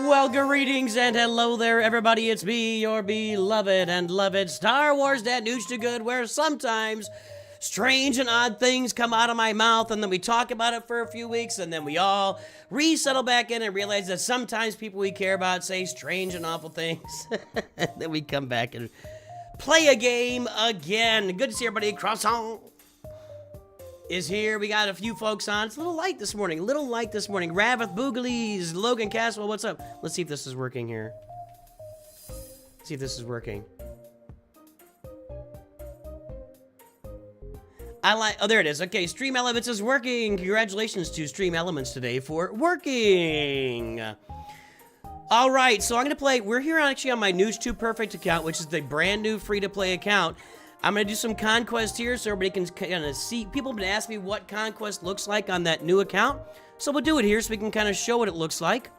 Well, greetings and hello there, everybody. It's me, your beloved and loved Star Wars Dad NOOCH2GUD, where sometimes strange and odd things come out of my mouth, and then we talk about it for a few weeks, and then we all resettle back in and realize that sometimes people we care about say strange and awful things. And then we come back and play a game again. Good to see everybody. Croissant is here. We got a few folks on. It's a little light this morning. Ravith Boogalies, Logan Caswell, what's up? Let's see if this is working here. See if this is working. Oh, there it is. Okay, Stream Elements is working. Congratulations to Stream Elements today for working. All right, so I'm going to play. We're here actually on my NOOCH2 Perfect account, which is the brand new free-to-play account. I'm going to do some conquest here so everybody can kind of see. People have been asking me what conquest looks like on that new account. So we'll do it here so we can kind of show what it looks like.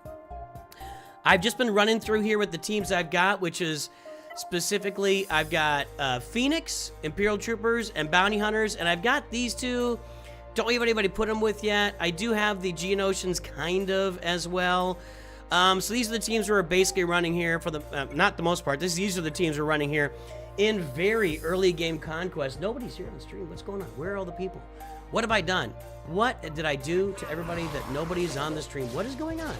I've just been running through here with the teams I've got, which is specifically I've got Phoenix, Imperial Troopers, and Bounty Hunters. And I've got these two. Don't have anybody put them with yet. I do have the Geonosians kind of as well. So these are the teams we're basically running here for the, not the most part. These are the teams we're running here in very early game conquest. Nobody's here on the stream. What's going on? Where are all the people? What have I done? What did I do to everybody that nobody's on the stream? What is going on?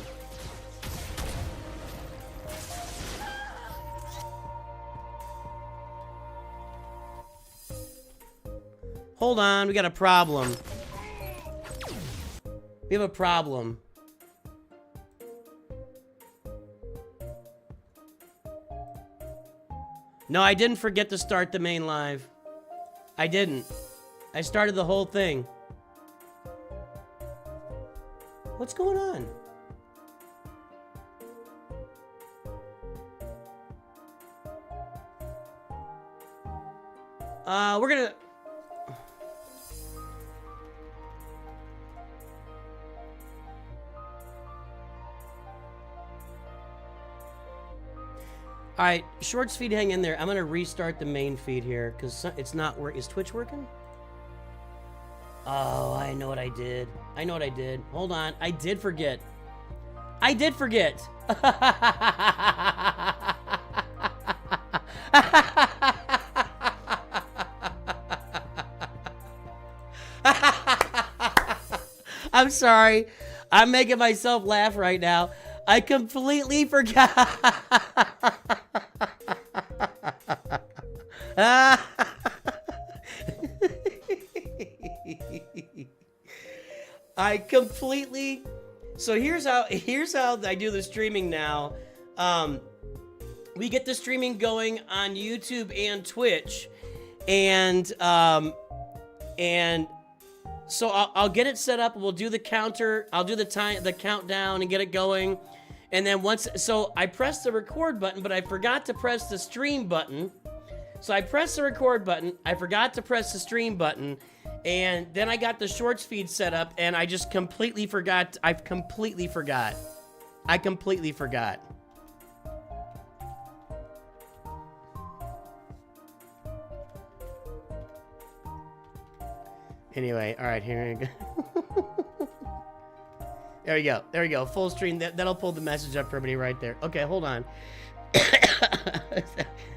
Hold on, we got a problem. We have a problem. No, I didn't forget to start the main live. I didn't. I started the whole thing. What's going on? We're gonna... Alright, Shorts feed, hang in there. I'm gonna restart the main feed here, because it's not working. Is Twitch working? Oh, I know what I did. I know what I did. Hold on. I did forget. I did forget. I'm sorry. I'm making myself laugh right now. I completely forgot. I completely... So here's how I do the streaming now. We get the streaming going on YouTube and Twitch, and so I'll get it set up. We'll do the counter. I'll do the countdown and get it going. And then so I pressed the record button, but I forgot to press the stream button. So I pressed the record button. I forgot to press the stream button. And then I got the shorts feed set up, and I just completely forgot. I completely forgot. Anyway, all right, here we go. There we go. Full stream. That'll pull the message up for everybody right there. Okay, hold on.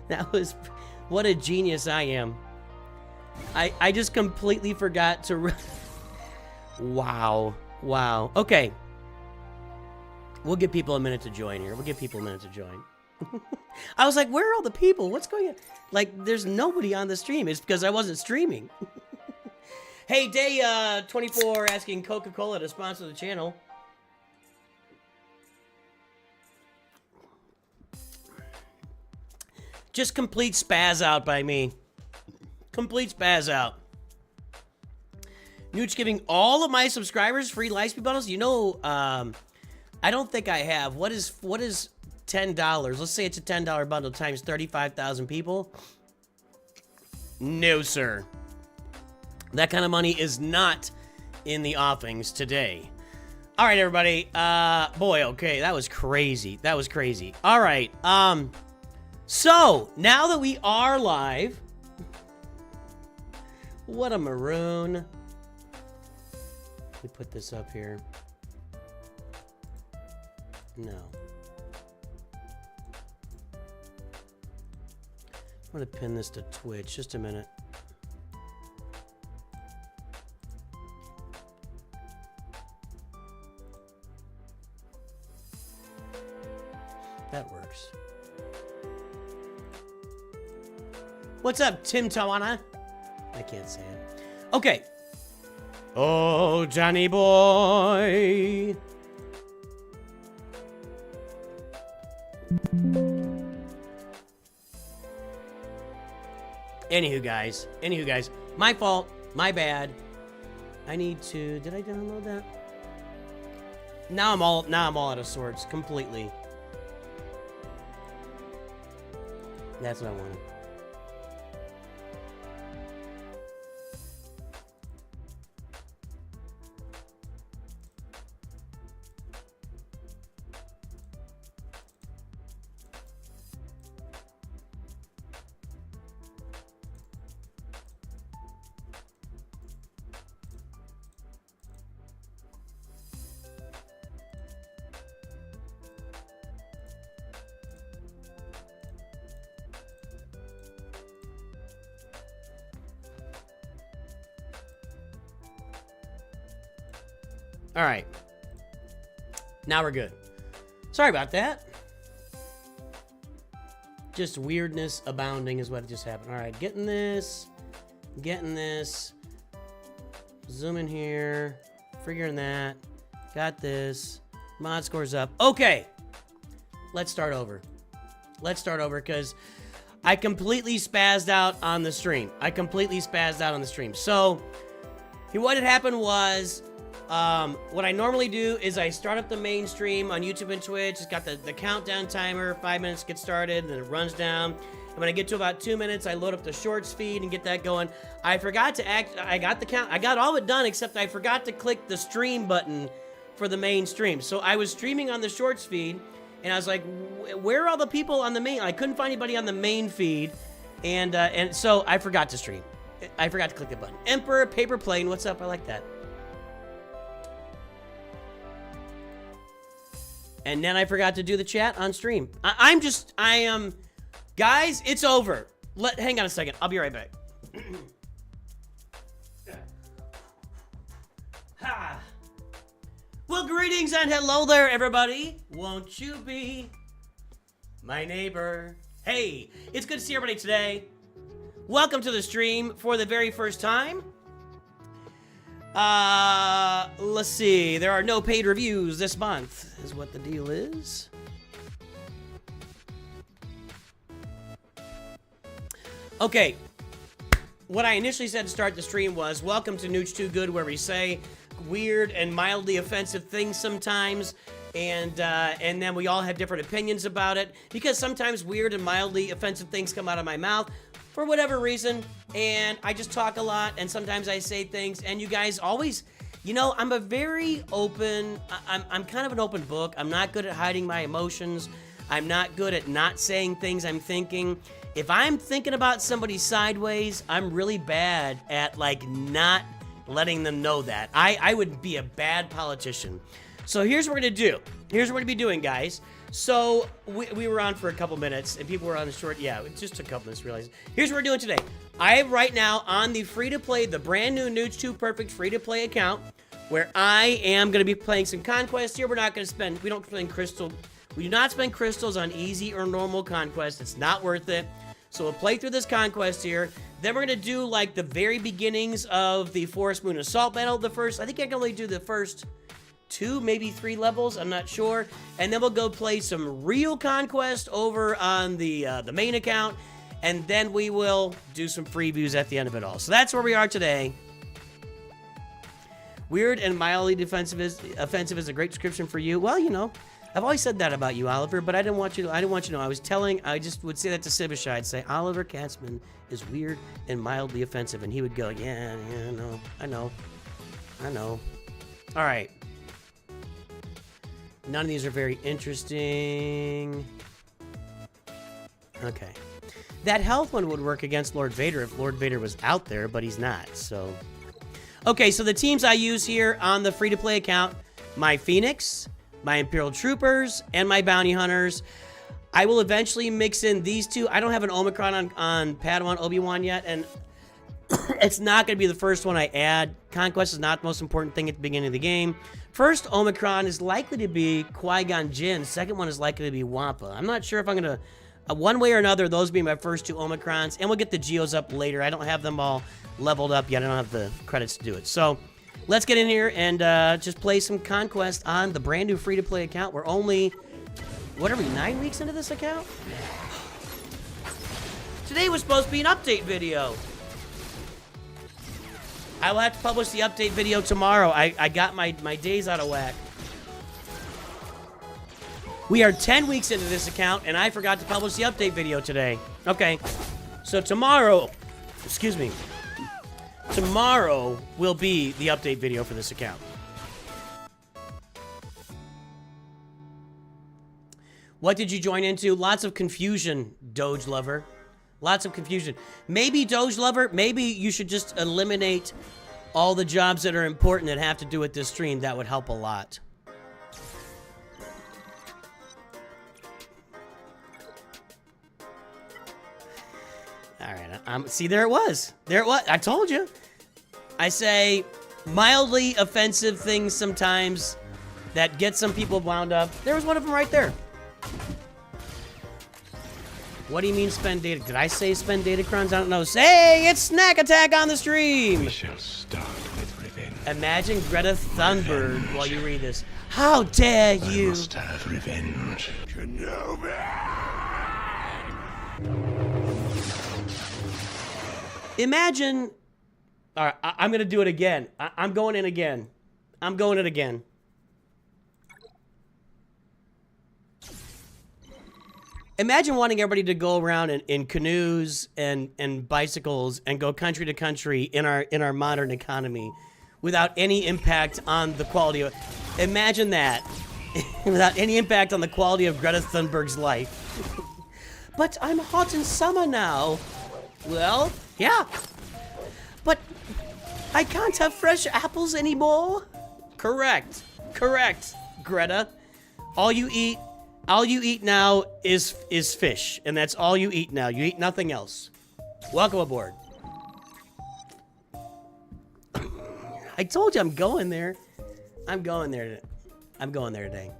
That was... What a genius I am. I just completely forgot to... Wow. Okay. We'll give people a minute to join here. I was like, where are all the people? What's going on? Like, there's nobody on the stream. It's because I wasn't streaming. Hey, Day 24 asking Coca-Cola to sponsor the channel. Just complete spaz out by me. Complete spaz out. Nooch giving all of my subscribers free Lightspeed bundles. You know, I don't think I have. What is $10? Let's say it's a $10 bundle times 35,000 people. No, sir. That kind of money is not in the offings today. All right, everybody. Boy, okay, that was crazy. All right. So now that we are live, what a maroon. Let me put this up here. No. I'm gonna pin this to Twitch. Just a minute. That works. What's up, Tim Tawana? I can't say it. Okay. Oh, Johnny boy. Anywho, guys. My fault. My bad. I need to... Did I download that? Now I'm all out of sorts. Completely. That's what I wanted. All right. Now we're good. Sorry about that. Just weirdness abounding is what just happened. All right, getting this. Zoom in here. Figuring that. Got this. Mod score's up. Okay. Let's start over because I completely spazzed out on the stream. So, what had happened was... what I normally do is I start up the main stream on YouTube and Twitch. It's got the countdown timer, 5 minutes get started, then it runs down. And when I get to about 2 minutes, I load up the shorts feed and get that going. I forgot to I got all of it done except I forgot to click the stream button for the main stream. So I was streaming on the shorts feed and I was like, where are all the people on the main? I couldn't find anybody on the main feed. And so I forgot to stream. I forgot to click the button. Emperor Paper Plane, what's up? I like that. And then I forgot to do the chat on stream. I am, guys, it's over. Hang on a second. I'll be right back. Ha. Well, greetings and hello there, everybody. Won't you be my neighbor? Hey, it's good to see everybody today. Welcome to the stream for the very first time. Let's see. There are no paid reviews this month, is what the deal is. Okay. What I initially said to start the stream was, welcome to NOOCH2GUD, where we say weird and mildly offensive things sometimes, and then we all have different opinions about it, because sometimes weird and mildly offensive things come out of my mouth, for whatever reason, and I just talk a lot, and sometimes I say things, and you guys always, you know, I'm a very open, I'm kind of an open book. I'm not good at hiding my emotions. I'm not good at not saying things I'm thinking. If I'm thinking about somebody sideways, I'm really bad at, like, not letting them know that. I would be a bad politician. So here's what we're gonna do. Here's what we're gonna be doing, guys. So, we were on for a couple minutes, and people were on the short, yeah, it just took a couple minutes to realize. Here's what we're doing today. I have right now on the free-to-play, the brand new NOOCH2 Perfect free-to-play account, where I am going to be playing some conquest here. We're not going to spend, we don't spend crystal, we do not spend crystals on easy or normal conquest. It's not worth it. So we'll play through this conquest here. Then we're going to do, like, the very beginnings of the Forest Moon Assault Battle, I think I can only do the first 2, maybe 3 levels, I'm not sure. And then we'll go play some real conquest over on the main account, and then we will do some previews at the end of it all. So that's where we are today. Weird and mildly offensive is a great description for you. Well, you know, I've always said that about you, Oliver, but I didn't want you to know. I just would say that to Sibish. I'd say Oliver Katzman is weird and mildly offensive, and he would go, yeah, no, I know. All right. None of these are very interesting. Okay. That health one would work against Lord Vader if Lord Vader was out there, but he's not, so. Okay, so the teams I use here on the free-to-play account, my Phoenix, my Imperial Troopers, and my Bounty Hunters. I will eventually mix in these two. I don't have an Omicron on Padawan Obi-Wan yet, and it's not going to be the first one I add. Conquest is not the most important thing at the beginning of the game. First Omicron is likely to be Qui-Gon Jinn. Second one is likely to be Wampa. I'm not sure if I'm going to, one way or another, those be my first two Omicrons, and we'll get the Geos up later. I don't have them all leveled up yet. I don't have the credits to do it. So let's get in here and just play some Conquest on the brand new free-to-play account. We're only, what are we, 9 weeks into this account? Today was supposed to be an update video. I will have to publish the update video tomorrow. I got my days out of whack. We are 10 weeks into this account, and I forgot to publish the update video today. Okay, so tomorrow, excuse me, tomorrow will be the update video for this account. What did you join into? Lots of confusion, Doge Lover. Lots of confusion. Maybe, Doge Lover, maybe you should just eliminate all the jobs that are important that have to do with this stream. That would help a lot. All right, see, there it was. There it was. I told you. I say mildly offensive things sometimes that get some people wound up. There was one of them right there. What do you mean spend data? Did I say spend datacrons? I don't know. Say it's Snack Attack on the stream. We shall start with revenge. Imagine Greta Thunberg while you read this. How dare you? I must have revenge. Kenobi! Imagine. All right, I'm gonna do it again. I'm going in again. I'm going in again. Imagine wanting everybody to go around in canoes and bicycles and go country to country in our modern economy without any impact on the quality of... Imagine that. Without any impact on the quality of Greta Thunberg's life. But I'm hot in summer now. Well, yeah. But I can't have fresh apples anymore. Correct. Correct, Greta. All you eat now is fish, and that's all you eat now. You eat nothing else. Welcome aboard. I told you I'm going there. I'm going there. I'm going there today.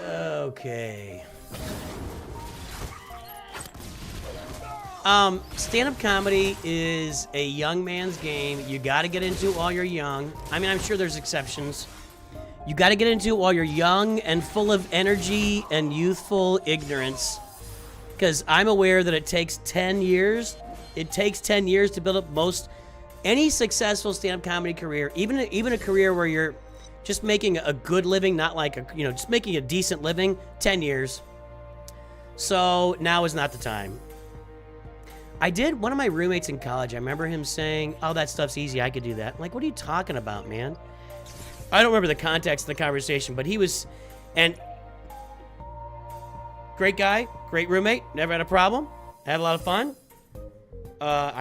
Okay. Stand-up comedy is a young man's game. You got to get into it while you're young. I mean, I'm sure there's exceptions. You got to get into it while you're young and full of energy and youthful ignorance. Because I'm aware that it takes 10 years. It takes 10 years to build up any successful stand-up comedy career, even a career where you're just making a good living, not like just making a decent living. 10 years. So now is not the time. One of my roommates in college, I remember him saying, oh, that stuff's easy, I could do that. I'm like, what are you talking about, man? I don't remember the context of the conversation, but he was, and great guy, great roommate, never had a problem, had a lot of fun.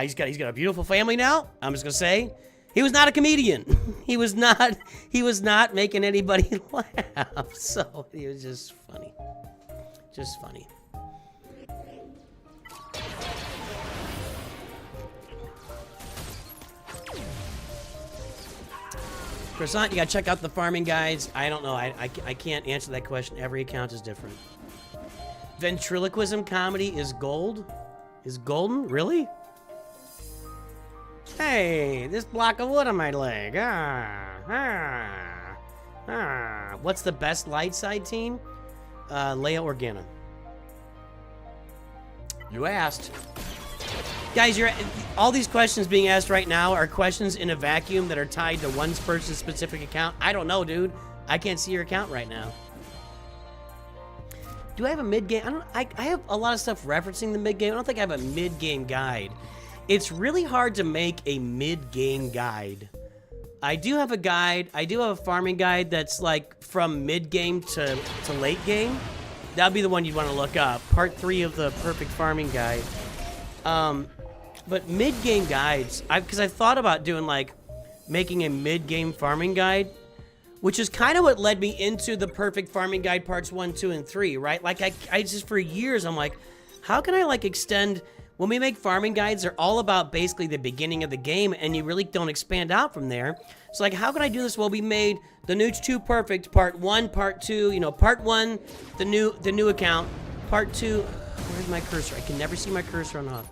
He's got a beautiful family now. I'm just gonna say, he was not a comedian. he was not making anybody laugh. So he was just funny. Just funny. Croissant, you gotta check out the farming guides. I don't know. I can't answer that question. Every account is different. Ventriloquism comedy is gold? Is golden? Really? Hey, this block of wood on my leg. What's the best light side team? Leia Organa. You asked. Guys, all these questions being asked right now are questions in a vacuum that are tied to one person's specific account. I don't know, dude. I can't see your account right now. Do I have a mid-game? I have a lot of stuff referencing the mid-game. I don't think I have a mid-game guide. It's really hard to make a mid-game guide. I do have a guide. I do have a farming guide that's like from mid-game to late game. That'll be the one you'd want to look up. Part 3 of the perfect farming guide. But mid-game guides, because I've thought about doing like making a mid-game farming guide, which is kind of what led me into the perfect farming guide parts 1, 2, and 3, right? Like I just for years I'm like, how can I like extend when we make farming guides? They're all about basically the beginning of the game, and you really don't expand out from there. So like, how can I do this? Well, we made the NOOCH2 Perfect Part 1, Part 2. You know, Part 1, the new account. Part 2, where's my cursor? I can never see my cursor on off.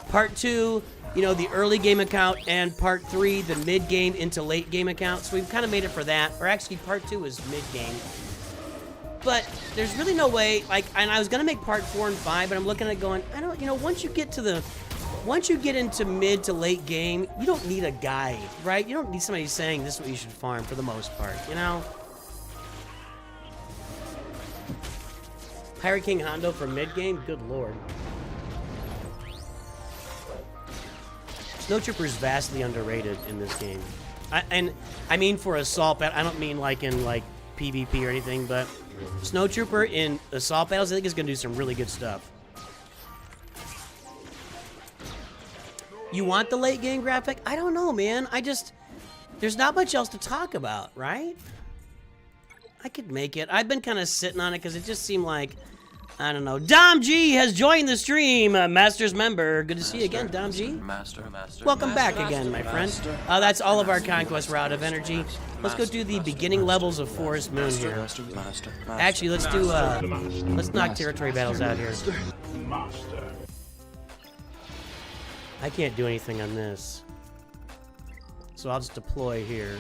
Part 2, you know, the early game account, and Part 3, the mid game into late game account. So we've kind of made it for that. Or actually, Part 2 is mid game. But there's really no way, like, and I was gonna make Part 4 and 5, but I'm looking at it going, I don't, you know, once you get into mid to late game, you don't need a guide, right? You don't need somebody saying this is what you should farm for the most part, you know? Pirate King Hondo for mid game? Good lord. Snowtrooper is vastly underrated in this game. I mean for assault battle, I don't mean like in like PvP or anything, but Snowtrooper in assault battles, I think is gonna do some really good stuff. You want the late game graphic? I don't know, man. There's not much else to talk about, right? I could make it. I've been kind of sitting on it because it just seemed like, I don't know. Dom G has joined the stream, a Masters member. Good to see you again, Dom G. Master. Welcome back again, my friend. That's all of our conquest route of energy. Let's go do the beginning levels of Forest Moon here. Actually, let's knock territory battles out here. I can't do anything on this, so I'll just deploy here.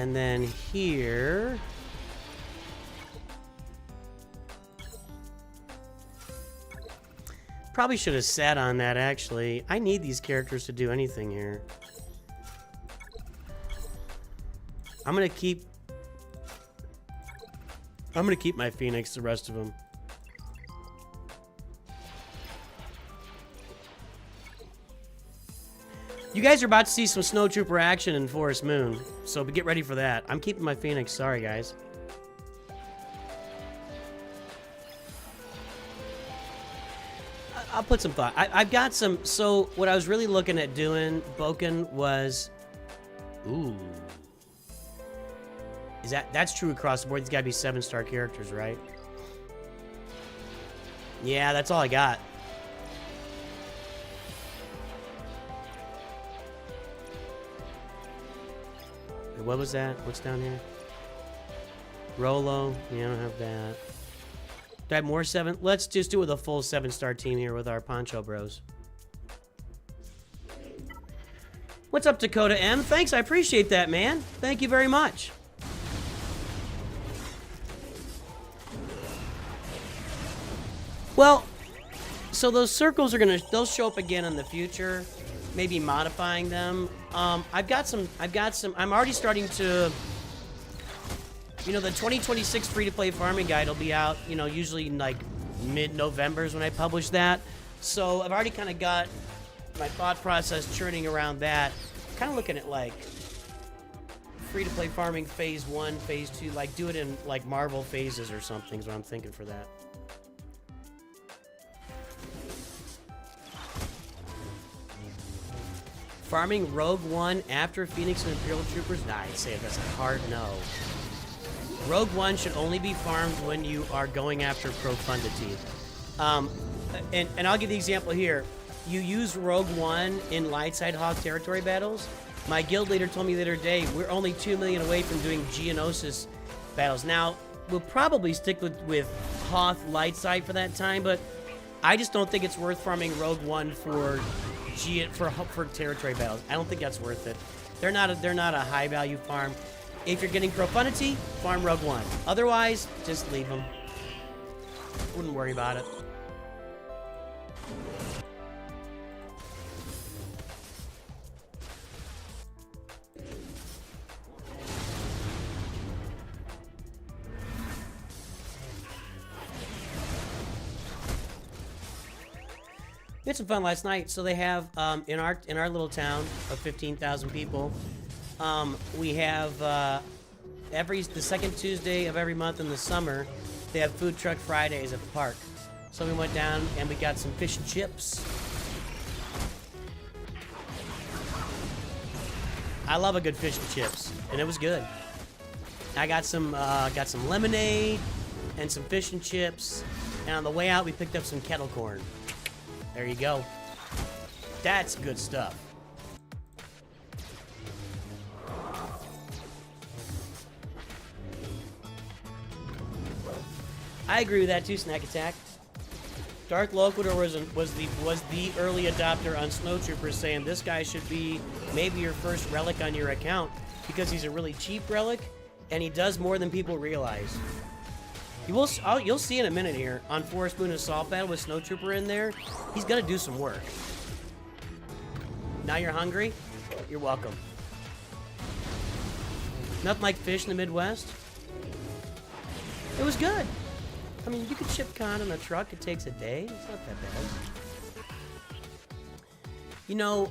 And then here, probably should have sat on that, actually. I need these characters to do anything here. I'm gonna keep my Phoenix, the rest of them. You guys are about to see some Snowtrooper action in Forest Moon, so get ready for that. I'm keeping my Phoenix, sorry guys. I'll put some thought. I've got some, so what I was really looking at doing, Boken, was, ooh. That's true across the board. There's gotta be 7-star characters, right? Yeah, that's all I got. What was that? What's down here? Rolo. Yeah, I don't have that. Do I have more 7? Let's just do it with a full 7-star team here with our Poncho Bros. What's up, Dakota M? Thanks, I appreciate that, man. Thank you very much. Well, so those circles are they'll show up again in the future. Maybe modifying them. I've got some, I'm already starting to, you know, the 2026 free-to-play farming guide will be out, you know, usually in like mid-November is when I publish that. So I've already kind of got my thought process churning around that. Kind of looking at like free-to-play farming phase 1, phase 2, like do it in like Marvel phases or something is what I'm thinking for that. Farming Rogue One after Phoenix and Imperial Troopers? Nah, I'd say that's a hard no. Rogue One should only be farmed when you are going after profundity. And I'll give the example here. You use Rogue One in Lightside Hawk territory battles. My guild leader told me the other day, we're only 2 million away from doing Geonosis battles. Now, we'll probably stick with Hoth Lightside for that time, but I just don't think it's worth farming Rogue One for territory battles. I don't think that's worth it. They're not a high value farm. If you're getting profundity, farm Rogue One. Otherwise, just leave them. Wouldn't worry about it. We had some fun last night. So they have in our little town of 15,000 people, we have the second Tuesday of every month in the summer, They have food truck Fridays at the park. So we went down and we got some fish and chips. I love a good fish and chips, and it was good. I got some lemonade and some fish and chips, and on the way out we picked up some kettle corn. There you go. That's good stuff. I agree with that too, Snack Attack. Dark Loquitur was the early adopter on Snowtroopers, saying this guy should be maybe your first relic on your account because he's a really cheap relic and he does more than people realize. You'll see in a minute here on Forest Moon Assault Battle with Snowtrooper in there. He's gonna do some work. Now you're hungry? You're welcome. Nothing like fish in the Midwest. It was good. I mean, you could ship con in a truck. It takes a day. It's not that bad. You know,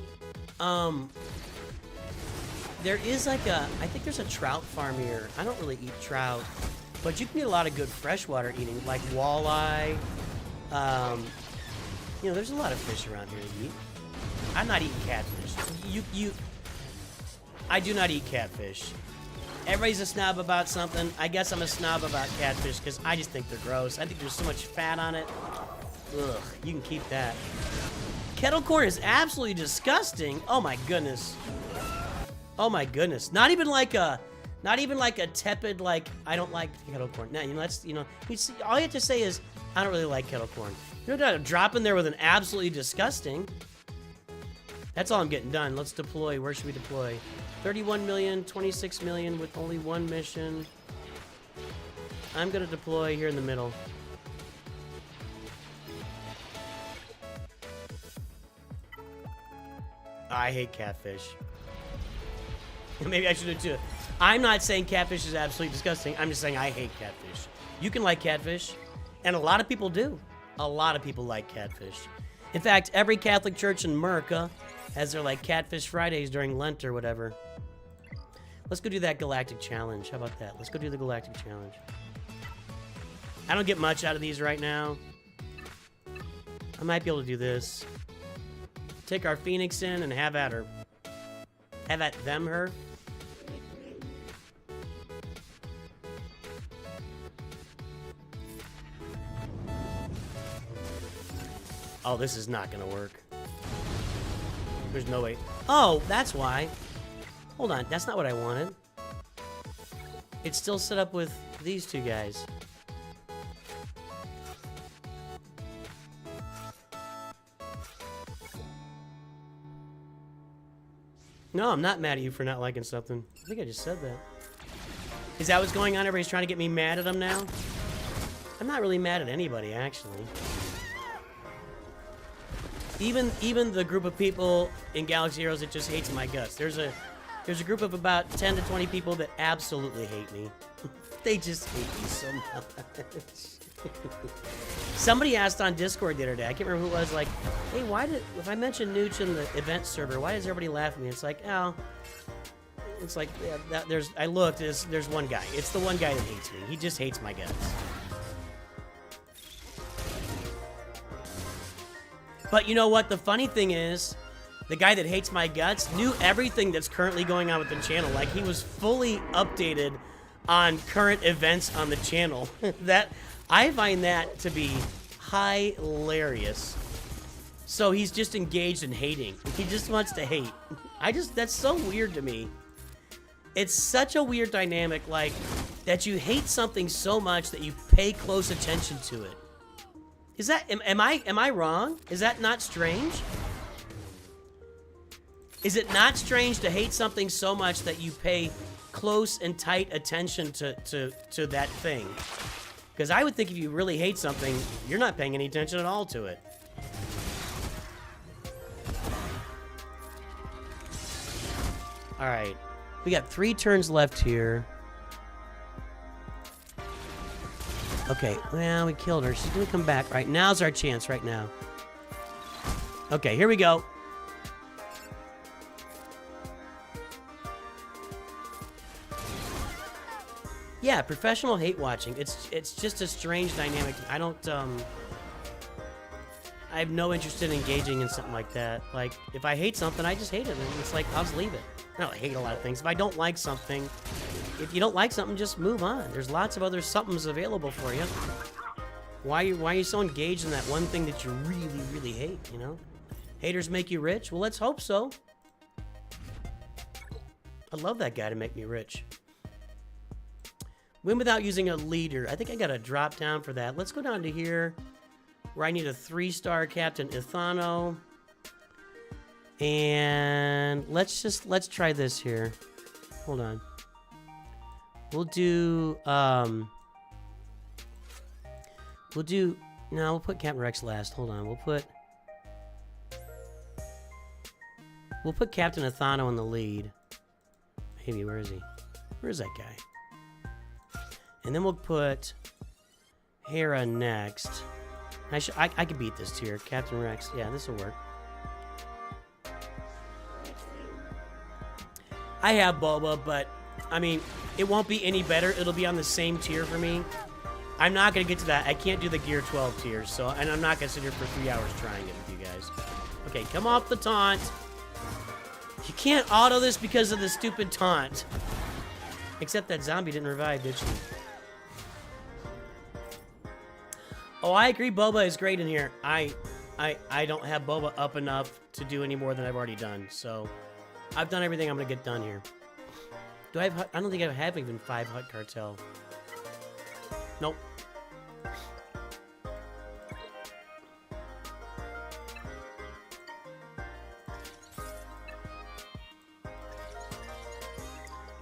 there is like I think there's a trout farm here. I don't really eat trout, but you can get a lot of good freshwater eating, like walleye. You know, there's a lot of fish around here to eat. I'm not eating catfish. I do not eat catfish. Everybody's a snob about something. I guess I'm a snob about catfish because I just think they're gross. I think there's so much fat on it. Ugh, you can keep that. Kettle corn is absolutely disgusting. Oh my goodness. Oh my goodness. Not even like a tepid, like, I don't like kettle corn. Now, all you have to say is, I don't really like kettle corn. You're not dropping there with an absolutely disgusting. That's all I'm getting done. Let's deploy. Where should we deploy? 31 million, 26 million with only one mission. I'm gonna deploy here in the middle. I hate catfish. Maybe I should do too. I'm not saying catfish is absolutely disgusting. I'm just saying I hate catfish. You can like catfish, and a lot of people do. A lot of people like catfish. In fact, every Catholic church in America has their like Catfish Fridays during Lent or whatever. Let's go do that Galactic Challenge. How about that? Let's go do the Galactic Challenge. I don't get much out of these right now. I might be able to do this. Take our Phoenix in and have at her. Have at them her. Oh, this is not gonna work. There's no way. Oh, that's why. Hold on, that's not what I wanted. It's still set up with these two guys. No, I'm not mad at you for not liking something. I think I just said that. Is that what's going on? Everybody's trying to get me mad at them now? I'm not really mad at anybody, actually. Even the group of people in Galaxy Heroes that just hates my guts. There's a group of about 10 to 20 people that absolutely hate me. They just hate me so much. Somebody asked on Discord the other day, I can't remember who it was, like, hey, if I mention Nooch in the event server, why does everybody laugh at me? It's like, oh, it's like, yeah, I looked, there's one guy. It's the one guy that hates me. He just hates my guts. But you know what? The funny thing is, the guy that hates my guts knew everything that's currently going on with the channel. Like, he was fully updated on current events on the channel. I find that to be hilarious. So he's just engaged in hating. He just wants to hate. That's so weird to me. It's such a weird dynamic, like, that you hate something so much that you pay close attention to it. Is that, am I wrong? Is that not strange? Is it not strange to hate something so much that you pay close and tight attention to that thing? Because I would think if you really hate something, you're not paying any attention at all to it. All right, we got 3 turns left here. Okay, well, we killed her. She's gonna come back. Right, now's our chance, right now. Okay, here we go. Yeah, Yeah, professional hate watching. It's just a strange dynamic. I don't I have no interest in engaging in something like that. Like, if I hate something, I just hate it, and it's like, I'll just leave it. I don't hate a lot of things. If I don't like something, if you don't like something, just move on. There's lots of other somethings available for you. Why are you so engaged in that one thing that you really, really hate, you know? Haters make you rich? Well, let's hope so. I'd love that guy to make me rich. Win without using a leader. I think I got to drop down for that. Let's go down to here, where I need a 3-star Captain Ithano. And let's try this here. Hold on. We'll do, no, we'll put Captain Rex last. Hold on, we'll put Captain Ithano in the lead. Maybe, where is he? Where's that guy? And then we'll put Hera next. I could beat this tier. Captain Rex. Yeah, this will work. I have Boba, but, I mean, it won't be any better. It'll be on the same tier for me. I'm not going to get to that. I can't do the Gear 12 tier, so, and I'm not going to sit here for 3 hours trying it with you guys. Okay, come off the taunt. You can't auto this because of the stupid taunt. Except that zombie didn't revive, did she? Oh, I agree. Boba is great in here. I don't have Boba up enough to do any more than I've already done. So, I've done everything I'm gonna get done here. Do I have? I don't think I have even 5 Hut Cartel. Nope.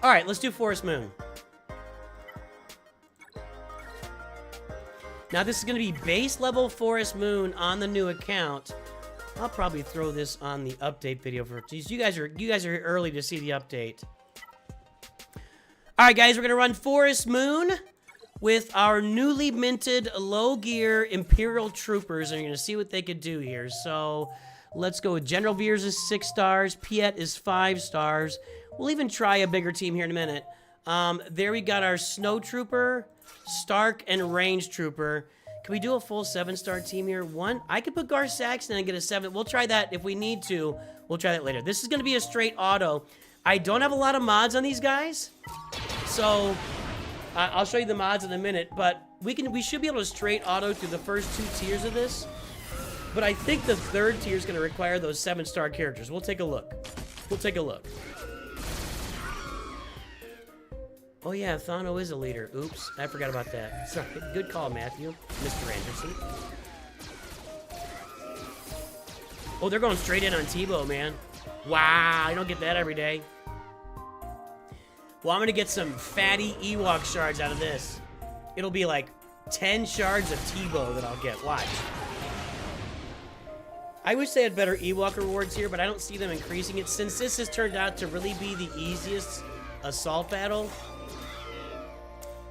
All right, let's do Forest Moon. Now this is going to be base level Forest Moon on the new account. I'll probably throw this on the update video for geez, you guys are here early to see the update. All right, guys, we're going to run Forest Moon with our newly minted low gear Imperial Troopers, and you're going to see what they could do here. So let's go with General Veers is 6 stars, Piet is 5 stars. We'll even try a bigger team here in a minute. There we got our Snow Trooper, Stark, and Range Trooper. Can we do a full 7-star team here? I could put Gar Saxon and get a 7. We'll try that if we need to. We'll try that later. This is going to be a straight auto. I don't have a lot of mods on these guys, so I'll show you the mods in a minute. But we should be able to straight auto through the first 2 tiers of this. But I think the 3rd tier is going to require those 7-star characters. We'll take a look. We'll take a look. Oh yeah, Thano is a leader. Oops, I forgot about that. Sorry, good call, Matthew. Mr. Anderson. Oh, they're going straight in on Tebow, man. Wow, I don't get that every day. Well, I'm gonna get some fatty Ewok shards out of this. It'll be like 10 shards of Tebow that I'll get. Watch. I wish they had better Ewok rewards here, but I don't see them increasing it. Since this has turned out to really be the easiest assault battle,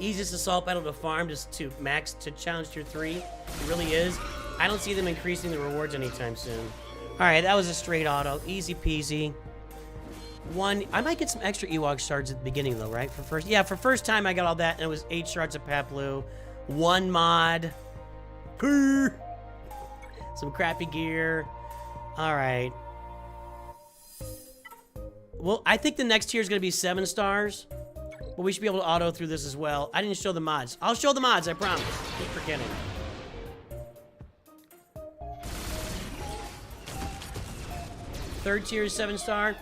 to farm, just to max, to challenge tier 3. It really is. I don't see them increasing the rewards anytime soon. Alright, that was a straight auto. Easy peasy. I might get some extra Ewok shards at the beginning, though, right? For first time, I got all that, and it was 8 shards of Paplu. 1 mod. Some crappy gear. Alright. Well, I think the next tier is going to be 7 stars. But we should be able to auto through this as well. I didn't show the mods. I'll show the mods, I promise. Keep forgetting. Third tier is 7-star.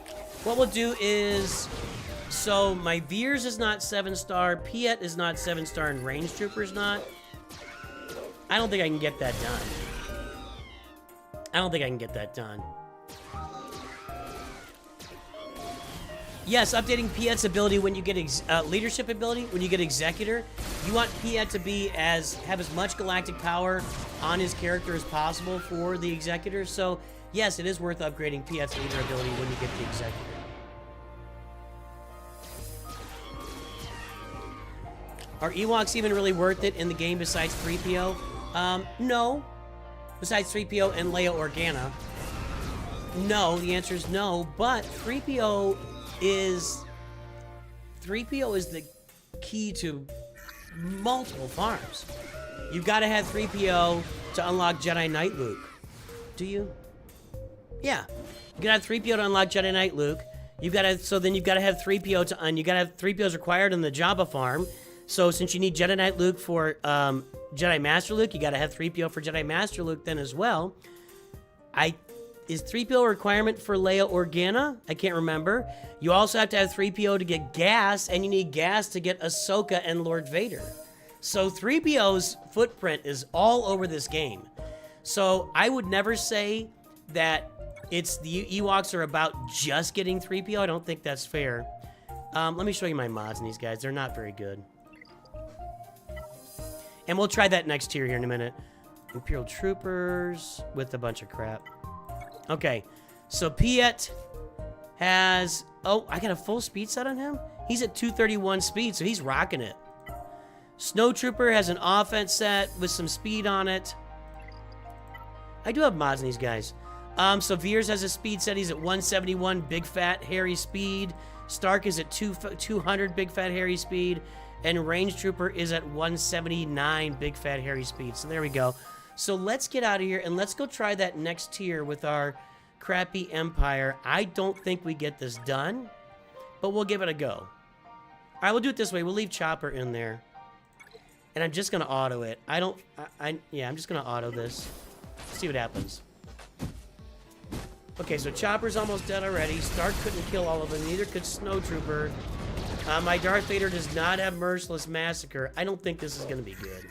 What we'll do is, so my Veers is not 7-star, Piet is not 7-star, and Range Trooper is not. I don't think I can get that done. Yes, updating Piet's ability when you get leadership ability, when you get Executor. You want Piet to have as much galactic power on his character as possible for the Executor. So, yes, it is worth upgrading Piet's leader ability when you get the Executor. Are Ewoks even really worth it in the game besides 3PO? No. Besides 3PO and Leia Organa. No, the answer is no, but 3PO is the key to multiple farms. You've got to have 3PO to unlock Jedi Knight Luke. Do you? Yeah. You gotta have 3PO to unlock Jedi Knight Luke. You've got to, so then you've got to have 3PO to, and you got to have 3POs required in the Jabba farm. So since you need Jedi Knight Luke for Jedi Master Luke, you got to have 3PO for Jedi Master Luke then as well. Is 3PO a requirement for Leia Organa? I can't remember. You also have to have 3PO to get gas, and you need gas to get Ahsoka and Lord Vader. So 3PO's footprint is all over this game. So I would never say that it's the Ewoks are about just getting 3PO. I don't think that's fair. Let me show you my mods in these guys. They're not very good. And we'll try that next tier here in a minute. Imperial Troopers with a bunch of crap. Okay, so Piet has... Oh, I got a full speed set on him? He's at 231 speed, so he's rocking it. Snowtrooper has an offense set with some speed on it. I do have mods in these guys. So Veers has a speed set. He's at 171 big fat hairy speed. Stark is at 200 big fat hairy speed. And Range Trooper is at 179 big fat hairy speed. So there we go. So let's get out of here and let's go try that next tier with our crappy Empire. I don't think we get this done, but we'll give it a go. All right, we'll do it this way. We'll leave Chopper in there. And I'm just going to auto it. Yeah, I'm just going to auto this. See what happens. Okay, so Chopper's almost dead already. Stark couldn't kill all of them. Neither could Snowtrooper. My Darth Vader does not have Merciless Massacre. I don't think this is going to be good.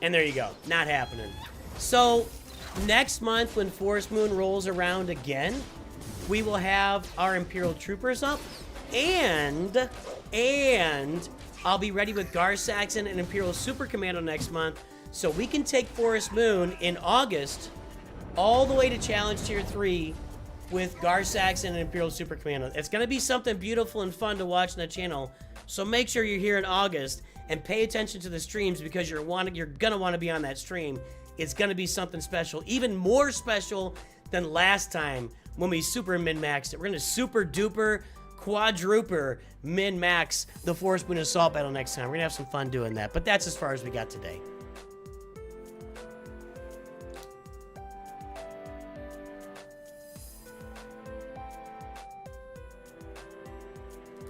And there you go. Not happening. So, next month when Forest Moon rolls around again, we will have our Imperial Troopers up. And I'll be ready with Gar Saxon and Imperial Super Commando next month. So we can take Forest Moon in August all the way to Challenge Tier 3 with Gar Saxon and Imperial Super Commando. It's going to be something beautiful and fun to watch on the channel. So make sure you're here in August and pay attention to the streams because you're going to want to be on that stream. It's going to be something special, even more special than last time when we super min-maxed it. We're going to super duper quadruper min-max the Forest Moon Assault Battle next time. We're going to have some fun doing that, but that's as far as we got today.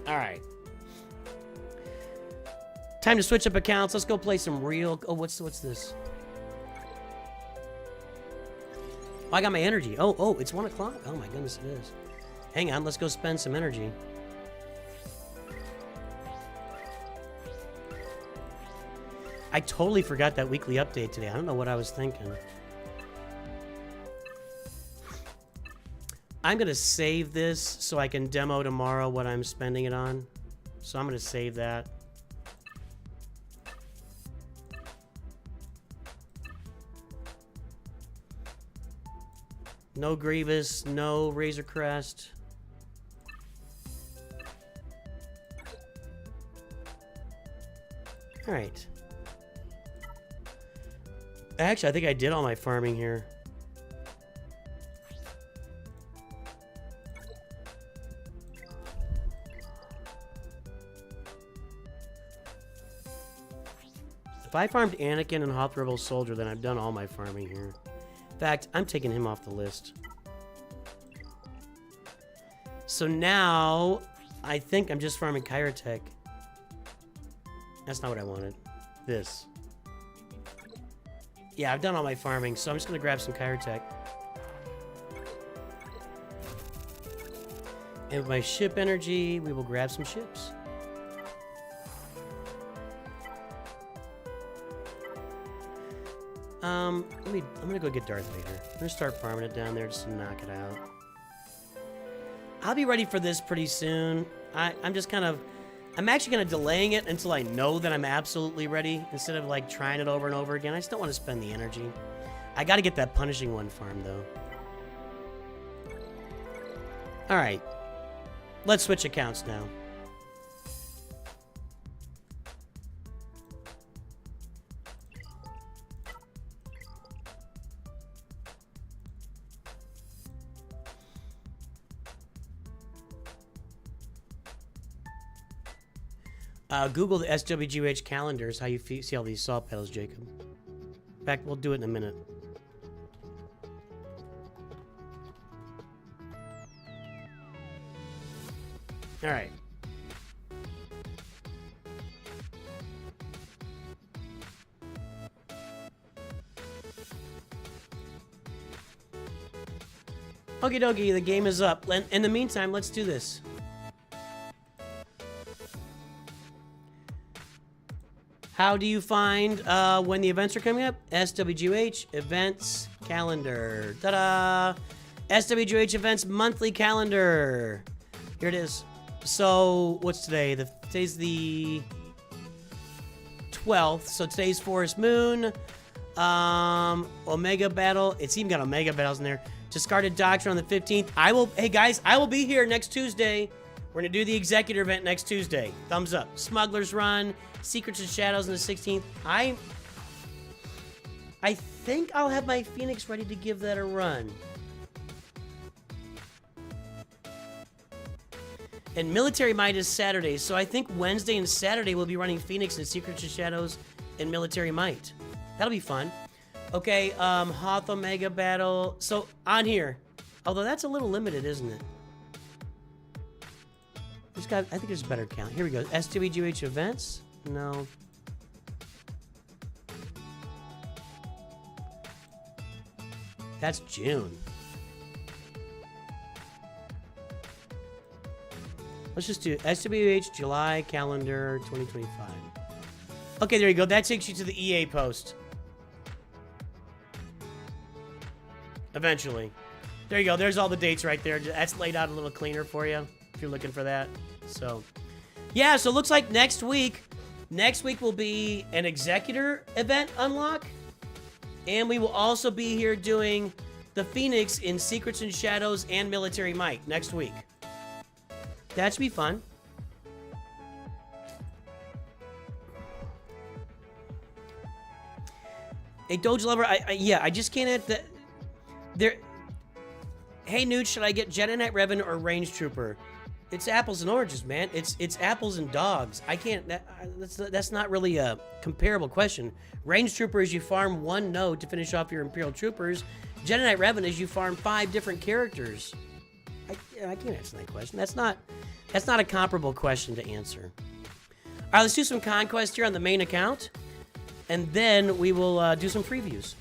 All right. Time to switch up accounts. Let's go play some real... Oh, what's this? Oh, I got my energy. Oh, it's 1 o'clock. Oh my goodness, it is. Hang on, let's go spend some energy. I totally forgot that weekly update today. I don't know what I was thinking. I'm going to save this so I can demo tomorrow what I'm spending it on. So I'm going to save that. No Grievous, no Razor Crest. All right. Actually, I think I did all my farming here. If I farmed Anakin and Hoth Rebel Soldier, then I've done all my farming here. In fact, I'm taking him off the list. So now, I think I'm just farming Kyrotech. That's not what I wanted. This. Yeah, I've done all my farming, so I'm just going to grab some Kyrotech. And with my ship energy, we will grab some ships. I'm gonna go get Darth Vader. I'm gonna start farming it down there just to knock it out. I'll be ready for this pretty soon. I'm actually gonna delaying it until I know that I'm absolutely ready instead of like trying it over and over again. I just don't want to spend the energy. I gotta get that punishing one farm though. Alright. Let's switch accounts now. Google the SWGH calendars, how you see all these salt petals, Jacob. In fact, we'll do it in a minute. All right. Okie dokie, the game is up. In the meantime, let's do this. How do you find when the events are coming up? SWGH events calendar. Ta-da! SWGH events monthly calendar. Here it is. So, what's today? Today's the 12th. So today's Forest Moon. Omega Battle. It's even got Omega Battles in there. Discarded Doctrine on the 15th. Hey guys, I will be here next Tuesday. We're gonna do the Executor event next Tuesday. Thumbs up. Smuggler's Run. Secrets and Shadows on the 16th. I think I'll have my Phoenix ready to give that a run. And Military Might is Saturday, so I think Wednesday and Saturday we'll be running Phoenix and Secrets and Shadows and Military Might. That'll be fun. Okay, Hoth Omega Battle. So, on here. Although that's a little limited, isn't it? I think there's a better count. Here we go. SWGH events? No. That's June. Let's just do SWH July calendar 2025. Okay, there you go. That takes you to the EA post. Eventually. There you go. There's all the dates right there. That's laid out a little cleaner for you if you're looking for that. So, yeah, so it looks like next week will be an Executor event unlock. And we will also be here doing the Phoenix in Secrets and Shadows and Military Might next week. That should be fun. A Doge Lover, I just can't add that. Hey, Nooch, should I get Jedi Knight Revan or Range Trooper? It's apples and oranges, man. It's apples and dogs. I can't. That's not really a comparable question. Range Trooper is you farm one node to finish off your Imperial Troopers. Jedi Knight Revan is you farm 5 different characters. I can't answer that question. That's not a comparable question to answer. All right, let's do some conquest here on the main account, and then we will do some previews.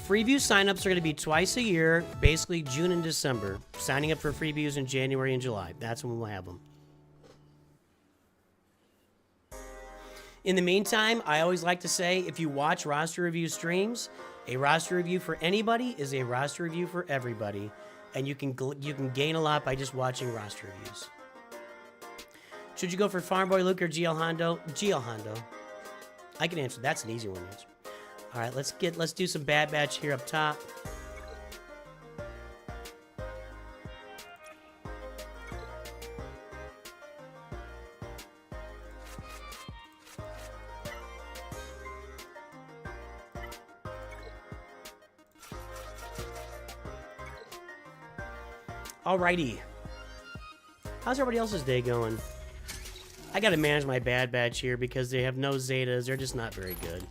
Freeview signups are going to be twice a year, basically June and December. Signing up for freeviews in January and July. That's when we'll have them. In the meantime, I always like to say, if you watch roster review streams, a roster review for anybody is a roster review for everybody. And you can gain a lot by just watching roster reviews. Should you go for Farm Boy Luke or GL Hondo? GL Hondo. I can answer. That's an easy one to answer. All right, let's do some Bad Batch here up top. Alrighty. How's everybody else's day going? I gotta manage my Bad Batch here because they have no Zetas. They're just not very good.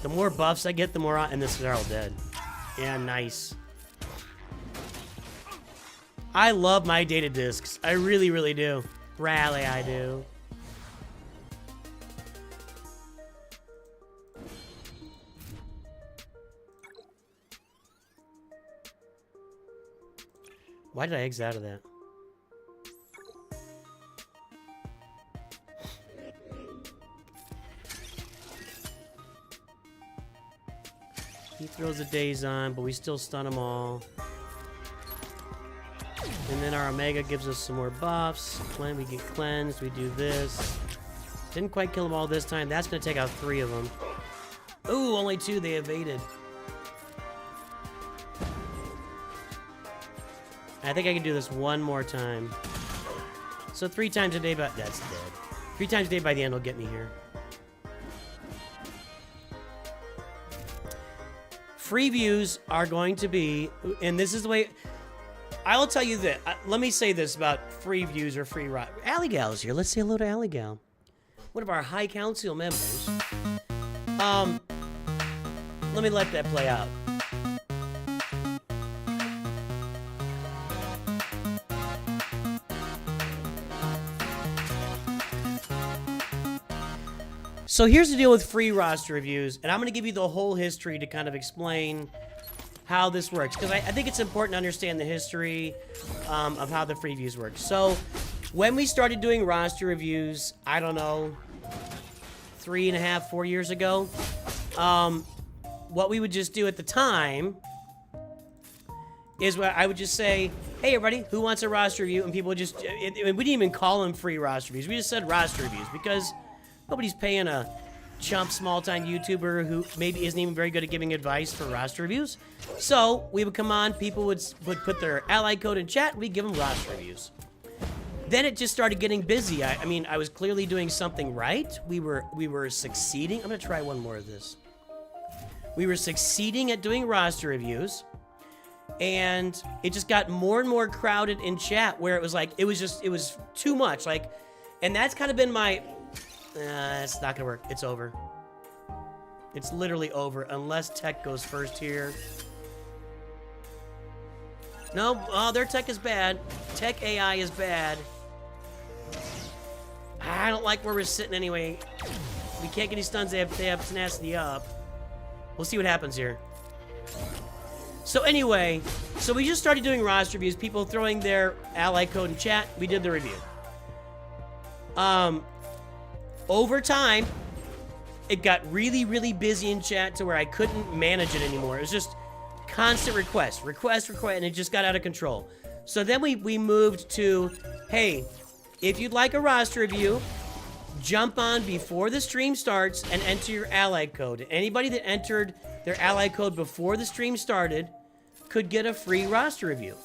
The more buffs I get, the more and this is all dead. Yeah, nice. I love my data discs. I really, really do. Rally, I do. Why did I exit out of that? He throws the days on, but we still stun them all. And then our Omega gives us some more buffs. We get cleansed, we do this. Didn't quite kill them all this time. That's gonna take out 3 of them. Ooh, only 2, they evaded. I think I can do this one more time. So 3 times a day, but that's dead. 3 times a day by the end will get me here. Free views are going to be, and this is the way, I will tell you that, let me say this about free views or free ride. Alligal's here. Let's say hello to Alligal. One of our High Council members. Let me let that play out. So here's the deal with free roster reviews, and I'm going to give you the whole history to kind of explain how this works, because I think it's important to understand the history of how the free views work. So when we started doing roster reviews, I don't know, 3.5, 4 years ago, what we would just do at the time is what I would just say, hey everybody, who wants a roster review? And people would just, we didn't even call them free roster reviews, we just said roster reviews, because nobody's paying a chump small-time YouTuber who maybe isn't even very good at giving advice for roster reviews. So we would come on, people would put their ally code in chat, and we'd give them roster reviews. Then it just started getting busy. I mean, I was clearly doing something right. We were succeeding. I'm gonna try one more of this. We were succeeding at doing roster reviews, and it just got more and more crowded in chat, where it was like, it was too much. Like, and that's kind of been my, it's not gonna work. It's over. It's literally over unless tech goes first here. No, oh, their tech is bad. Tech AI is bad. I don't like where we're sitting anyway. We can't get any stuns. They have tenacity up. We'll see what happens here. So anyway, so we just started doing roster reviews. People throwing their ally code in chat. We did the review. Over time, it got really, really busy in chat to where I couldn't manage it anymore. It was just constant request, and it just got out of control. So then we moved to, hey, if you'd like a roster review, jump on before the stream starts and enter your ally code. Anybody that entered their ally code before the stream started could get a free roster review.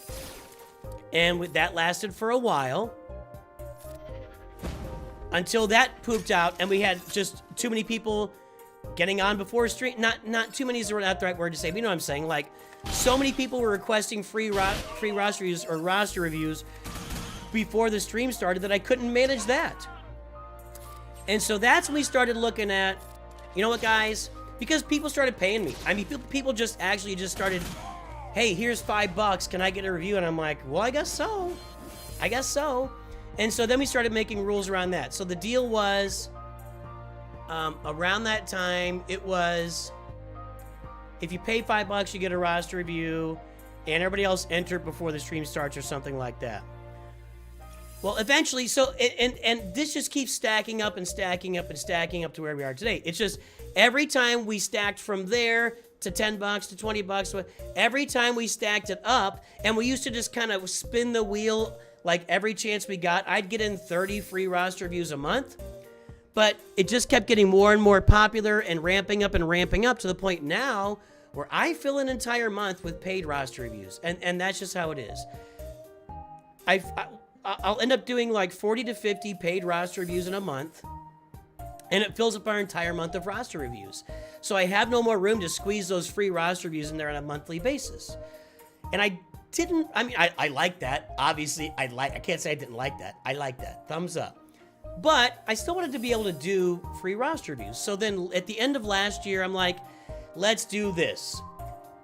And that lasted for a while, until that pooped out and we had just too many people getting on before stream. Not too many is not the right word to say, but you know what I'm saying. Like, so many people were requesting free roster reviews or roster reviews before the stream started that I couldn't manage that. And so that's when we started looking at, you know what, guys? Because people started paying me. I mean, people just actually just started, hey, here's $5. Can I get a review? And I'm like, well, I guess so. I guess so. And so then we started making rules around that. So the deal was, around that time, it was, if you pay $5, you get a roster review, and everybody else entered before the stream starts or something like that. Well, eventually, so, and this just keeps stacking up and stacking up and stacking up to where we are today. It's just, every time we stacked from there to $10 to $20, every time we stacked it up, and we used to just kind of spin the wheel. Like, every chance we got, I'd get in 30 free roster reviews a month. But it just kept getting more and more popular and ramping up to the point now where I fill an entire month with paid roster reviews. And that's just how it is. I'll end up doing like 40 to 50 paid roster reviews in a month. And it fills up our entire month of roster reviews. So I have no more room to squeeze those free roster reviews in there on a monthly basis. And I like that. Obviously, I can't say I didn't like that. I like that. Thumbs up. But I still wanted to be able to do free roster reviews. So then at the end of last year, I'm like, let's do this.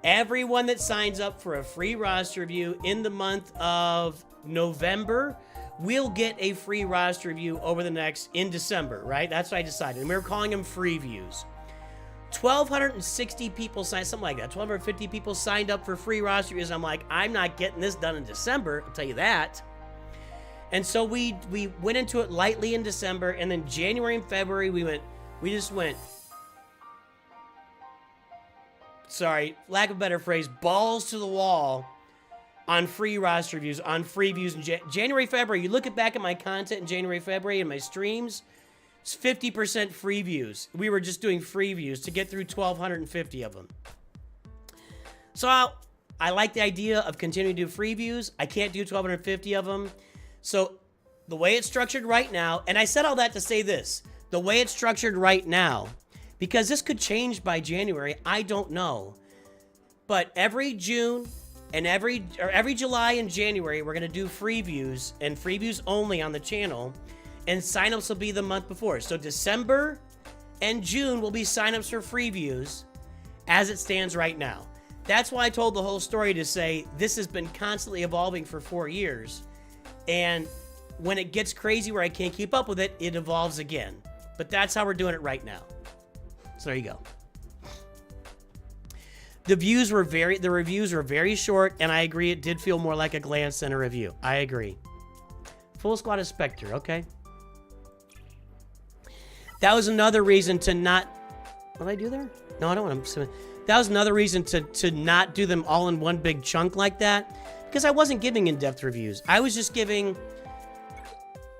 Everyone that signs up for a free roster review in the month of November will get a free roster review in December, right? That's what I decided. And we were calling them free views. 1,260 people signed, something like that. 1,250 people signed up for free roster reviews. I'm like, I'm not getting this done in December, I'll tell you that. And so we went into it lightly in December, and then January and February we just went, sorry, lack of a better phrase, balls to the wall on free roster reviews, on free views in January, February. You look back at my content in January, February, and my streams, it's 50% free views. We were just doing free views to get through 1,250 of them. So I like the idea of continuing to do free views. I can't do 1,250 of them. So the way it's structured right now, and I said all that to say this, the way it's structured right now, because this could change by January, I don't know. But every June and every July and January, we're going to do free views and free views only on the channel. And signups will be the month before. So December and June will be signups for free views as it stands right now. That's why I told the whole story to say this has been constantly evolving for 4 years. And when it gets crazy where I can't keep up with it, it evolves again. But that's how we're doing it right now. So there you go. The reviews were very short, and I agree it did feel more like a glance than a review. I agree. Full squad of Spectre, okay. That was another reason to not... What did I do there? No, I don't want to... That was another reason to not do them all in one big chunk like that. Because I wasn't giving in-depth reviews. I was just giving...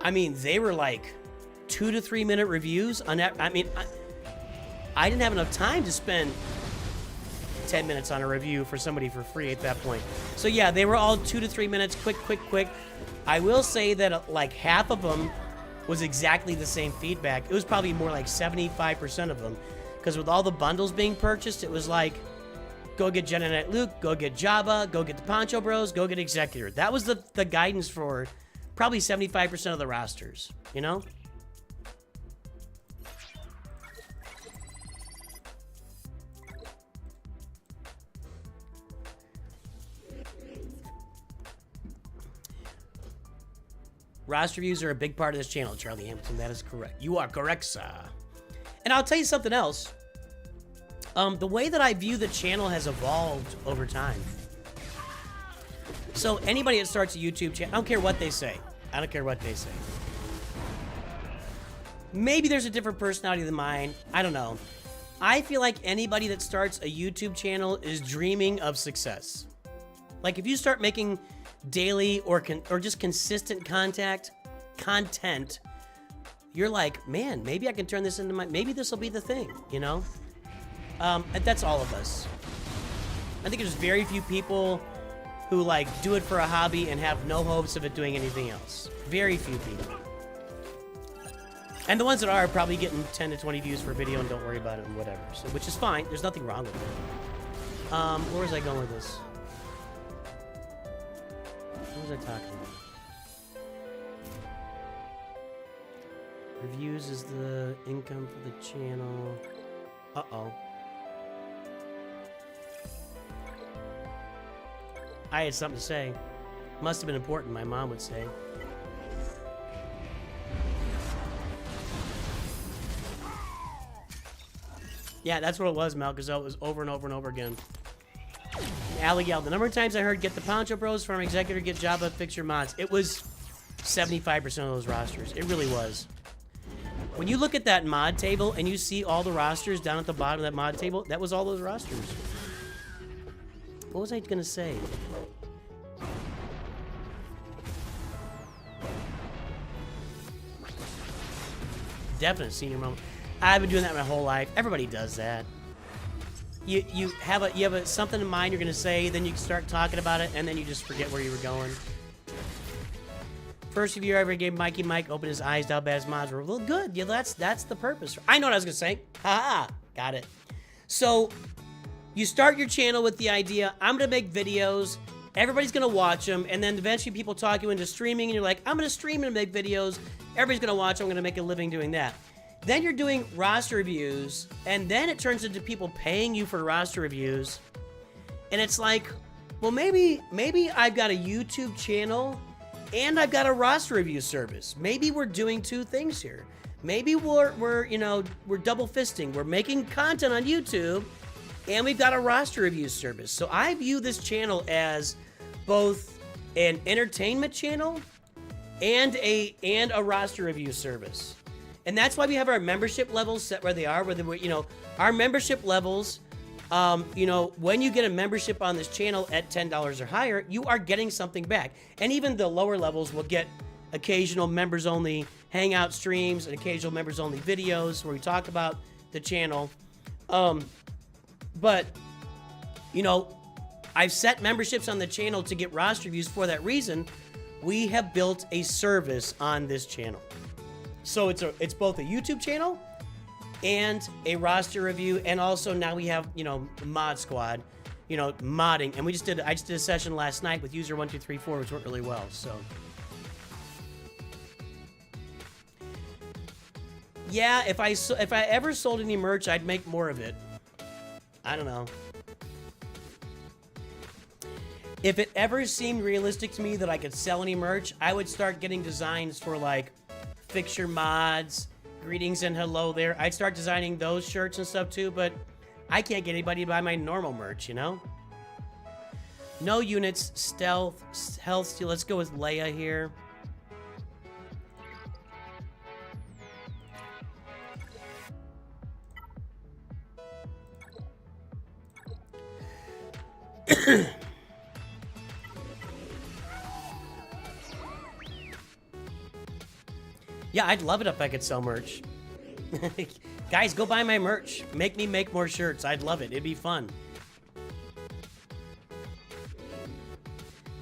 I mean, they were like 2 to 3 minute reviews. I didn't have enough time to spend 10 minutes on a review for somebody for free at that point. So yeah, they were all 2 to 3 minutes, quick. I will say that like half of them was exactly the same feedback. It was probably more like 75% of them. Because with all the bundles being purchased, it was like, go get Jedi Knight Luke, go get Jabba, go get the Poncho Bros, go get Executor. That was the guidance for probably 75% of the rosters, you know? Roster reviews are a big part of this channel, Charlie Hamilton. That is correct. You are correct, sir. And I'll tell you something else. The way that I view the channel has evolved over time. So anybody that starts a YouTube channel, I don't care what they say. I don't care what they say. Maybe there's a different personality than mine. I don't know. I feel like anybody that starts a YouTube channel is dreaming of success. Like if you start making daily or just consistent content, you're like, man, maybe I can turn this into maybe this will be the thing, you know? And that's all of us. I think there's very few people who like do it for a hobby and have no hopes of it doing anything else. Very few people. And the ones that are probably getting 10 to 20 views per video and don't worry about it and whatever. So, which is fine. There's nothing wrong with it. Where was I going with this? What was I talking about? Reviews is the income for the channel. Uh-oh. I had something to say. Must have been important, my mom would say. Yeah, that's what it was, Mal, because it was over and over and over again. Allie yelled, the number of times I heard get the Poncho Bros from Executor, get Jabba, fix your mods. It was 75% of those rosters. It really was. When you look at that mod table and you see all the rosters down at the bottom of that mod table, that was all those rosters. What was I going to say? Definite senior moment. I've been doing that my whole life. Everybody does that. You have something in mind you're going to say, then you start talking about it, and then you just forget where you were going. First review I ever gave Mikey Mike opened his eyes down bad his mods were well good. Yeah, that's the purpose. I know what I was gonna say. Ha, got it. So you start your channel with the idea, I'm gonna make videos, everybody's gonna watch them, and then eventually people talk you into streaming, and you're like, I'm gonna stream and make videos, everybody's gonna watch them, I'm gonna make a living doing that. Then you're doing roster reviews, and then it turns into people paying you for roster reviews, and it's like, well, maybe I've got a YouTube channel and I've got a roster review service. Maybe we're doing two things here. Maybe we're double fisting. We're making content on YouTube and we've got a roster review service. So I view this channel as both an entertainment channel and a roster review service. And that's why we have our membership levels set where they are, whether we, our membership levels, when you get a membership on this channel at $10 or higher, you are getting something back. And even the lower levels will get occasional members-only hangout streams and occasional members-only videos where we talk about the channel. But, I I've set memberships on the channel to get roster reviews for that reason. We have built a service on this channel. So it's both a YouTube channel and a roster review, and also now we have, you know, mod squad, you know, modding. And I just did a session last night with user 1234, which went really well. So yeah, if I ever sold any merch, I'd make more of it. I don't know. If it ever seemed realistic to me that I could sell any merch, I would start getting designs for, like, fixture mods, greetings and hello there. I'd start designing those shirts and stuff too, but I can't get anybody to buy my normal merch, you know? No units, stealth, health steal. Let's go with Leia here. Yeah, I'd love it if I could sell merch. Guys, go buy my merch. Make me make more shirts. I'd love it. It'd be fun.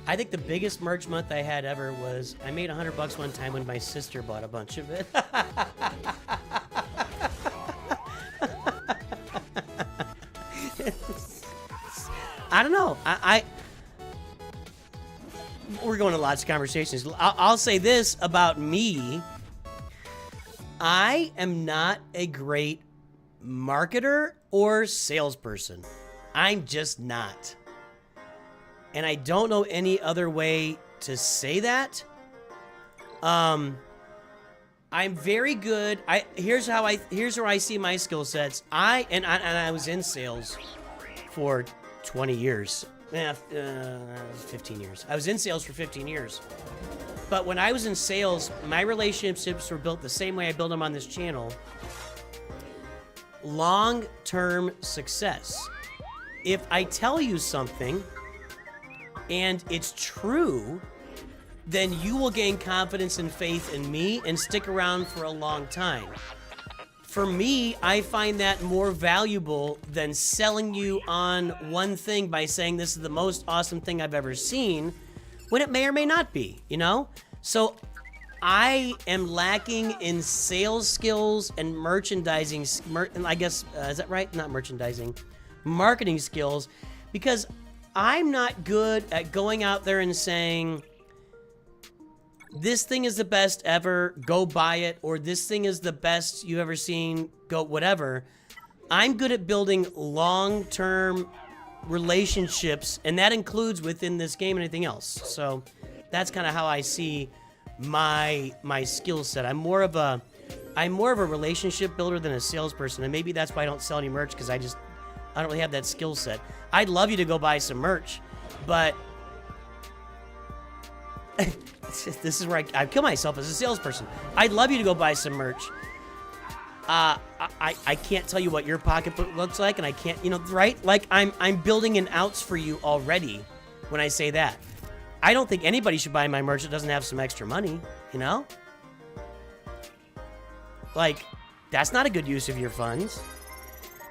I think the biggest merch month I had ever was I made $100 one time when my sister bought a bunch of it. I don't know. We're going to lots of conversations. I'll say this about me. I am not a great marketer or salesperson. I'm just not. And I don't know any other way to say that. I'm very good. Here's where I see my skill sets. I was in sales for 20 years. 15 years. I was in sales for 15 years. But when I was in sales, my relationships were built the same way I build them on this channel. Long-term success. If I tell you something and it's true, then you will gain confidence and faith in me and stick around for a long time. For me, I find that more valuable than selling you on one thing by saying this is the most awesome thing I've ever seen, when it may or may not be, you know? So I am lacking in sales skills and merchandising, I guess, is that right? Not merchandising, marketing skills, because I'm not good at going out there and saying, this thing is the best ever, go buy it, or this thing is the best you've ever seen, go whatever. I'm good at building long-term relationships, and that includes within this game and anything else. So that's kind of how I see my skill set. I'm more of a relationship builder than a salesperson, and maybe that's why I don't sell any merch, because I don't really have that skill set. I'd love you to go buy some merch, but this is where I kill myself as a salesperson. I'd love you to go buy some merch. I can't tell you what your pocketbook looks like, and I can't, you know, right? Like, I'm building in outs for you already when I say that. I don't think anybody should buy my merch that doesn't have some extra money, you know? Like, that's not a good use of your funds.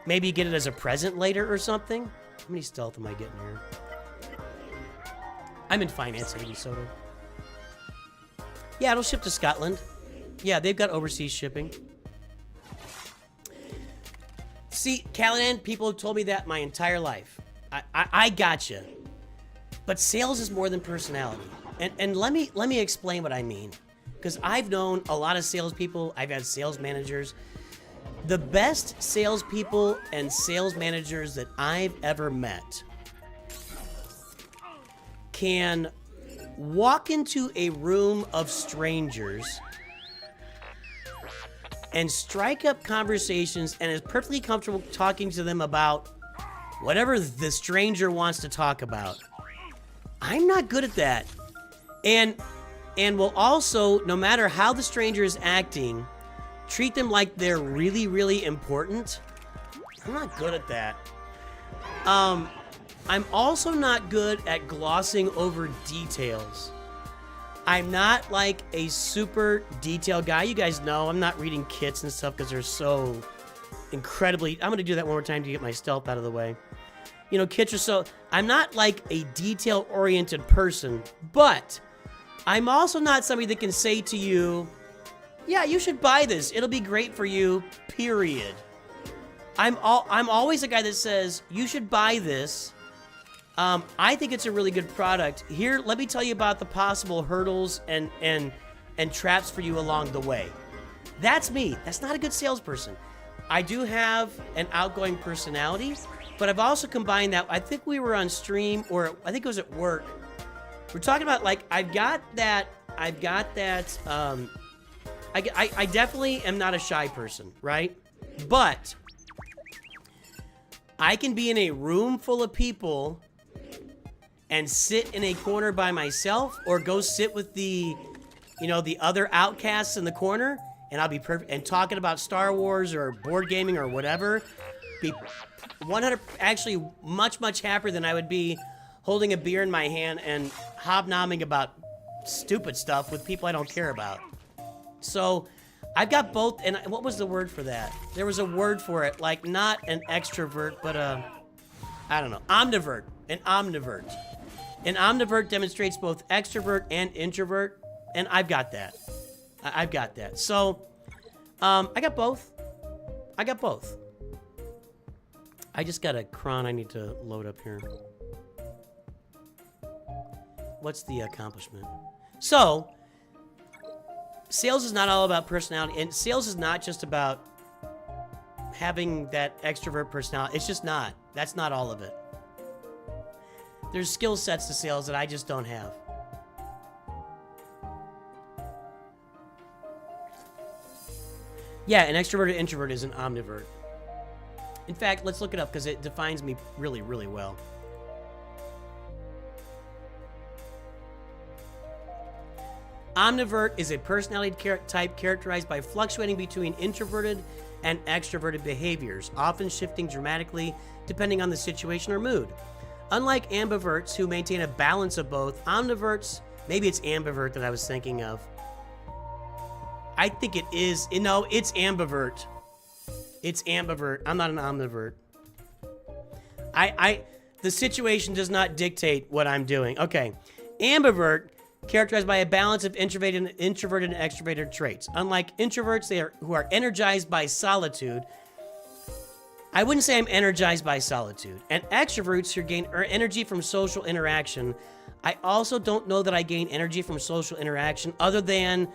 Maybe you get it as a present later or something. How many stealth am I getting here? I'm in finance in Minnesota. Yeah, it'll ship to Scotland. Yeah, they've got overseas shipping. See, Caladan, people have told me that my entire life. I gotcha. But sales is more than personality. And let me explain what I mean. Because I've known a lot of salespeople. I've had sales managers. The best salespeople and sales managers that I've ever met can walk into a room of strangers and strike up conversations and is perfectly comfortable talking to them about whatever the stranger wants to talk about. I'm not good at that. And will also, no matter how the stranger is acting, treat them like they're really, really important. I'm not good at that. I'm also not good at glossing over details. I'm not like a super detailed guy. You guys know I'm not reading kits and stuff because they're so incredibly... I'm going to do that one more time to get my stealth out of the way. You know, kits are so... I'm not like a detail-oriented person, but I'm also not somebody that can say to you, yeah, you should buy this. It'll be great for you, period. I'm always a guy that says, you should buy this. I think it's a really good product. Here, let me tell you about the possible hurdles and traps for you along the way. That's me. That's not a good salesperson. I do have an outgoing personality, but I've also combined that. I think we were on stream, or I think it was at work. We're talking about, like, I definitely am not a shy person, right? But I can be in a room full of people and sit in a corner by myself, or go sit with the, you know, the other outcasts in the corner, and I'll be perfect, and talking about Star Wars or board gaming or whatever, be 100, actually much happier than I would be holding a beer in my hand and hobnobbing about stupid stuff with people I don't care about. So I've got both, and what was the word for that? There was a word for it, like not an extrovert, but I don't know, omnivert, an omnivert. An omnivert demonstrates both extrovert and introvert, and I've got that. I've got that. So, I got both. I got both. I just got a cron I need to load up here. What's the accomplishment? So, sales is not all about personality, and sales is not just about having that extrovert personality. It's just not. That's not all of it. There's skill sets to sales that I just don't have. Yeah, an extroverted introvert is an omnivert. In fact, let's look it up because it defines me really, really well. Omnivert is a personality type characterized by fluctuating between introverted and extroverted behaviors, often shifting dramatically depending on the situation or mood. Unlike ambiverts, who maintain a balance of both, omniverts, maybe it's ambivert that I was thinking of. I think it is. No, it's ambivert. It's ambivert. I'm not an omnivert. The situation does not dictate what I'm doing. Okay. Ambivert, characterized by a balance of introverted and extroverted traits. Unlike introverts, who are energized by solitude. I wouldn't say I'm energized by solitude. And extroverts who gain energy from social interaction. I also don't know that I gain energy from social interaction, other than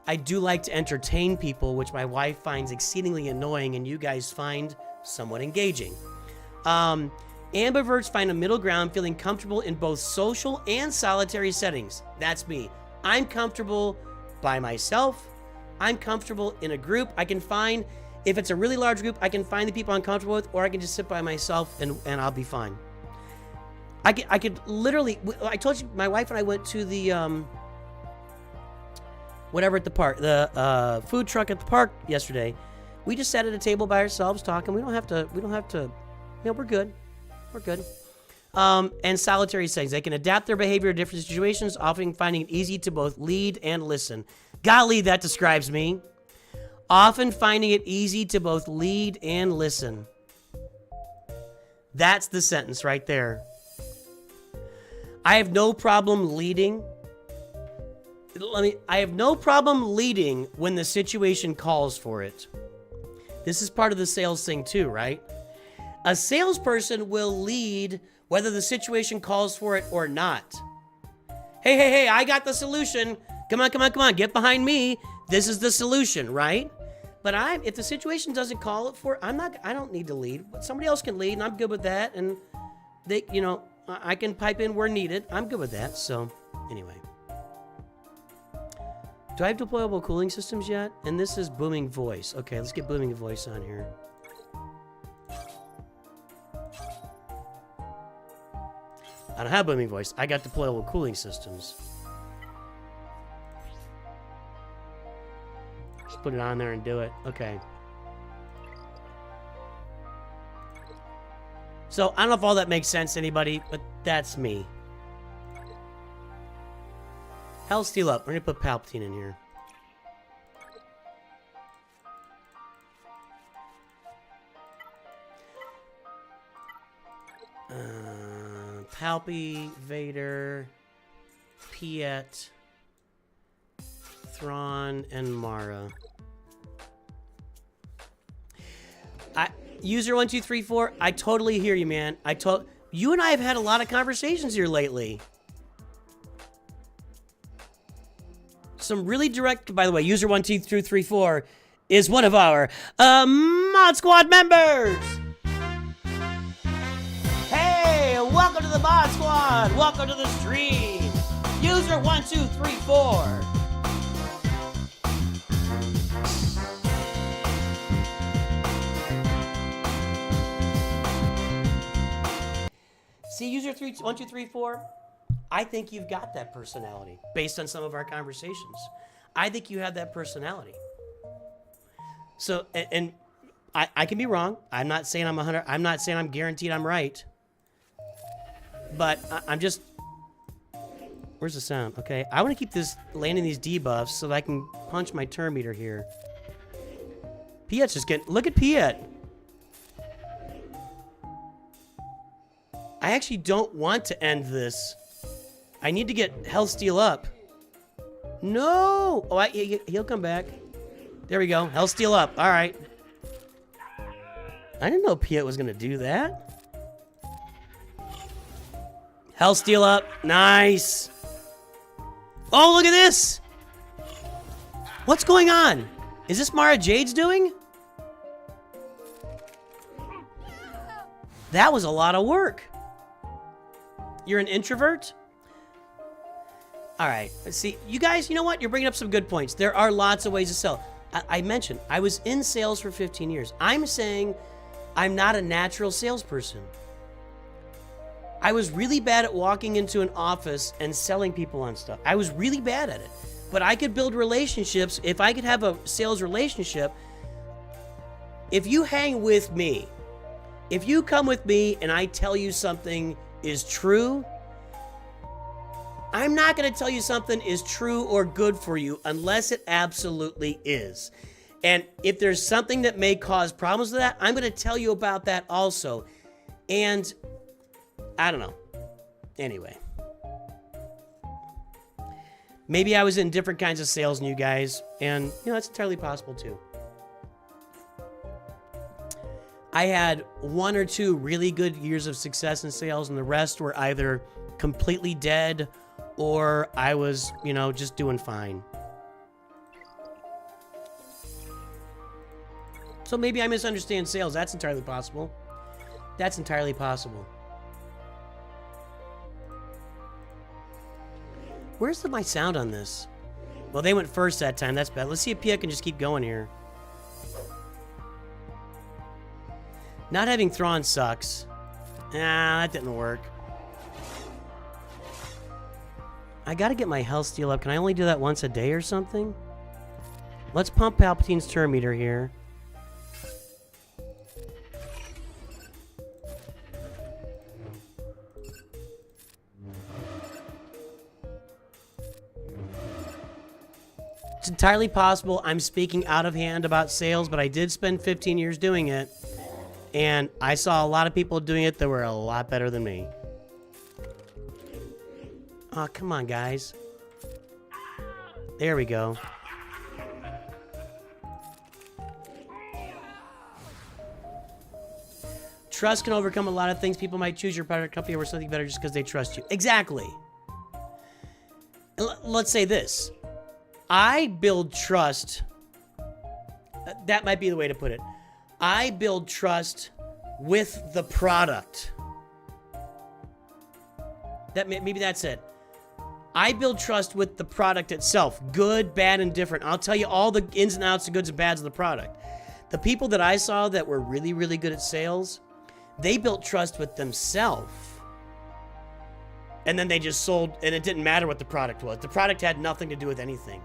I do like to entertain people, which my wife finds exceedingly annoying and you guys find somewhat engaging. Ambiverts find a middle ground, feeling comfortable in both social and solitary settings. That's me. I'm comfortable by myself. I'm comfortable in a group. I can find, if it's a really large group, I can find the people I'm comfortable with, or I can just sit by myself and I'll be fine. I could literally, I told you, my wife and I went to the, whatever at the park, the food truck at the park yesterday. We just sat at a table by ourselves talking. We don't have to, you know, we're good. We're good. And solitary settings. They can adapt their behavior to different situations, often finding it easy to both lead and listen. Golly, that describes me. Often finding it easy to both lead and listen. That's the sentence right there. I have no problem leading. I have no problem leading when the situation calls for it. This is part of the sales thing too, right? A salesperson will lead whether the situation calls for it or not. Hey, I got the solution. Come on, get behind me. This is the solution, right? But if the situation doesn't call it for it, I don't need to lead. But somebody else can lead, and I'm good with that. And they, you know, I can pipe in where needed. I'm good with that. So, anyway. Do I have deployable cooling systems yet? And this is booming voice. Okay, let's get booming voice on here. I don't have booming voice. I got deployable cooling systems. Just put it on there and do it. Okay. So, I don't know if all that makes sense to anybody, but that's me. Hell, steal up. We're gonna put Palpatine in here. Palpy, Vader, Piet, Thrawn, and Mara. User1234, I totally hear you, man. You and I have had a lot of conversations here lately. Some really direct, by the way, User1234 is one of our Mod Squad members. Hey, welcome to the Mod Squad. Welcome to the stream. User1234. See, User1234, I think you've got that personality based on some of our conversations. I think you have that personality. So, and I can be wrong. I'm not saying I'm 100. I'm not saying I'm guaranteed I'm right. But I'm just. Where's the sound? Okay, I want to keep this landing these debuffs so that I can punch my turn meter here. Piet's just getting. Look at Piet. I actually don't want to end this. I need to get health steal up. No! Oh, he'll come back. There we go. Health steal up. All right. I didn't know Piet was going to do that. Health steal up. Nice. Oh, look at this. What's going on? Is this Mara Jade's doing? That was a lot of work. You're an introvert? All right. See, you guys, you know what? You're bringing up some good points. There are lots of ways to sell. I mentioned I was in sales for 15 years. I'm saying I'm not a natural salesperson. I was really bad at walking into an office and selling people on stuff. I was really bad at it. But I could build relationships. If I could have a sales relationship, if you hang with me, if you come with me and I tell you something is true, I'm not going to tell you something is true or good for you unless it absolutely is. And if there's something that may cause problems with that, I'm going to tell you about that also. And I don't know. Anyway. Maybe I was in different kinds of sales than you guys, and you know, that's entirely possible too. I had 1 or 2 really good years of success in sales, and the rest were either completely dead or I was, you know, just doing fine. So maybe I misunderstand sales. That's entirely possible. That's entirely possible. Where's my sound on this? Well, they went first that time. That's bad. Let's see if Pia can just keep going here. Not having Thrawn sucks. Ah, that didn't work. I gotta get my health steal up. Can I only do that once a day or something? Let's pump Palpatine's turn meter here. It's entirely possible I'm speaking out of hand about sales, but I did spend 15 years doing it. And I saw a lot of people doing it that were a lot better than me. Oh, come on, guys. There we go. Trust can overcome a lot of things. People might choose your product company over something better just because they trust you. Exactly. Let's say this. I build trust. That might be the way to put it. I build trust with the product. Maybe that's it. I build trust with the product itself. Good, bad, and different. I'll tell you all the ins and outs, the goods and bads of the product. The people that I saw that were really, really good at sales, they built trust with themselves. And then they just sold, and it didn't matter what the product was. The product had nothing to do with anything.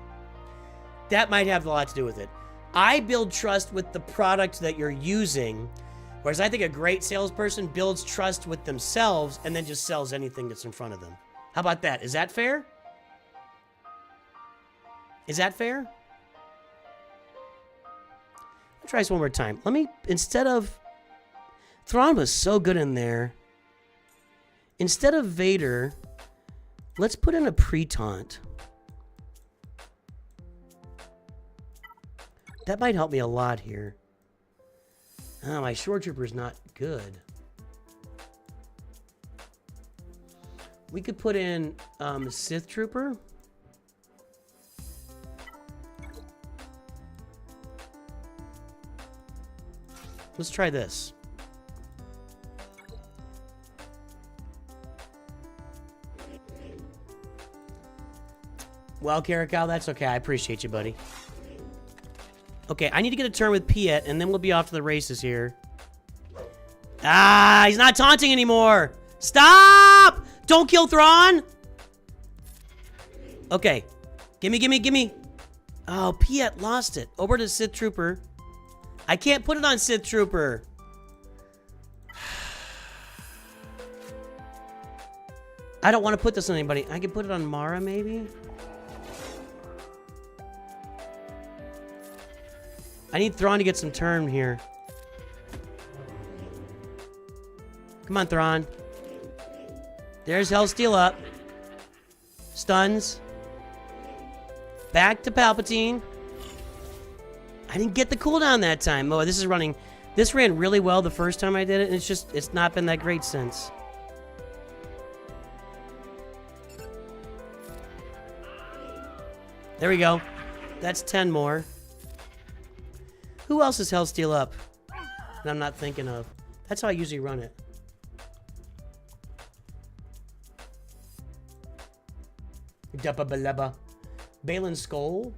That might have a lot to do with it. I build trust with the product that you're using, whereas I think a great salesperson builds trust with themselves and then just sells anything that's in front of them. How about that? Is that fair? Is that fair? I'll try this one more time. Let me, instead of... Thrawn was so good in there. Instead of Vader, let's put in a pre-taunt. That might help me a lot here. Oh, my short trooper's not good. We could put in Sith Trooper. Let's try this. Well, Caracal, that's okay. I appreciate you, buddy. Okay, I need to get a turn with Piet, and then we'll be off to the races here. Ah, he's not taunting anymore. Stop! Don't kill Thrawn! Okay. Gimme, gimme, gimme. Oh, Piet lost it. Over to Sith Trooper. I can't put it on Sith Trooper. I don't want to put this on anybody. I can put it on Mara, maybe? I need Thrawn to get some turn here. Come on, Thrawn. There's Hellsteel up. Stuns. Back to Palpatine. I didn't get the cooldown that time. Oh, this is running. This ran really well the first time I did it, and it's not been that great since. There we go. That's 10 more. Who else is Hellsteel up that I'm not thinking of? That's how I usually run it. Duppa-ba-lubba. Balin Skull.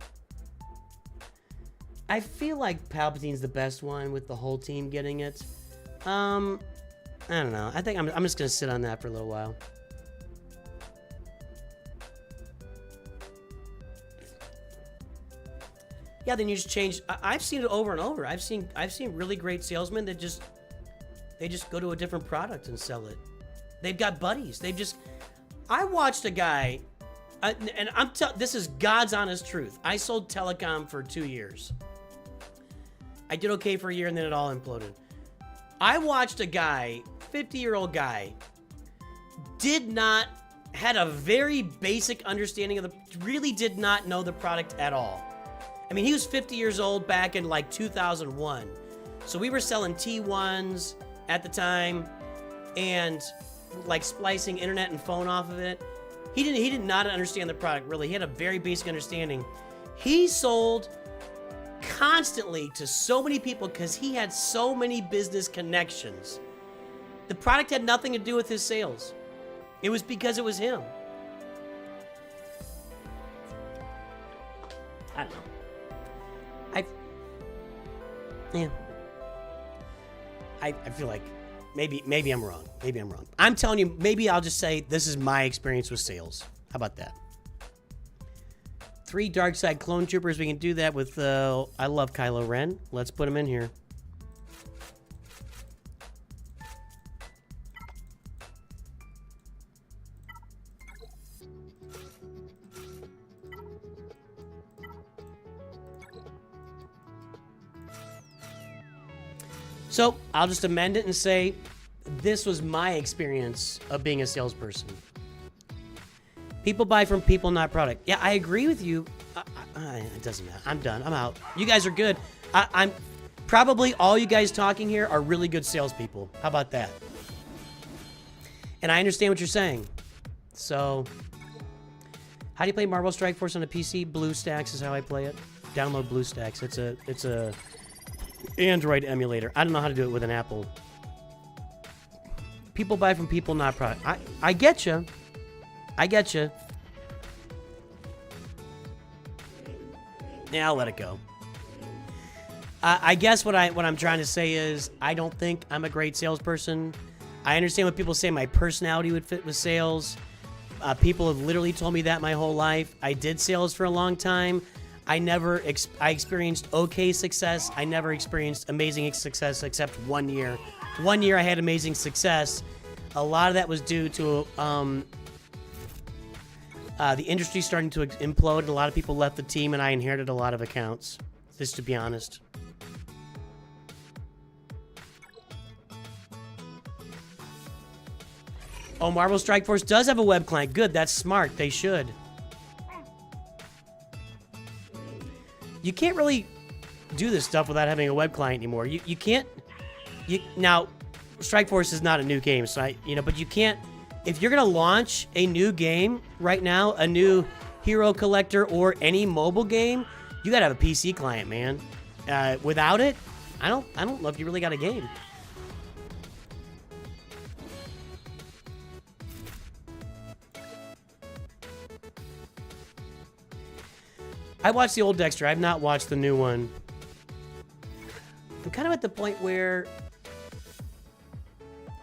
I feel like Palpatine's the best one with the whole team getting it. I don't know. I think I'm just gonna sit on that for a little while. Yeah, then you just change. I've seen it over and over. I've seen really great salesmen that they just go to a different product and sell it. They've got buddies. I watched a guy, and this is God's honest truth. I sold telecom for 2 years. I did okay for a year, and then it all imploded. I watched a guy, 50-year-old guy, had a very basic understanding of really did not know the product at all. I mean, he was 50 years old back in like 2001. So we were selling T1s at the time and like splicing internet and phone off of it. He did not understand the product really. He had a very basic understanding. He sold constantly to so many people because he had so many business connections. The product had nothing to do with his sales. It was because it was him. I don't know. I feel like maybe I'm wrong. Maybe I'm wrong. I'm telling you, maybe I'll just say this is my experience with sales. How about that? 3 dark side clone troopers. We can do that with I love Kylo Ren. Let's put him in here. So I'll just amend it and say this was my experience of being a salesperson. People buy from people, not product. Yeah, I agree with you. It doesn't matter. I'm done. I'm out. You guys are good. I'm probably all you guys talking here are really good salespeople. How about that? And I understand what you're saying. So, how do you play Marvel Strike Force on a PC? BlueStacks is how I play it. Download BlueStacks. It's a Android emulator. I don't know how to do it with an Apple. People buy from people, not product. I get you. I get you. Yeah, I'll let it go. I guess what I'm trying to say is I don't think I'm a great salesperson. I understand what people say my personality would fit with sales. People have literally told me that my whole life. I did sales for a long time. I experienced okay success. I never experienced amazing success except 1 year. 1 year I had amazing success. A lot of that was due to the industry starting to implode, and a lot of people left the team, and I inherited a lot of accounts, just to be honest. Oh, Marvel Strike Force does have a web client. Good, that's smart. They should. You can't really do this stuff without having a web client anymore. You can't. Now, Strike Force is not a new game, so but you can't. If you're gonna launch a new game right now, a new Hero Collector or any mobile game, you gotta have a PC client, man. Without it, I don't know if you really got a game. I watched the old Dexter. I've not watched the new one. I'm kind of at the point where,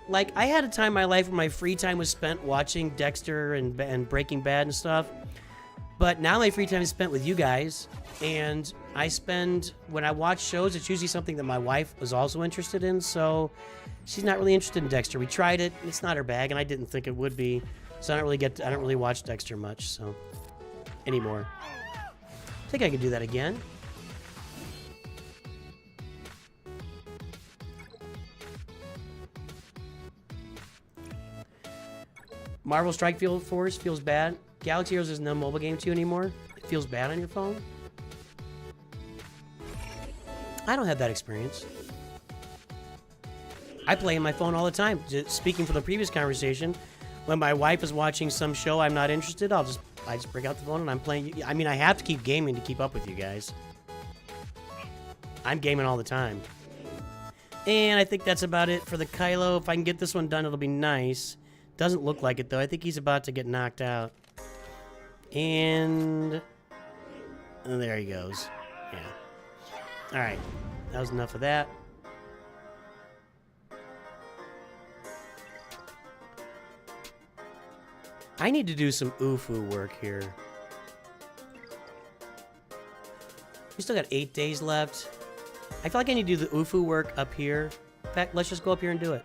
like, I had a time in my life where my free time was spent watching Dexter and Breaking Bad and stuff. But now my free time is spent with you guys. And when I watch shows, it's usually something that my wife was also interested in. So she's not really interested in Dexter. We tried it. It's not her bag, and I didn't think it would be. So I don't really watch Dexter much, so, anymore. I think I could do that again. Marvel Strike Force feels bad. Galaxy Heroes isn't a mobile game to you anymore. It feels bad on your phone. I don't have that experience. I play on my phone all the time. Speaking from the previous conversation, when my wife is watching some show I'm not interested, I just break out the phone and I'm playing. I mean, I have to keep gaming to keep up with you guys. I'm gaming all the time. And I think that's about it for the Kylo. If I can get this one done, it'll be nice. Doesn't look like it, though. I think he's about to get knocked out. And there he goes. Yeah. All right. That was enough of that. I need to do some UFU work here. We still got 8 days left. I feel like I need to do the UFU work up here. In fact, let's just go up here and do it.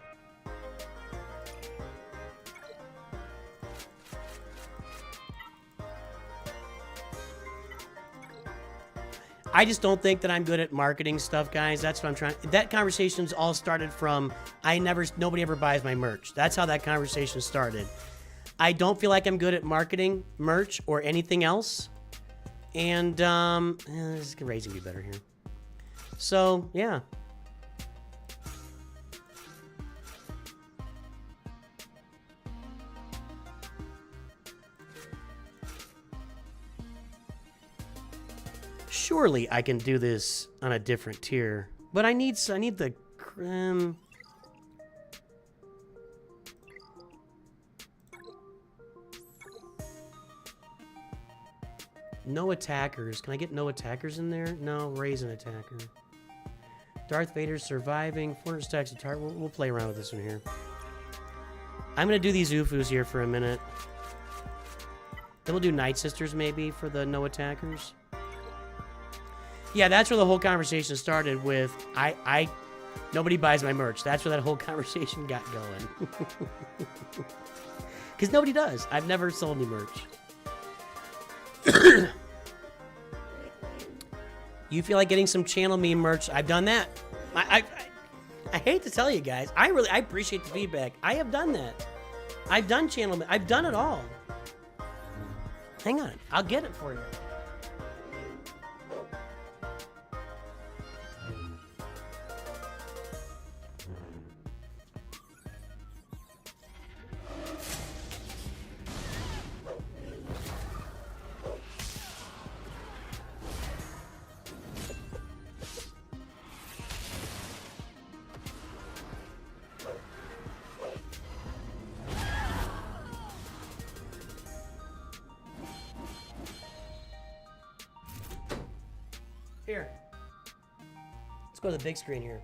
I just don't think that I'm good at marketing stuff, guys. That's what I'm trying. That conversation's all started from nobody ever buys my merch. That's how that conversation started. I don't feel like I'm good at marketing merch or anything else. And this raising be better here. So, yeah. Surely I can do this on a different tier, but I need the no attackers. Can I get no attackers in there? No, raise an attacker. Darth Vader's surviving. 400 stacks of target. We'll play around with this one here. I'm gonna do these UFUs here for a minute. Then we'll do Night Sisters maybe for the no attackers. Yeah, that's where the whole conversation started with, nobody buys my merch. That's where that whole conversation got going. Because nobody does. I've never sold any merch. You feel like getting some channel meme merch? I've done that. I hate to tell you guys. I appreciate the feedback. I have done that. I've done channel meme. I've done it all. Hang on. I'll get it for you. Here. Let's go to the big screen here.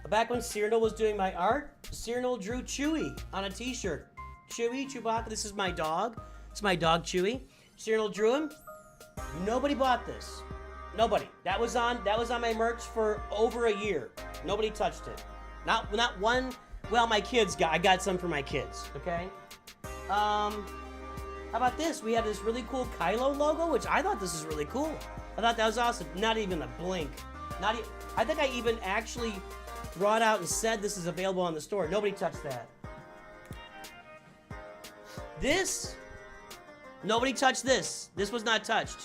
Back when Cyrano was doing my art, Cyrano drew Chewie on a t-shirt. Chewie, Chewbacca, this is my dog. It's my dog Chewie. Cyrano drew him. Nobody bought this. Nobody. That was on my merch for over a year. Nobody touched it. Not one. Well, I got some for my kids, okay? How about this? We have this really cool Kylo logo, which I thought this is really cool. I thought that was awesome. Not even a blink. I think I even actually brought out and said this is available on the store. Nobody touched that. This, nobody touched this. This was not touched.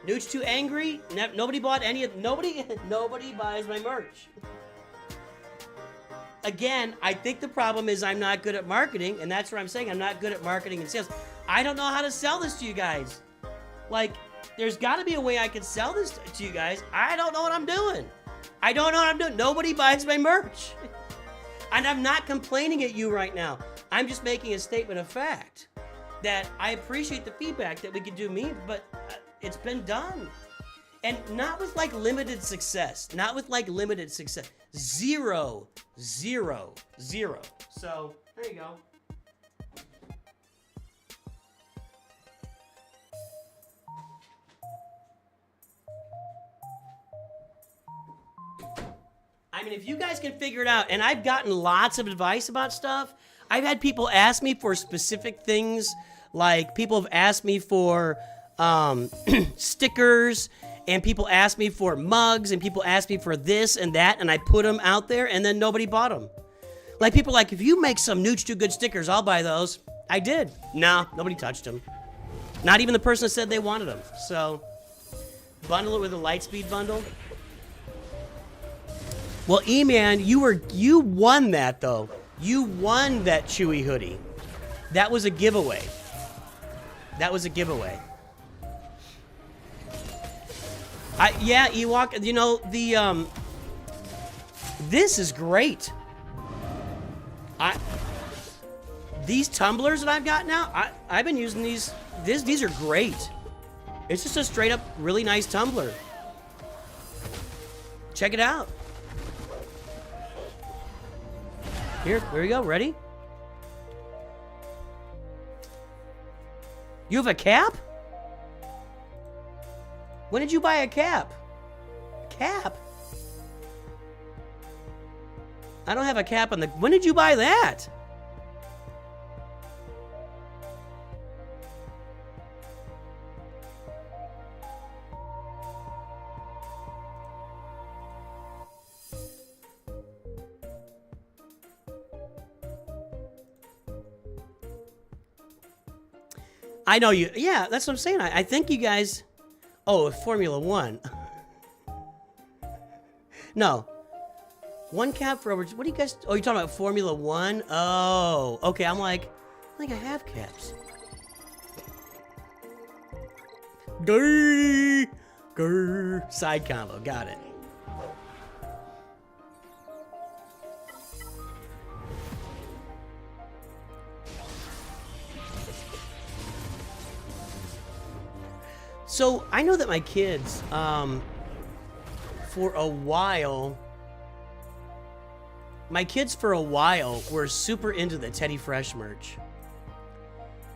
NOOCH2 angry. Nobody bought any of. Nobody buys my merch. Again, I think the problem is I'm not good at marketing, and that's what I'm saying. I'm not good at marketing and sales. I don't know how to sell this to you guys. Like, there's got to be a way I can sell this to you guys. I don't know what I'm doing. I don't know what I'm doing. Nobody buys my merch. And I'm not complaining at you right now. I'm just making a statement of fact that I appreciate the feedback that we could do me, but it's been done. And not with like limited success. Not with like limited success. 0, 0, 0. So, there you go. I mean, if you guys can figure it out, and I've gotten lots of advice about stuff. I've had people ask me for specific things, like people have asked me for stickers, and people ask me for mugs, and people ask me for this and that, and I put them out there, and then nobody bought them. Like, people are like, if you make some NOOCH2GUD stickers, I'll buy those. I did. No, nobody touched them. Not even the person that said they wanted them. So, bundle it with a Lightspeed bundle. Well, E-Man, you won that, though. You won that Chewy hoodie. That was a giveaway. That was a giveaway. Yeah, Ewok, you know, this is great. These tumblers that I've got now, I've been using these. These are great. It's just a straight up really nice tumbler. Check it out. Here we go. Ready? You have a cap? When did you buy a cap? Cap? I don't have a cap on the... When did you buy that? I know you... Yeah, that's what I'm saying. I think you guys... Oh, Formula 1. No. One cap for over... What do you guys... Oh, you're talking about Formula 1? Oh, okay. I'm like... I think I have caps. Grrr, grrr. Side combo. Got it. So, I know that my kids, for a while, were super into the Teddy Fresh merch.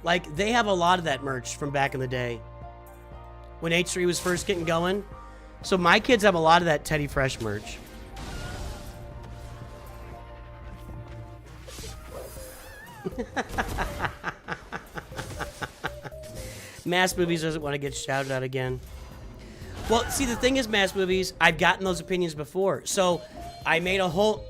Like, they have a lot of that merch from back in the day, when H3 was first getting going. So my kids have a lot of that Teddy Fresh merch. Mass Movies doesn't want to get shouted out again. Well, see, the thing is, Mass Movies, I've gotten those opinions before. So, I made a whole...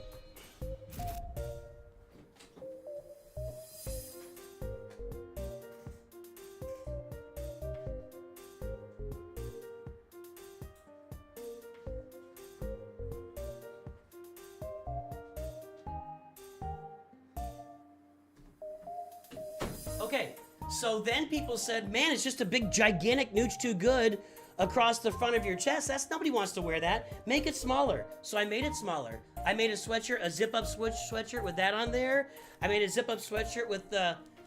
Okay. So then people said, man, it's just a big, gigantic NOOCH2GUD across the front of your chest. Nobody wants to wear that. Make it smaller. So I made it smaller. I made a sweatshirt, a zip-up sweatshirt with that on there. I made a zip-up sweatshirt with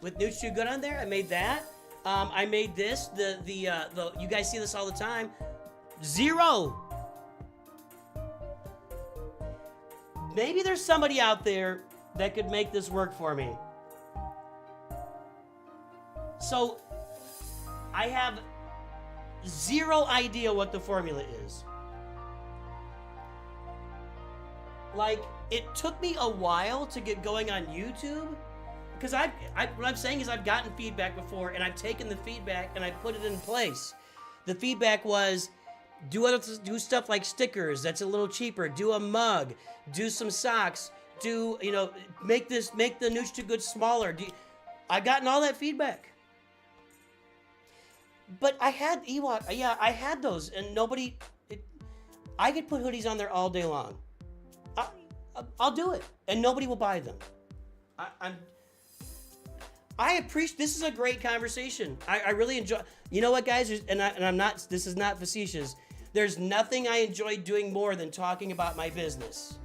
NOOCH2GUD on there. I made that. I made this. You guys see this all the time. 0. Maybe there's somebody out there that could make this work for me. So, I have 0 idea what the formula is. Like, it took me a while to get going on YouTube, because what I'm saying is I've gotten feedback before, and I've taken the feedback and I put it in place. The feedback was, Do stuff like stickers that's a little cheaper. Do a mug. Do some socks. Do, you know, make the NOOCH2GUD smaller. I've gotten all that feedback. But I had Ewok. Yeah, I had those, and nobody. I could put hoodies on there all day long. I'll do it, and nobody will buy them. I appreciate. This is a great conversation. I really enjoy. You know what, guys? And I'm not. This is not facetious. There's nothing I enjoy doing more than talking about my business.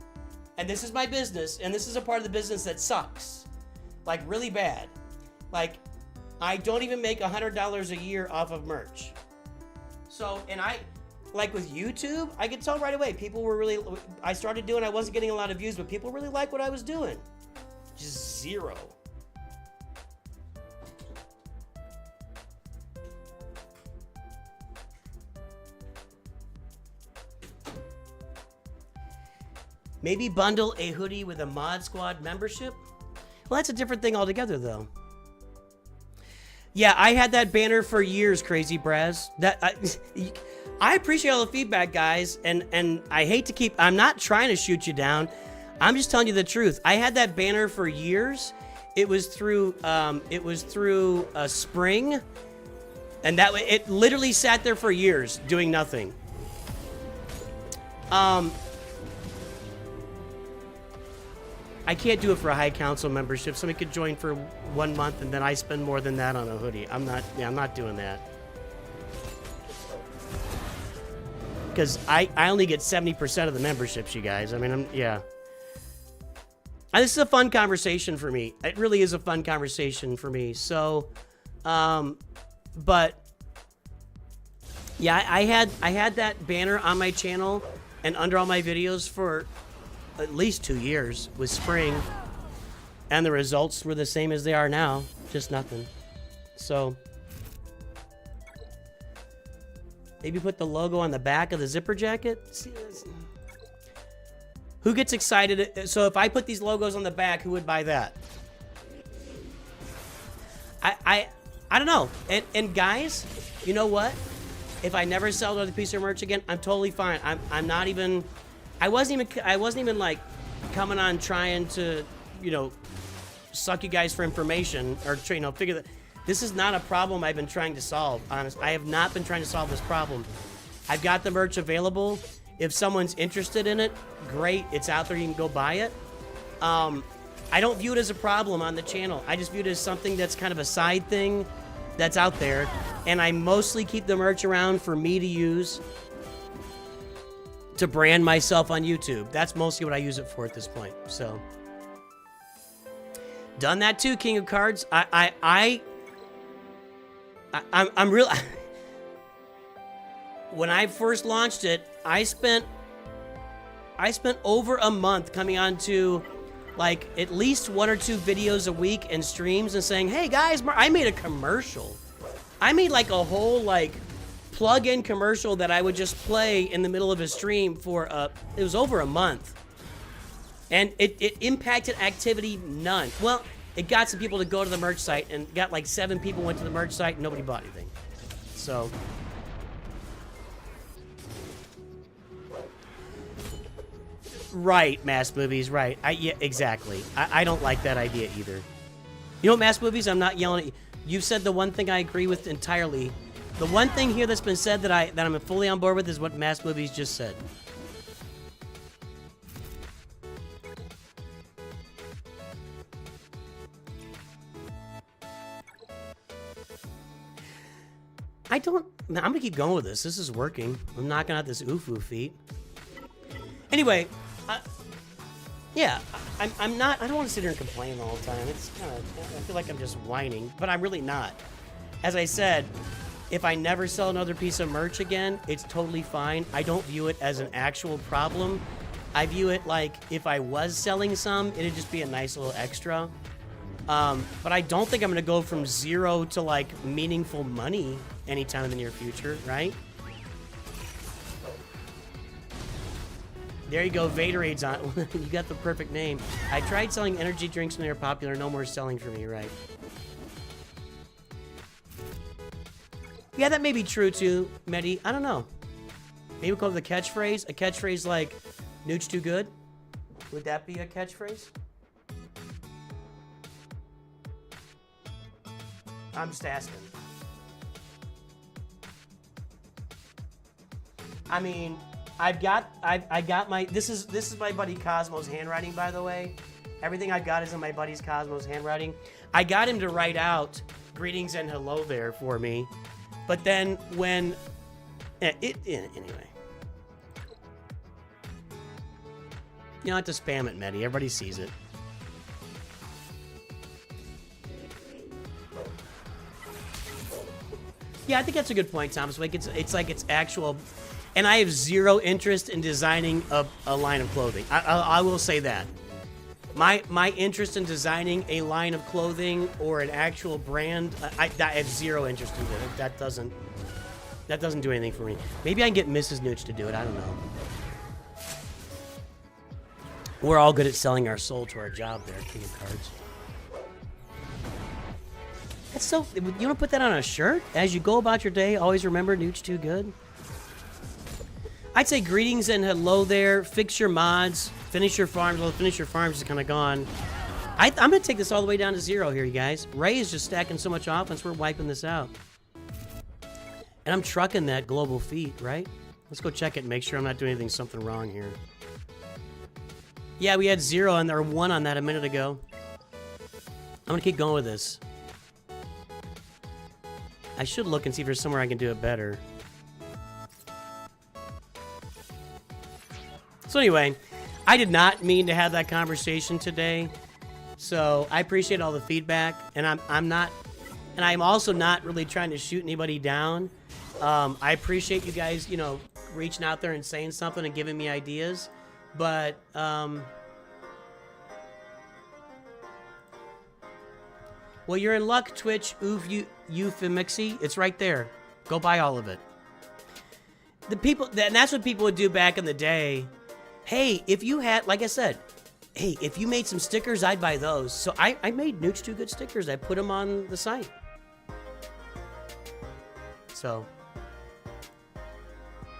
And this is my business, and this is a part of the business that sucks, like really bad. Like, I don't even make $100 a year off of merch. So, and like with YouTube, I could tell right away, people were really, I started doing, I wasn't getting a lot of views, but people really liked what I was doing. Just zero. Maybe bundle a hoodie with a Mod Squad membership? Well, that's a different thing altogether, though. Yeah, I had that banner for years, Crazy Braz. I appreciate all the feedback, guys, and I hate to keep. I'm not trying to shoot you down. I'm just telling you the truth. I had that banner for years. It was through Spring, and it literally sat there for years doing nothing. I can't do it for a high council membership. Somebody could join for 1 month and then I spend more than that on a hoodie. I'm not doing that. Because I only get 70% of the memberships, you guys. I mean, yeah. And this is a fun conversation for me. It really is a fun conversation for me. So, but yeah, I had that banner on my channel and under all my videos for at least 2 years with Spring, and the results were the same as they are now, just nothing. So maybe put the logo on the back of the zipper jacket. See, who gets excited? So if I put these logos on the back, who would buy that? I don't know. And guys, you know what? If I never sell another piece of merch again, I'm totally fine. I'm not even. I wasn't even like coming on trying to, you know, suck you guys for information or, you know, figure that this is not a problem I've been trying to solve. Honest, I have not been trying to solve this problem. I've got the merch available. If someone's interested in it, great. It's out there. You can go buy it. I don't view it as a problem on the channel. I just view it as something that's kind of a side thing that's out there. And I mostly keep the merch around for me to use to brand myself on YouTube. That's mostly what I use it for at this point. So, done that too, King of Cards. I'm real. When I first launched it, I spent over a month coming on to like at least 1 or 2 videos a week and streams and saying, "Hey guys, I made a commercial. I made like a whole like plug-in commercial that I would just play in the middle of a stream for it was over a month, and it impacted activity none. Well, it got some people to go to the merch site, and got like 7 people went to the merch site and nobody bought anything. So right, mass movies, right. Yeah, exactly. I don't like that idea either. You know, mass movies, I'm not yelling at you. You said the one thing I agree with entirely. The one thing here that's been said that I'm fully on board with is what mass movies just said. I'm gonna keep going with this. This is working. I'm knocking out this oof-oof feat. Anyway, yeah, I'm not. I don't want to sit here and complain all the time. It's kind of. I feel like I'm just whining, but I'm really not. As I said, if I never sell another piece of merch again, it's totally fine. I don't view it as an actual problem. I view it like if I was selling some, it'd just be a nice little extra. But I don't think I'm gonna go from 0 to like meaningful money anytime in the near future, right? There you go, Vaderade's on. You got the perfect name. I tried selling energy drinks when they were popular. No more selling for me, right? Yeah, that may be true too, Medi. I don't know. Maybe we'll come up with a catchphrase. A catchphrase like, NOOCH2GUD? Would that be a catchphrase? I'm just asking. I mean, I got my, this is my buddy Cosmo's handwriting, by the way. Everything I've got is in my buddy's Cosmo's handwriting. I got him to write out greetings and hello there for me. But then when, anyway. You don't have to spam it, Medi. Everybody sees it. Yeah, I think that's a good point, Thomas. Like it's like it's actual, and I have zero interest in designing a line of clothing. I will say that. My interest in designing a line of clothing or an actual brand, I have zero interest in it. That doesn't do anything for me. Maybe I can get Mrs. Nooch to do it. I don't know. We're all good at selling our soul to our job there, King of Cards. That's so... You want to put that on a shirt? As you go about your day, always remember NOOCH2GUD? I'd say greetings and hello there. Fix your mods. Finish your farms. Well, finish your farms is kind of gone. I'm going to take this all the way down to 0 here, you guys. Ray is just stacking so much offense. We're wiping this out. And I'm trucking that global feat, right? Let's go check it and make sure I'm not doing something wrong here. Yeah, we had 0 and there were 1 on that a minute ago. I'm going to keep going with this. I should look and see if there's somewhere I can do it better. So anyway, I did not mean to have that conversation today. So I appreciate all the feedback, and I'm also not really trying to shoot anybody down. I appreciate you guys, you know, reaching out there and saying something and giving me ideas. But well, you're in luck, Twitch. Euphemixy. It's right there. Go buy all of it. The people, and that's what people would do back in the day. Hey, if you had, like I said, hey, if you made some stickers, I'd buy those. So I made NOOCH2GUD stickers. I put them on the site. So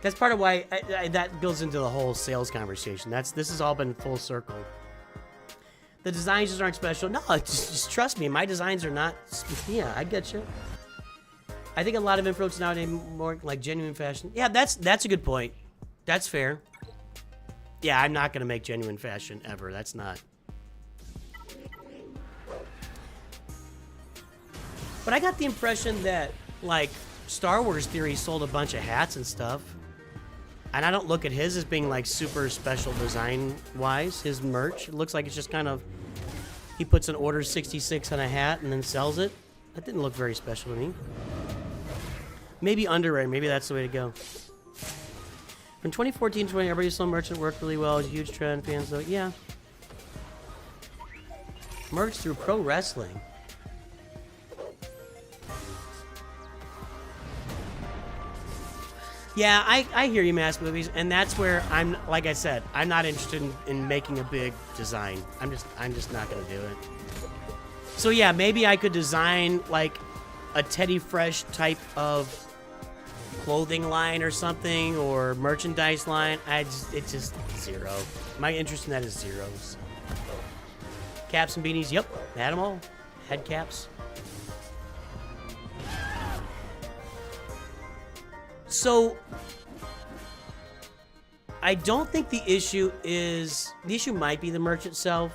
that's part of why that goes into the whole sales conversation. This has all been full circle. The designs just aren't special. No, just trust me. My designs are not. Yeah, I get you. I think a lot of influencers nowadays more like genuine fashion. Yeah, that's a good point. That's fair. Yeah, I'm not gonna make genuine fashion ever. That's not. But I got the impression that like Star Wars Theory sold a bunch of hats and stuff. And I don't look at his as being like super special design wise. His merch, it looks like it's just kind of, he puts an order 66 on a hat and then sells it. That didn't look very special to me. Maybe underrated, maybe that's the way to go. From 2014 to 20, everybody saw merchant work really well. It was a huge trend, fans though, yeah. Merch through pro wrestling. Yeah, I hear you, Mass Movies, and that's where I'm, like I said, I'm not interested in making a big design. I'm just not gonna do it. So yeah, maybe I could design like a Teddy Fresh type of clothing line or something, or merchandise line. It's just 0. My interest in that is 0. So. Caps and beanies, yep, had them all. Head caps. So, I don't think the issue might be the merch itself.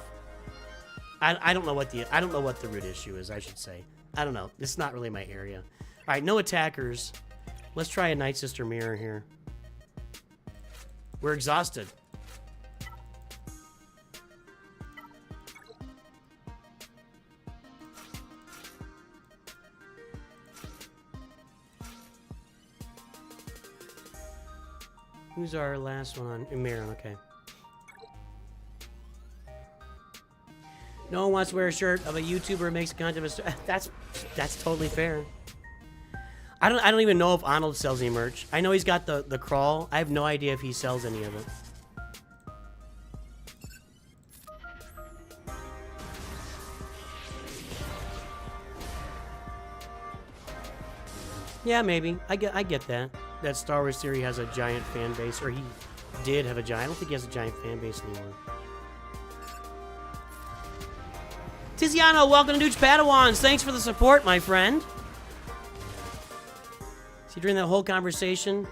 I don't know what the root issue is, I should say. I don't know. It's not really my area. All right, no attackers. Let's try a Night Sister mirror here. We're exhausted. Who's our last one? Mirror, okay. No one wants to wear a shirt of a YouTuber who makes content of a... That's totally fair. I don't even know if Arnold sells any merch. I know he's got the crawl. I have no idea if he sells any of it. Yeah, maybe. I get that. that Star Wars theory has a giant fan base, or he did have a giant. I don't think he has a giant fan base anymore. Tiziano, welcome to Nooch Padawans. Thanks for the support, my friend. See, during that whole conversation,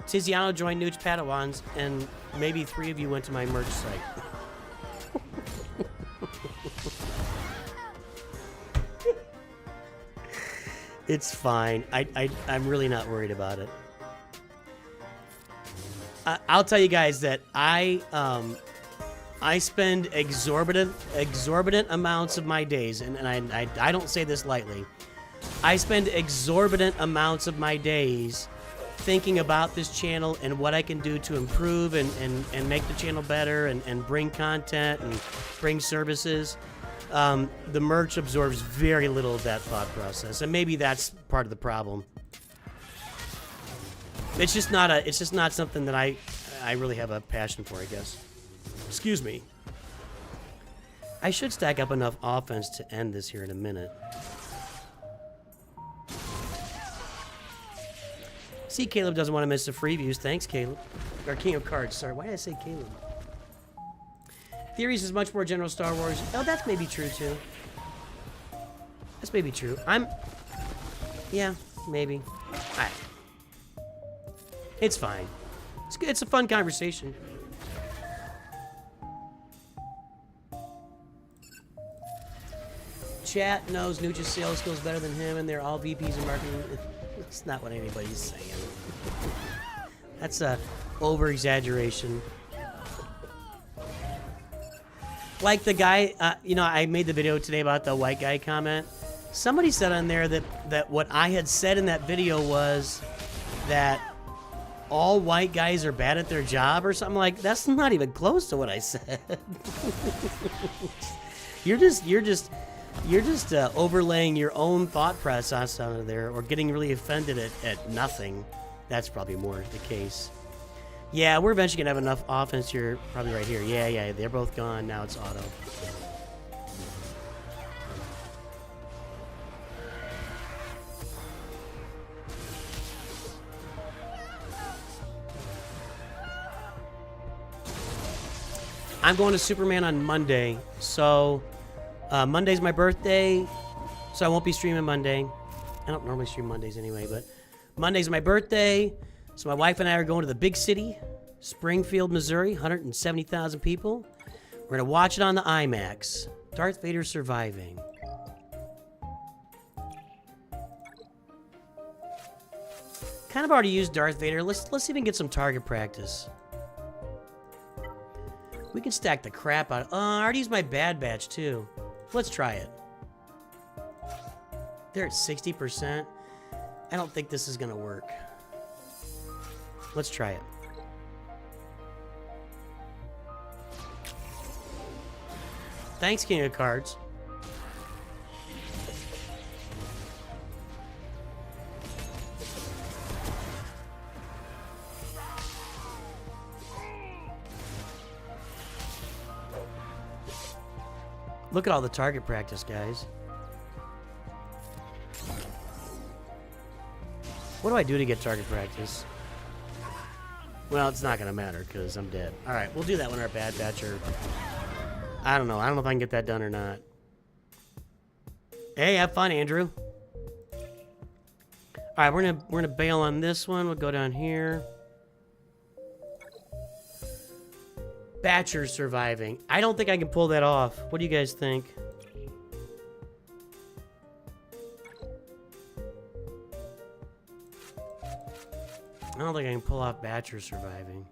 Tiziano joined Nooch Padawans, and maybe 3 of you went to my merch site. It's fine. I'm really not worried about it. I'll tell you guys that I spend exorbitant amounts of my days, and I don't say this lightly. I spend exorbitant amounts of my days thinking about this channel and what I can do to improve and make the channel better and bring content and bring services. The merch absorbs very little of that thought process, and maybe that's part of the problem. It's just not something that I really have a passion for, I guess. Excuse me. I should stack up enough offense to end this here in a minute. See, Caleb doesn't want to miss the free views. Thanks, Caleb. Or King of Cards. Sorry, why did I say Caleb? Theories is much more general Star Wars. Oh, that's maybe true, too. That's maybe true. Yeah, maybe. Alright. It's fine. It's good. It's a fun conversation. Chat knows Nooch's sales skills better than him, and they're all VPs in marketing. That's not what anybody's saying. That's a over-exaggeration. Like the guy, I made the video today about the white guy comment. Somebody said on there that what I had said in that video was that all white guys are bad at their job or something. Like, that's not even close to what I said. You're just overlaying your own thought process on there, or getting really offended at nothing. That's probably more the case. Yeah, we're eventually gonna have enough offense here, probably right here. Yeah, they're both gone. Now it's auto. I'm going to Superman on Monday, so Monday's my birthday, so I won't be streaming Monday. I don't normally stream Mondays anyway, but Monday's my birthday, so my wife and I are going to the big city, Springfield, Missouri, 170,000 people. We're going to watch it on the IMAX. Darth Vader surviving. Kind of already used Darth Vader. Let's see if we can get some target practice. We can stack the crap out. I already used my Bad Batch too. Let's try it. They're at 60%. I don't think this is gonna work. Let's try it. Thanks, King of Cards. Look at all the target practice, guys. What do I do to get target practice? Well, it's not going to matter because I'm dead. All right, we'll do that when our Bad Batch or... I don't know. I don't know if I can get that done or not. Hey, have fun, Andrew. All right, we're gonna bail on this one. We'll go down here. Batcher surviving. I don't think I can pull that off. What do you guys think? I don't think I can pull off Batcher surviving.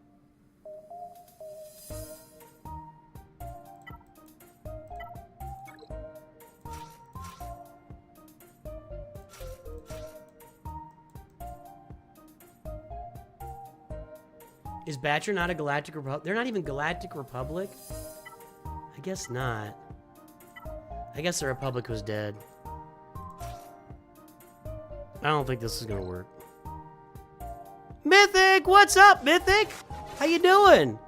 Is Batcher not a Galactic Republic? They're not even Galactic Republic? I guess not. I guess the Republic was dead. I don't think this is gonna work. Mythic! What's up, Mythic? How you doing?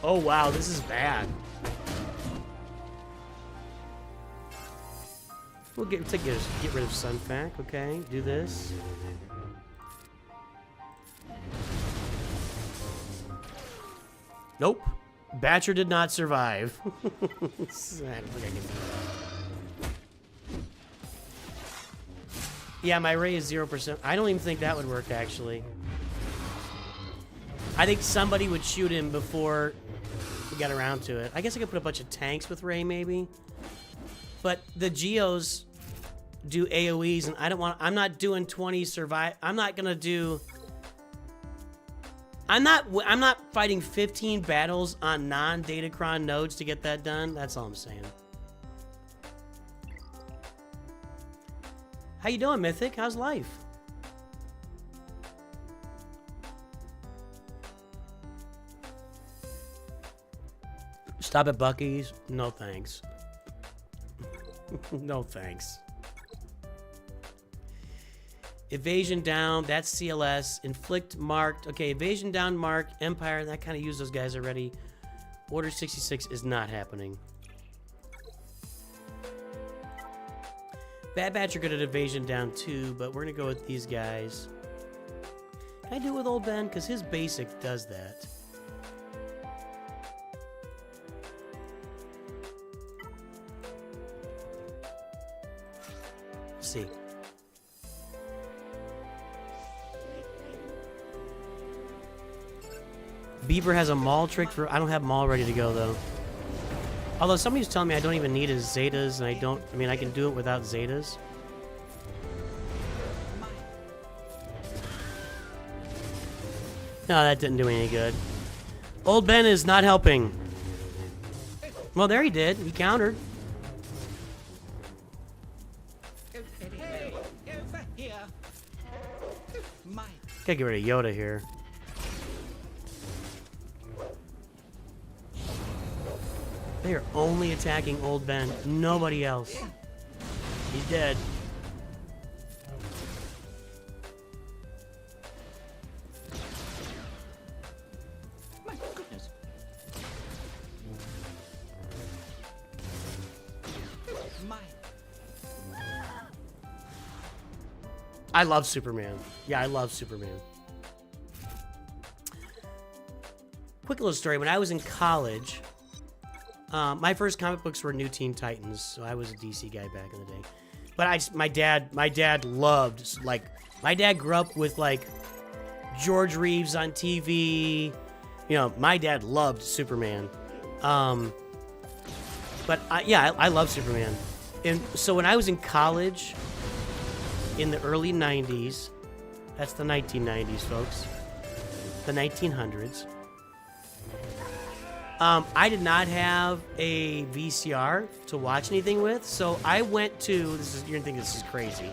Oh, wow, this is bad. We'll get rid of Sunfac, okay? Do this. Nope. Batcher did not survive. I don't think I can do that. Yeah, my ray is 0%. I don't even think that would work, actually. I think somebody would shoot him before we got around to it. I guess I could put a bunch of tanks with ray, maybe. But the Geos do AoEs, and I don't want... I'm not doing 20 survive... I'm not gonna do... I'm not fighting 15 battles on non-Datacron nodes to get that done. That's all I'm saying. How you doing, Mythic? How's life? Stop at Buc-ee's? No thanks. No thanks. Evasion down, that's CLS. Inflict marked. Okay, evasion down, mark, Empire, that kind of used those guys already. Order 66 is not happening. Bad Batch are good at evasion down too, but we're gonna go with these guys. Can I do it with Old Ben? Because his basic does that. Let's see. Beaver has a maul trick for... I don't have maul ready to go, though. Although somebody was telling me I don't even need his Zetas, and I don't... I mean, I can do it without Zetas. No, that didn't do any good. Old Ben is not helping. Well, there he did. He countered. Gotta get rid of Yoda here. They are only attacking Old Ben. Nobody else. He's dead. My goodness. I love Superman. Yeah, I love Superman. Quick little story. When I was in college... my first comic books were New Teen Titans, so I was a DC guy back in the day. But my dad loved, like, my dad grew up with, like, George Reeves on TV. You know, my dad loved Superman. Yeah, I love Superman. And so when I was in college in the early 90s, that's the 1990s, folks, the 1900s, I did not have a VCR to watch anything with, so I went to, you're gonna think this is crazy.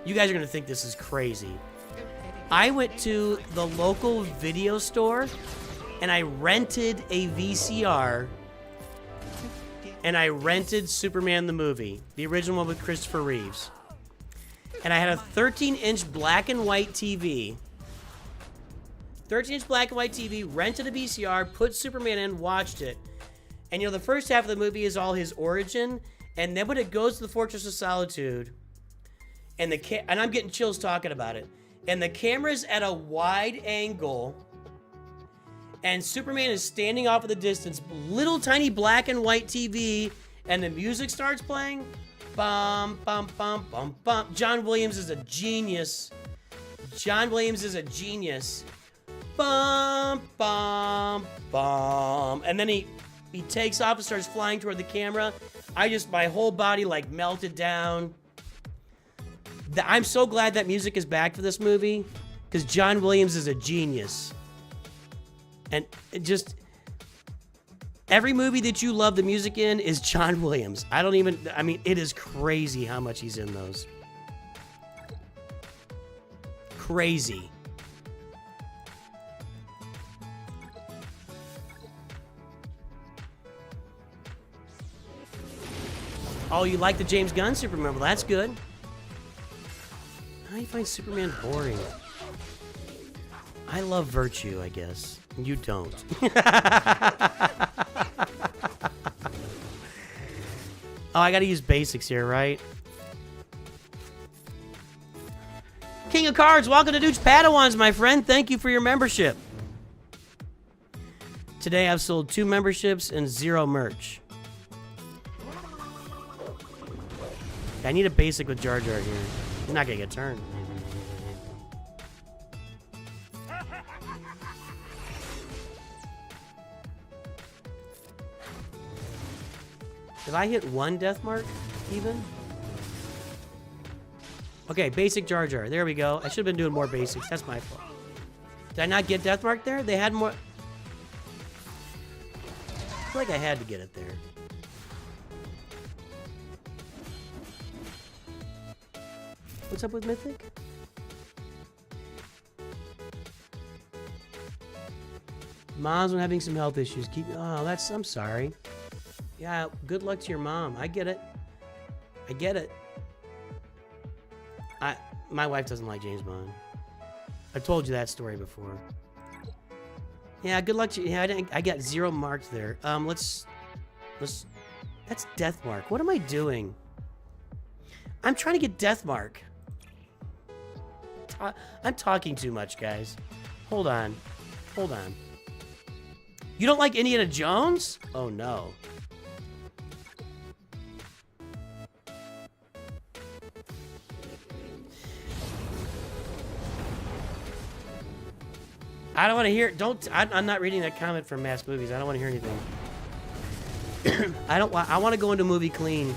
You guys are gonna think this is crazy. I went to the local video store and I rented a VCR and I rented Superman the movie, the original one with Christopher Reeves. And I had a 13-inch black and white TV. 13-inch black and white TV, rented a VCR, put Superman in, watched it. And, you know, the first half of the movie is all his origin. And then when it goes to the Fortress of Solitude, and I'm getting chills talking about it, and the camera's at a wide angle, and Superman is standing off at the distance, little tiny black and white TV, and the music starts playing, bum, bum, bum, bum, bum. John Williams is a genius. John Williams is a genius. Bum, bum, bum. And then he takes off and starts flying toward the camera. My whole body, like, melted down. I'm so glad that music is back for this movie, because John Williams is a genius. And every movie that you love the music in is John Williams. I mean, it is crazy how much he's in those. Crazy. Oh, you like the James Gunn Superman? Well, that's good. How do you find Superman boring? I love virtue, I guess. You don't. Oh, I gotta use basics here, right? King of Cards, welcome to Dude's Padawans, my friend. Thank you for your membership. Today I've sold 2 memberships and 0 merch. I need a basic with Jar Jar here. You're not gonna get turned. Did I hit 1 death mark, even? Okay, basic Jar Jar. There we go. I should have been doing more basics. That's my fault. Did I not get death mark there? They had more... I feel like I had to get it there. What's up with Mythic? Mom's been having some health issues. Oh, that's... I'm sorry. Yeah, good luck to your mom. I get it. I get it. My wife doesn't like James Bond. I've told you that story before. Yeah, good luck to you. Yeah, I got 0 marks there. Let's... That's death mark. What am I doing? I'm trying to get death mark. I'm talking too much, guys. Hold on. Hold on. You don't like Indiana Jones? Oh, no. I don't want to hear... I'm not reading that comment from Mass Movies. I don't want to hear anything. I want to go into movie clean.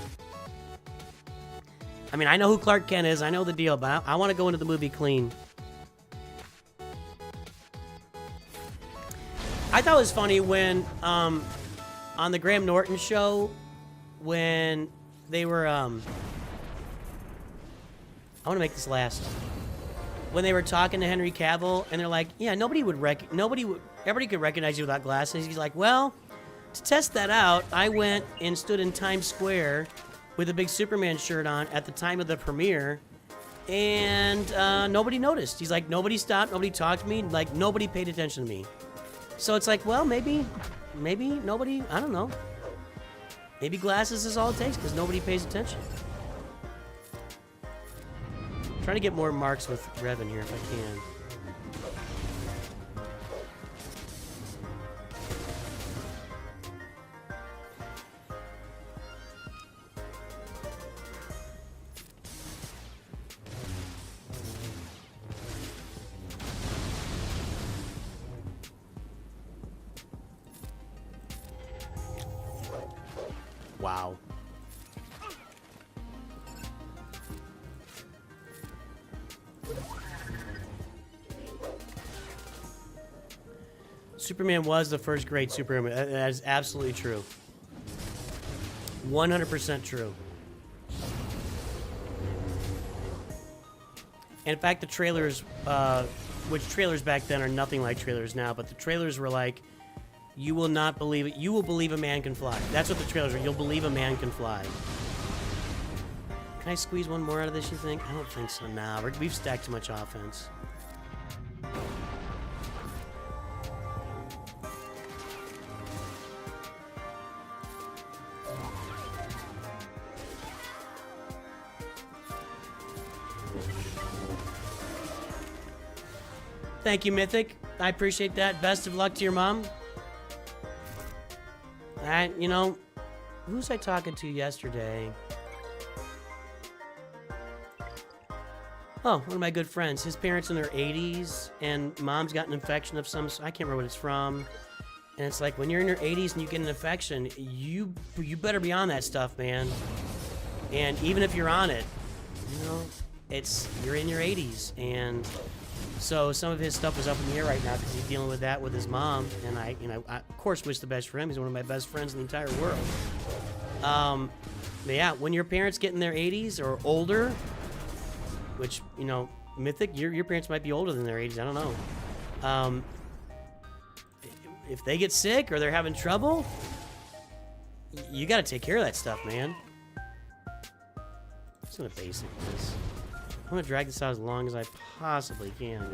I mean, I know who Clark Kent is. I know the deal, but I want to go into the movie clean. I thought it was funny when, on the Graham Norton show, when they were, I want to make this last. When they were talking to Henry Cavill, and they're like, yeah, everybody could recognize you without glasses. He's like, well, to test that out, I went and stood in Times Square with a big Superman shirt on at the time of the premiere, and nobody noticed. He's like, nobody stopped, nobody talked to me, like, nobody paid attention to me. So it's like, well, maybe nobody, I don't know. Maybe glasses is all it takes, because nobody pays attention. I'm trying to get more marks with Revan here if I can. Wow. Superman was the first great Superman. That is absolutely true. 100% true. And in fact, the trailers, which trailers back then are nothing like trailers now, but the trailers were like, you will not believe it. You will believe a man can fly. That's what the trailers are. You'll believe a man can fly. Can I squeeze one more out of this, you think? I don't think so. Nah, we've stacked too much offense. Thank you, Mythic. I appreciate that. Best of luck to your mom. You know, who was I talking to yesterday? Oh, one of my good friends. His parents in their 80s, and mom's got an infection of some... I can't remember what it's from. And it's like, when you're in your 80s and you get an infection, you better be on that stuff, man. And even if you're on it, you know, you're in your 80s, and... So some of his stuff is up in the air right now because he's dealing with that with his mom, and I of course wish the best for him. He's one of my best friends in the entire world. But yeah, when your parents get in their 80s or older, which, you know, Mythic, your parents might be older than their 80s. I don't know. If they get sick or they're having trouble, you got to take care of that stuff, man. I'm just gonna basic this. I'm gonna drag this out as long as I possibly can.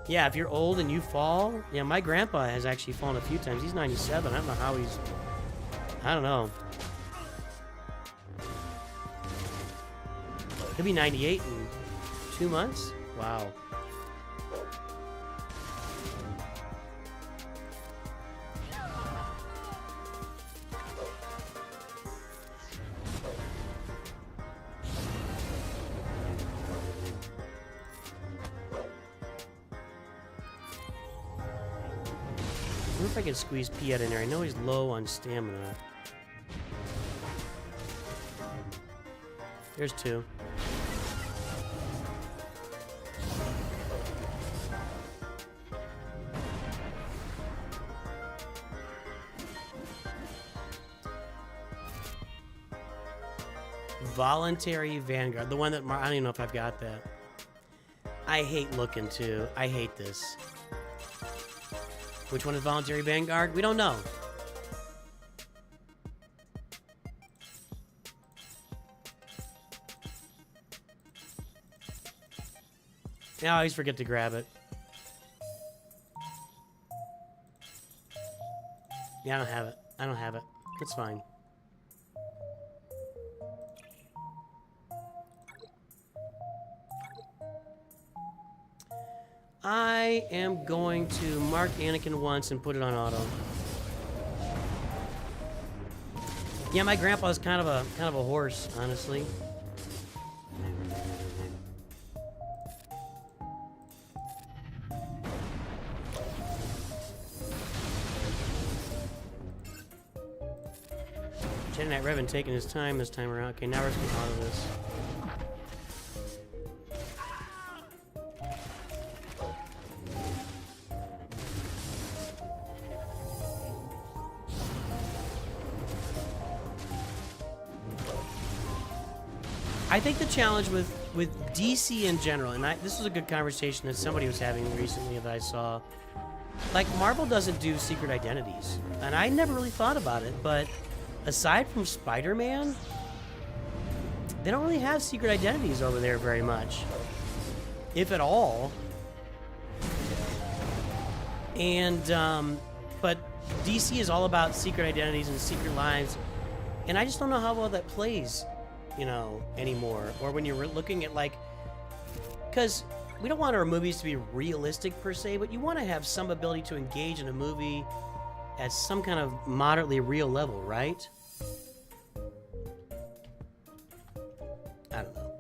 Yeah, if you're old and you fall, yeah, my grandpa has actually fallen a few times. He's 97. I don't know how he's. I don't know. He'll be 98 in 2 months. Wow. I wonder if I can squeeze Piet in there. I know he's low on stamina. There's 2. Voluntary Vanguard. The one that... I don't even know if I've got that. I hate looking, too. I hate this. Which one is Voluntary Vanguard? We don't know. I always forget to grab it. Yeah, I don't have it. I don't have it. It's fine. I am going to mark Anakin once and put it on auto. Yeah, my grandpa's kind of a horse, honestly. Jedi Knight Revan taking his time this time around. Okay, now we're just gonna auto this. I think the challenge with DC in general, and this was a good conversation that somebody was having recently that I saw. Like, Marvel doesn't do secret identities, and I never really thought about it, but aside from Spider-Man, they don't really have secret identities over there very much, if at all. And, but DC is all about secret identities and secret lives, and I just don't know how well that plays, you know, anymore. Or when you're looking at, like, because we don't want our movies to be realistic per se, but you want to have some ability to engage in a movie at some kind of moderately real level, right? I don't know.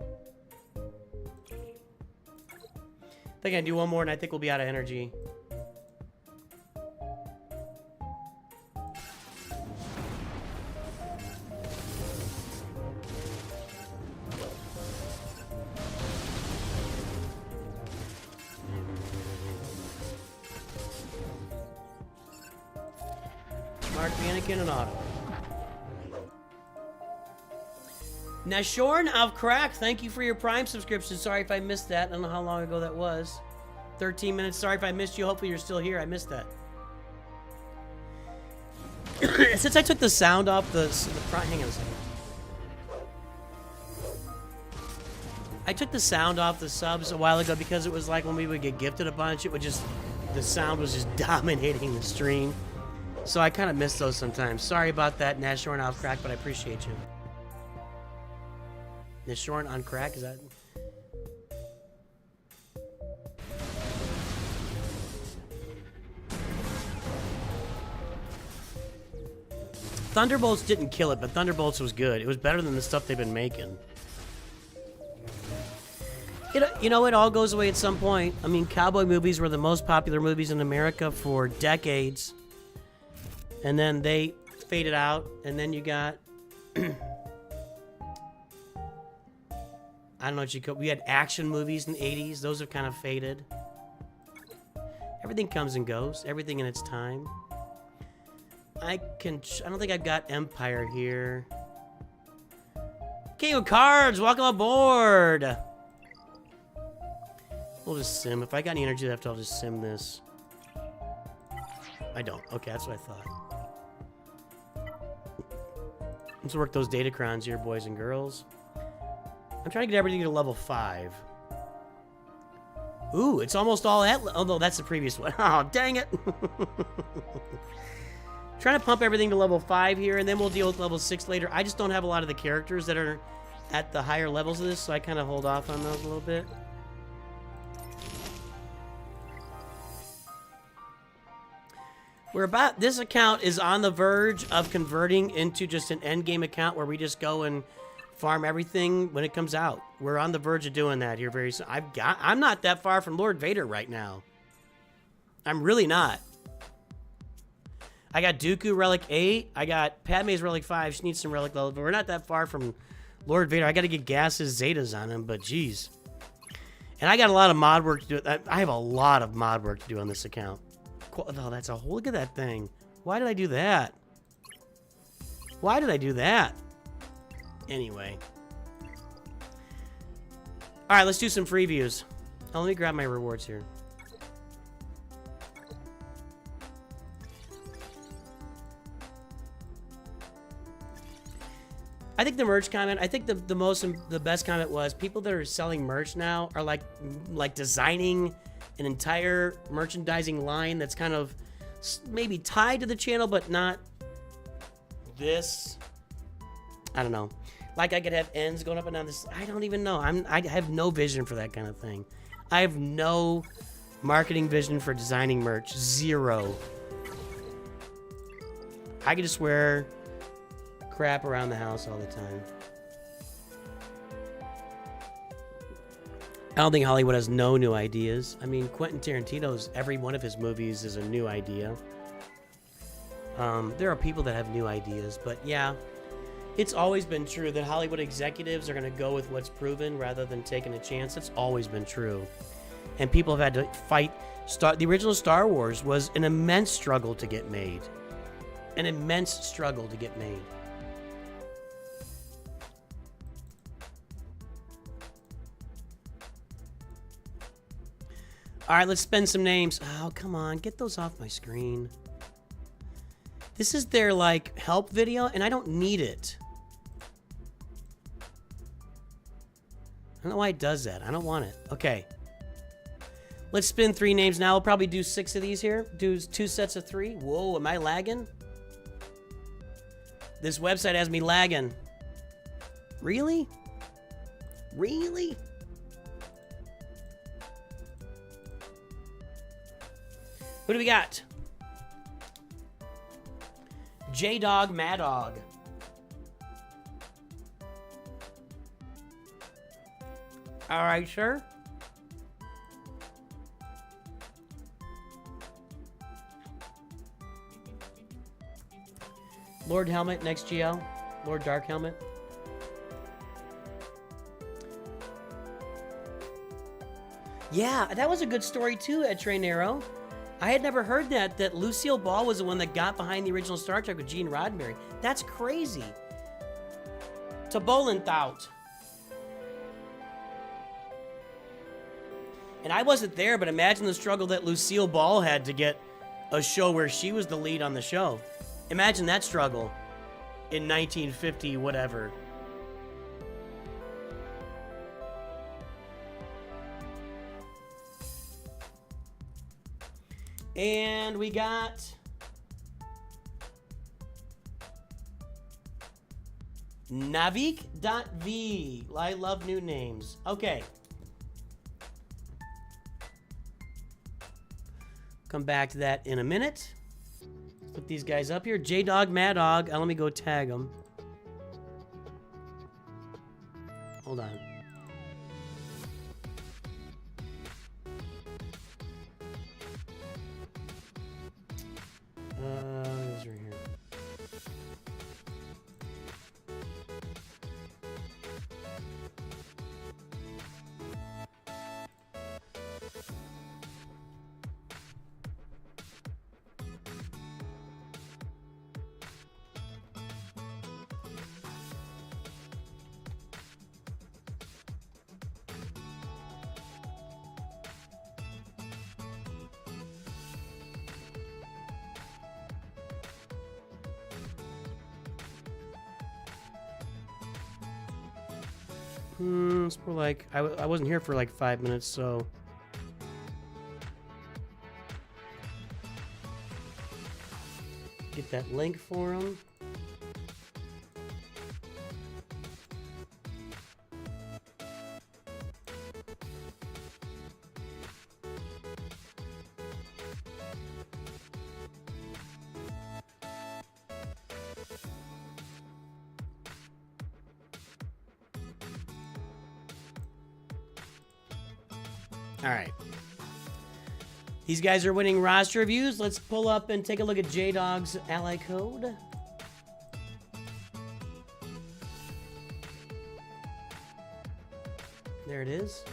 I think I do one more and I think we'll be out of energy. Mark Anakin and auto. Nashorn of Crack, thank you for your Prime subscription. Sorry if I missed that. I don't know how long ago that was. 13 minutes. Sorry if I missed you. Hopefully you're still here. I missed that. Since I took the sound off the hang on a second. I took the sound off the subs a while ago because it was like when we would get gifted a bunch, it would just, the sound was just dominating the stream. So I kind of miss those sometimes. Sorry about that, Nashorn off Crack, but I appreciate you. Nashorn on Crack, is that? Thunderbolts didn't kill it, but Thunderbolts was good. It was better than the stuff they've been making. You know, it all goes away at some point. I mean, cowboy movies were the most popular movies in America for decades. And then they faded out, and then you got... I don't know what you call... We had action movies in the 80s. Those have kind of faded. Everything comes and goes. Everything in its time. I don't think I've got Empire here. King of Cards, welcome aboard! We'll just sim. If I got any energy left, I'll just sim this. I don't. Okay, that's what I thought. Let's work those datacrons here, boys and girls. I'm trying to get everything to level 5. Ooh, it's almost all at... Oh, no, that's the previous one. Oh, dang it. Trying to pump everything to level 5 here, and then we'll deal with level 6 later. I just don't have a lot of the characters that are at the higher levels of this, so I kind of hold off on those a little bit. We're about... This account is on the verge of converting into just an endgame account where we just go and farm everything when it comes out. We're on the verge of doing that here very soon. I'm not that far from Lord Vader right now. I'm really not. I got Dooku Relic 8. I got Padme's Relic 5. She needs some Relic level, but we're not that far from Lord Vader. I got to get Gas's Zetas on him, but geez. And I got a lot of mod work to do. I have a lot of mod work to do on this account. Oh, that's a whole... Look at that thing. Why did I do that? Why did I do that? Anyway. Alright, let's do some free views. Oh, let me grab my rewards here. I think the merch comment, I think the best comment was people that are selling merch now are like designing an entire merchandising line that's kind of maybe tied to the channel, but not this. I don't know. Like I could have ends going up and down this. I don't even know. I have no vision for that kind of thing. I have no marketing vision for designing merch. Zero. I could just wear crap around the house all the time. I don't think Hollywood has no new ideas. I mean, Quentin Tarantino's, every one of his movies is a new idea. There are people that have new ideas, but yeah, it's always been true that Hollywood executives are going to go with what's proven rather than taking a chance. It's always been true. And people have had to fight. The original Star Wars was an immense struggle to get made. An immense struggle to get made. All right, let's spend some names. Oh, come on. Get those off my screen. This is their, like, help video, and I don't need it. I don't know why it does that. I don't want it. Okay. Let's spin 3 names now. We'll probably do 6 of these here. Do 2 sets of 3. Whoa, am I lagging? This website has me lagging. Really? Really? Who do we got? J-Dog, Mad Dog. All right, sir. Lord Helmet, next GL. Lord Dark Helmet. Yeah, that was a good story too at Train Arrow. I had never heard that Lucille Ball was the one that got behind the original Star Trek with Gene Roddenberry. That's crazy. Tobolinthal. And I wasn't there, but imagine the struggle that Lucille Ball had to get a show where she was the lead on the show. Imagine that struggle in 1950, whatever. And we got Navik.v. I love new names. Okay. Come back to that in a minute. Put these guys up here. J-Dog, Mad Dog. Let me go tag them. Hold on. Those are here. It's more like I wasn't here for like 5 minutes, so Get that link for him. All right. These guys are winning roster reviews. Let's pull up and take a look at J-Dog's ally code. There it is.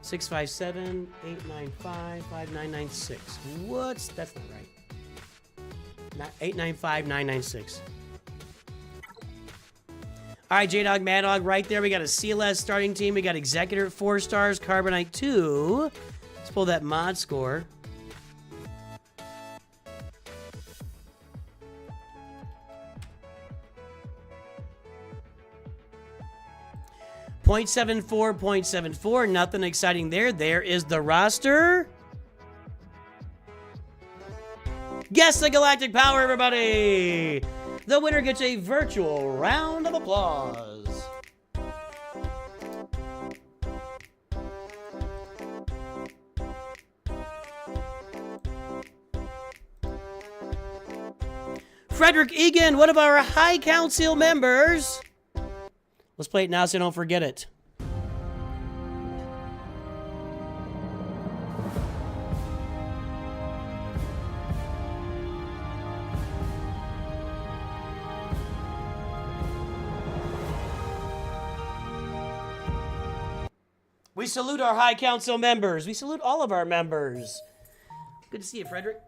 $657-895-5996. What's that's not right. Not 895-996. All right, J-Dog, Mad Dog, right there. We got a CLS starting team. We got Executor at 4 stars, Carbonite 2. Let's pull that mod score. .74, nothing exciting there. There is the roster. Guess the Galactic Power, everybody! The winner gets a virtual round of applause. Frederick Egan, one of our High Council members. Let's play it now so you don't forget it. We salute our High Council members. We salute all of our members. Good to see you, Frederick.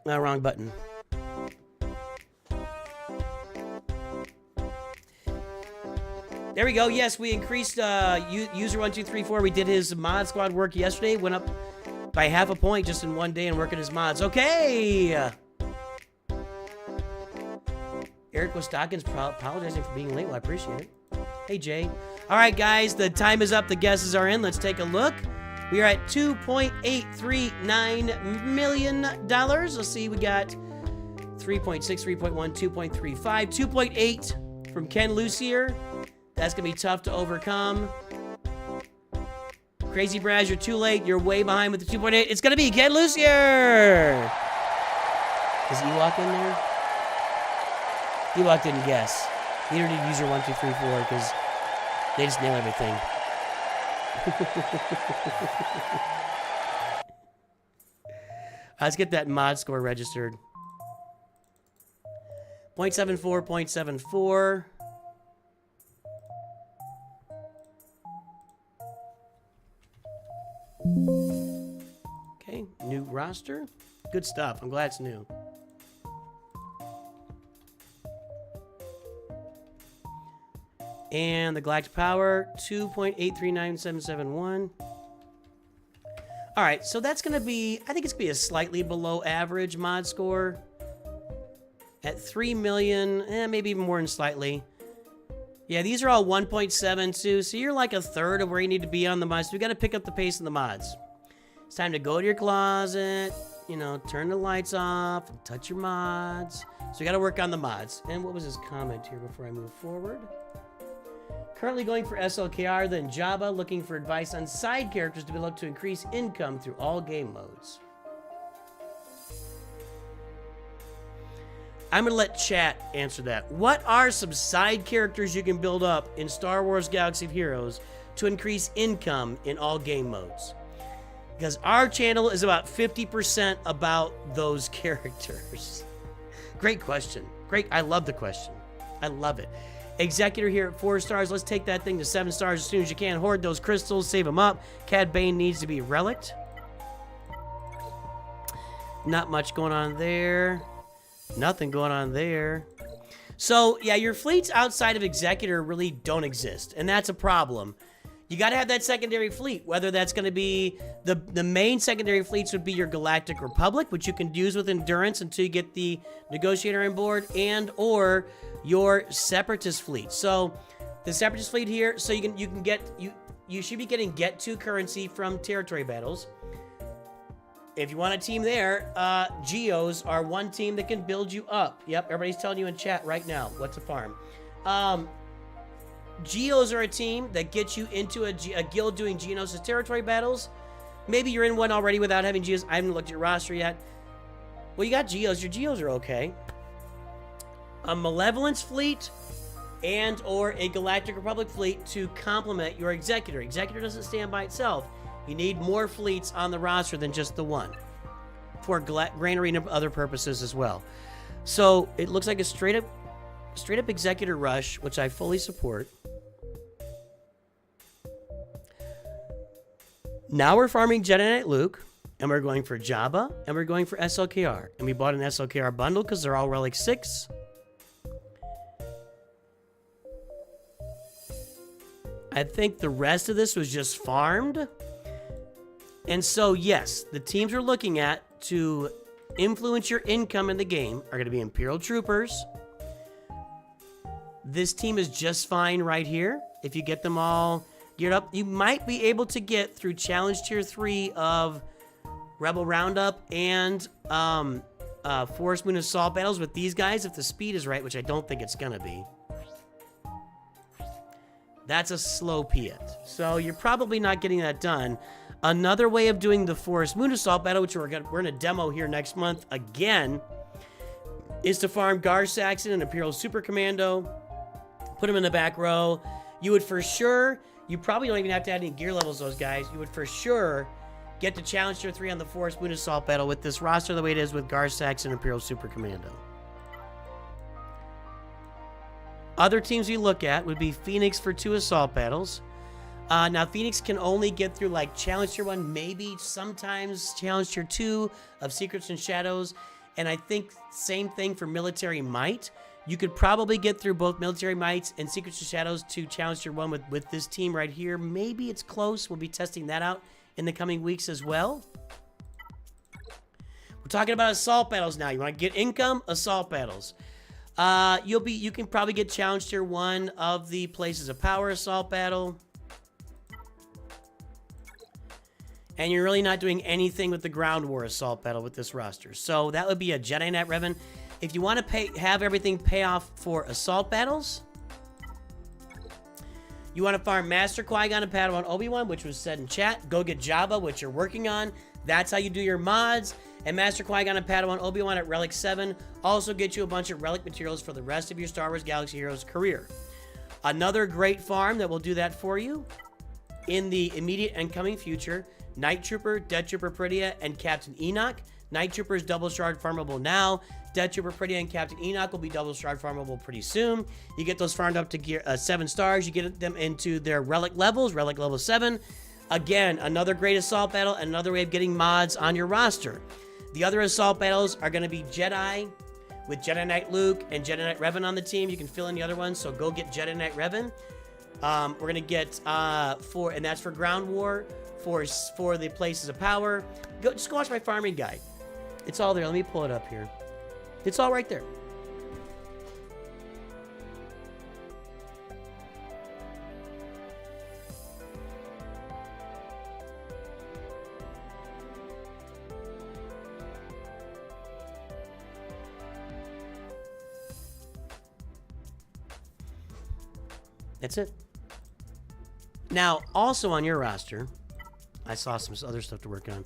No, wrong button. There we go. Yes, we increased user 1234. We did his mod squad work yesterday. Went up by half a point just in one day and working his mods. Okay. Eric Wostokins apologizing for being late. Well, I appreciate it. Hey, Jay. All right, guys, the time is up. The guesses are in. Let's take a look. We are at $2.839 million. Let's see. We got 3.6, 3.1, 2.35, 2.8 from Ken Lucier. That's going to be tough to overcome. Crazy Braz, you're too late. You're way behind with the 2.8. It's going to be Ken Lucier. Is Ewok in there? Ewok didn't guess. Neither did user 1234 because they just nail everything. Let's get that mod score registered. 0.74, 0.74. Okay, new roster. Good stuff. I'm glad it's new. And the Galactic Power, 2.839771. All right, so that's going to be, I think it's going to be a slightly below average mod score. At 3 million, maybe even more than slightly. Yeah, these are all 1.72, so you're like a third of where you need to be on the mods. So we got to pick up the pace of the mods. It's time to go to your closet, you know, turn the lights off, and touch your mods. So we got to work on the mods. And what was his comment here before I move forward? Currently going for SLKR, then Jabba, looking for advice on side characters to be able to increase income through all game modes. I'm going to let chat answer that. What are some side characters you can build up in Star Wars Galaxy of Heroes to increase income in all game modes? Because our channel is about 50% about those characters. Great question. Great. I love the question. I love it. Executor here at 4 stars. Let's take that thing to 7 stars as soon as you can. Hoard those crystals. Save them up. Cad Bane needs to be relicked. Not much going on there. Nothing going on there. So, yeah, your fleets outside of Executor really don't exist, and that's a problem. You got to have that secondary fleet, whether that's going to be the main secondary fleets would be your Galactic Republic, which you can use with Endurance until you get the Negotiator on board, and or your Separatist fleet. So The Separatist fleet here, so you should be getting get to currency from territory battles. If you want a team there, Geos are one team that can build you up. Yep, everybody's telling you in chat right now what's a farm. Geos are a team that gets you into a guild doing Geonosis territory battles. Maybe you're in one already without having Geos. I haven't looked at your roster yet. Well, you got Geos. Your Geos are okay. A Malevolence fleet and or a Galactic Republic fleet to complement your Executor. Executor doesn't stand by itself. You need more fleets on the roster than just the one for Grand Arena and other purposes as well. So it looks like a straight up Executor rush, which I fully support. Now we're farming Jedi Knight Luke, and we're going for Jabba, and we're going for SLKR. And we bought an SLKR bundle because they're all Relic 6. I think the rest of this was just farmed. And so, yes, the teams we're looking at to influence your income in the game are going to be Imperial Troopers. This team is just fine right here. If you get them all geared up, you might be able to get through Challenge Tier 3 of Rebel Roundup and Forest Moon Assault battles with these guys if the speed is right, which I don't think it's going to be. That's a slow Piet. So you're probably not getting that done. Another way of doing the Forest Moon Assault battle, which we're going to demo here next month again, is to farm Gar Saxon and Imperial Super Commando. Put them in the back row. You would for sure, you probably don't even have to add any gear levels, those guys. You would for sure get to Challenge Tier 3 on the Forest Moon Assault battle with this roster the way it is with Gar Saxon and Imperial Super Commando. Other teams we look at would be Phoenix for 2 assault battles. Now, Phoenix can only get through, like, Challenge Tier 1, maybe sometimes Challenge Tier 2 of Secrets and Shadows. And I think same thing for Military Might. You could probably get through both Military Mights and Secrets and Shadows to Challenge Tier 1 with this team right here. Maybe it's close. We'll be testing that out in the coming weeks as well. We're talking about assault battles now. You want to get income? Assault battles. You can probably get Challenge Tier 1 of the Places of Power assault battle. And you're really not doing anything with the Ground War assault battle with this roster. So that would be a Jedi Knight Revan. If you want to have everything pay off for assault battles, you want to farm Master Qui-Gon and Padawan Obi-Wan, which was said in chat. Go get Jabba, which you're working on. That's how you do your mods. And Master Qui-Gon and Padawan Obi-Wan at Relic 7 also get you a bunch of relic materials for the rest of your Star Wars Galaxy Heroes career. Another great farm that will do that for you in the immediate and coming future: Night Trooper, Death Trooper Pridia, and Captain Enoch. Night Trooper is double shard farmable now. Death Trooper Pridia and Captain Enoch will be double shard farmable pretty soon. You get those farmed up to gear 7 stars. You get them into their relic levels, relic level 7. Again, another great assault battle and another way of getting mods on your roster. The other assault battles are going to be Jedi with Jedi Knight Luke and Jedi Knight Revan on the team. You can fill in the other ones, so go get Jedi Knight Revan. We're going to get and that's for Ground War. For the Places of Power. Just go watch my farming guide. It's all there. Let me pull it up here. It's all right there. That's it. Now, also on your roster, I saw some other stuff to work on.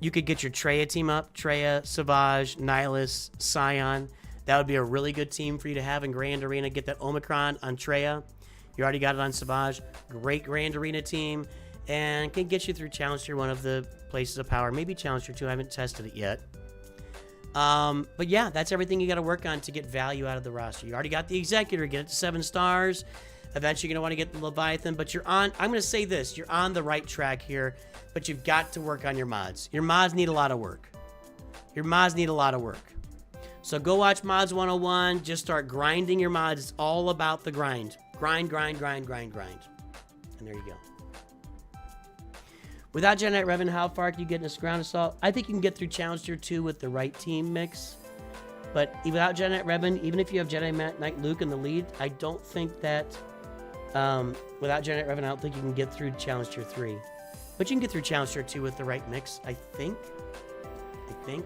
You could get your Traya team up. Traya, Savage, Nihilus, Scion. That would be a really good team for you to have in Grand Arena. Get that Omicron on Traya. You already got it on Savage. Great Grand Arena team. And can get you through Challenge Tier 1 of the Places of Power. Maybe Challenge Tier 2. I haven't tested it yet. But yeah, that's everything you got to work on to get value out of the roster. You already got the Executor. Get it to 7 stars. Eventually, you're going to want to get the Leviathan, but I'm going to say this, you're on the right track here, but you've got to work on your mods. Your mods need a lot of work. So go watch Mods 101, just start grinding your mods. It's all about the grind. Grind. And there you go. Without Jedi Knight Revan, how far can you get in this ground assault? I think you can get through Challenge Tier 2 with the right team mix. But without Jedi Knight Revan, even if you have Jedi Knight Luke in the lead, I don't think that Without Generate Revenue, I don't think you can get through Challenge Tier 3. But you can get through Challenge Tier 2 with the right mix, I think. Can't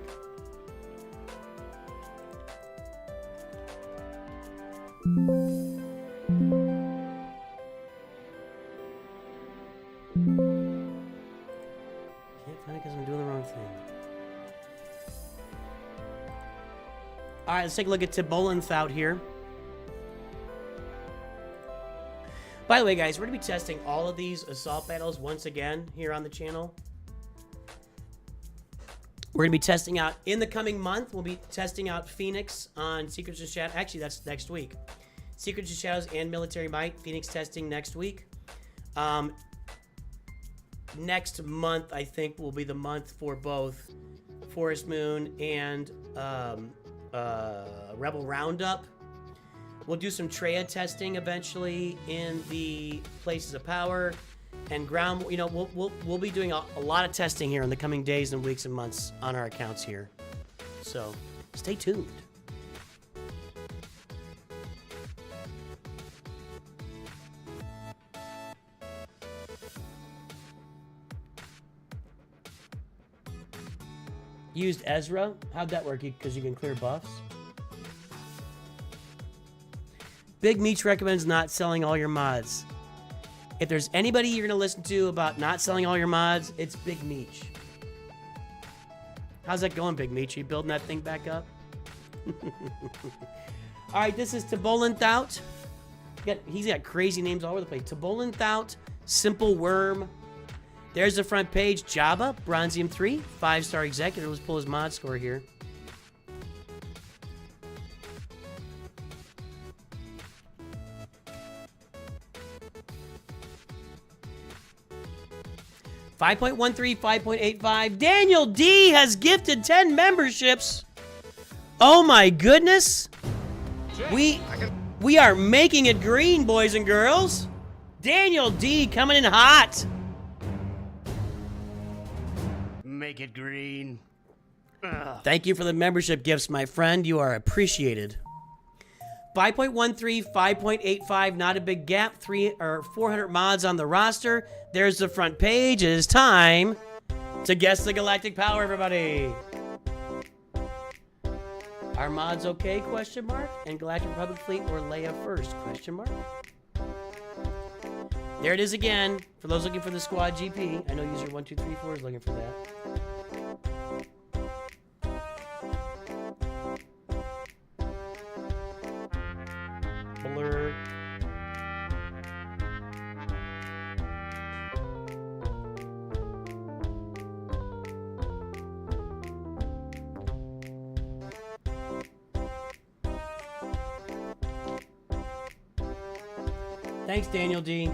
find it because I'm doing the wrong thing. Alright, let's take a look at Tholin out here. By the way, guys, we're going to be testing all of these assault battles once again here on the channel. We're going to be testing out, in the coming month, we'll be testing out Phoenix on Secrets of Shadows. Actually, that's next week. Secrets of Shadows and Military Might. Phoenix testing next week. Next month, I think, will be the month for both Forest Moon and Rebel Roundup. We'll do some Treya testing eventually in the Places of Power and ground. You know, we'll be doing a lot of testing here in the coming days and weeks and months on our accounts here. So stay tuned. Used Ezra. How'd that work? Because you can clear buffs. Big Meech recommends not selling all your mods. If there's anybody you're going to listen to about not selling all your mods, it's Big Meech. How's that going, Big Meech? Are you building that thing back up? All right, this is Tholin Thout. He's got crazy names all over the place. Tholin Thout, Simple Worm. There's the front page. Jabba, Bronzium 3, 5-star executive. Let's pull his mod score here. $5.13, $5.85. Daniel D has gifted 10 memberships. Oh my goodness. We are making it green, boys and girls. Daniel D coming in hot. Make it green. Ugh. Thank you for the membership gifts, my friend. You are appreciated. 5.13, 5.85, not a big gap. 400 mods on the roster. There's the front page. It is time to guess the galactic power, everybody. Are mods okay? Question mark. And Galactic Republic Fleet or Leia first? Question mark. There it is again. For those looking for the squad GP, I know user 1234 is looking for that. Blur. Thanks, Daniel D.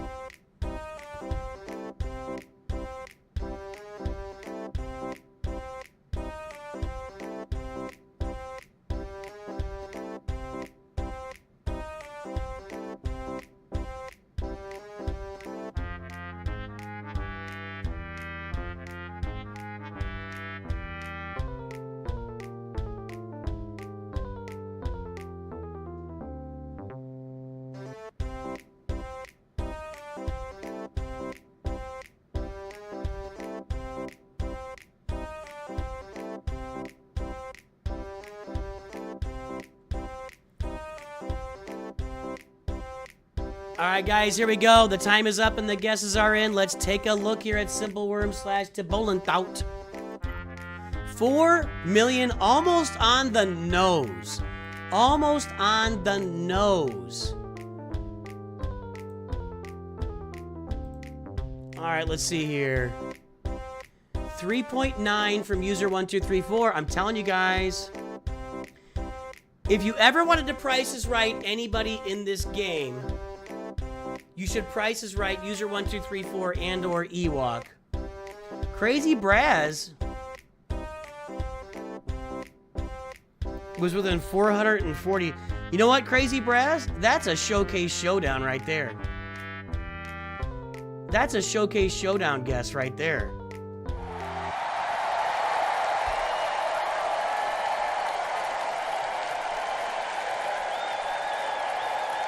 All right, guys, here we go. The time is up and the guesses are in. Let's take a look here at Simple Worm / Tholin Thout. 4 million, almost on the nose. Almost on the nose. All right, let's see here. 3.9 from user 1234. I'm telling you guys, if you ever wanted to Price is Right anybody in this game, you should Price is Right user 1234 and or Ewok. Crazy Braz was within 440. You know what, Crazy Braz? That's a showcase showdown right there. That's a showcase showdown guess right there.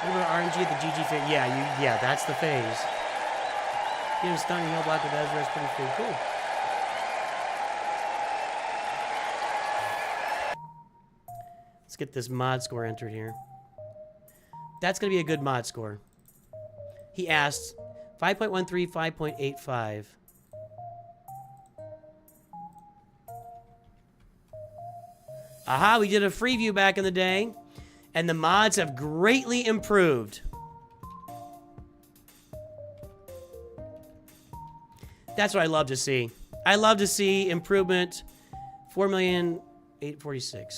What about RNG at the GG phase? Yeah, that's the phase. Get him stunning heal block with Ezra is pretty cool. Let's get this mod score entered here. That's going to be a good mod score. He asked 5.13, 5.85. Aha, we did a free view back in the day, and the mods have greatly improved. That's what I love to see. I love to see improvement. 4,846,000.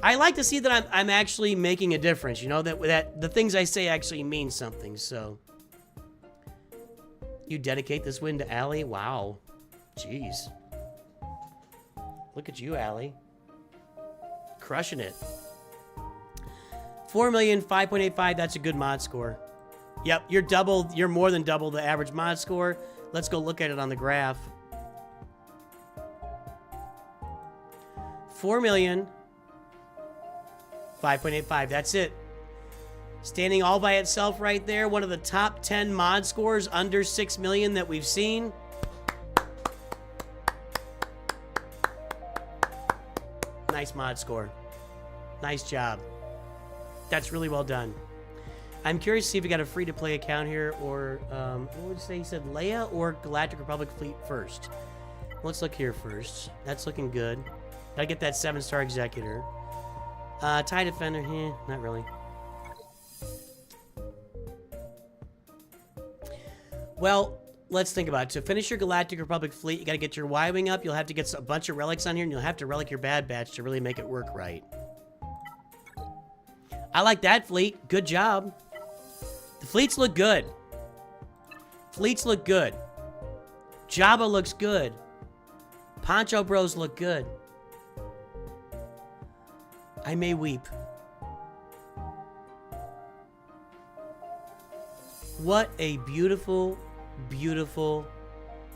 I like to see that I'm actually making a difference. You know, that the things I say actually mean something. So, you dedicate this win to Allie? Wow, jeez. Look at you, Allie. Crushing it. 4,000,000, 5.85. That's a good mod score. Yep, you're more than double the average mod score. Let's go look at it on the graph. 4,000,000, 5.85. That's it. Standing all by itself right there. One of the top 10 mod scores under 6 million that we've seen. Nice mod score. Nice job. That's really well done. I'm curious to see if we got a free-to-play account here, or, what would you say? He said Leia or Galactic Republic Fleet first. Let's look here first. That's looking good. Gotta get that 7-star Executor. TIE Defender, not really. Well, let's think about it. To finish your Galactic Republic Fleet, you gotta get your Y-Wing up. You'll have to get a bunch of relics on here, and you'll have to relic your Bad Batch to really make it work right. I like that fleet. Good job. The fleets look good. Fleets look good. Jabba looks good. Poncho Bros look good. I may weep. What a beautiful, beautiful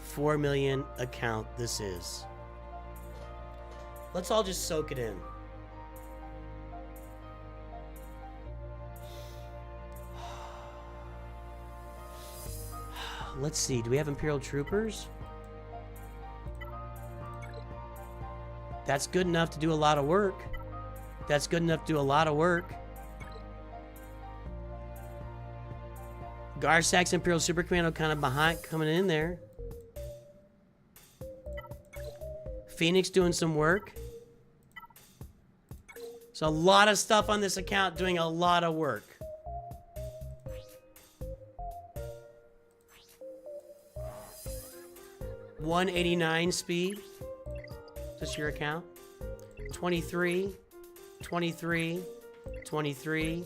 4 million account this is. Let's all just soak it in. Let's see, do we have Imperial Troopers? That's good enough to do a lot of work. That's good enough to do a lot of work. Garsak's Imperial Super Commando kind of behind, coming in there. Phoenix doing some work. So a lot of stuff on this account doing a lot of work. $189 speed. Is this your account? 23, 23, 23.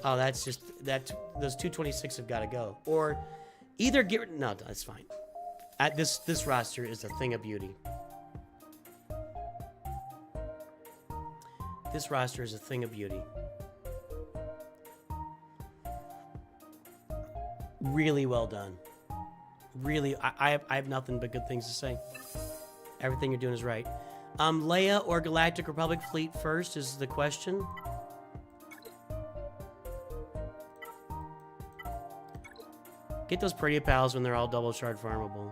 Oh, that's just that. Those 226 have got to go. Or either get no, that's fine. This roster is a thing of beauty. This roster is a thing of beauty. Really well done. Really, I have nothing but good things to say. Everything you're doing is right. Leia or Galactic Republic Fleet first is the question. Get those pretty pals when they're all double shard farmable.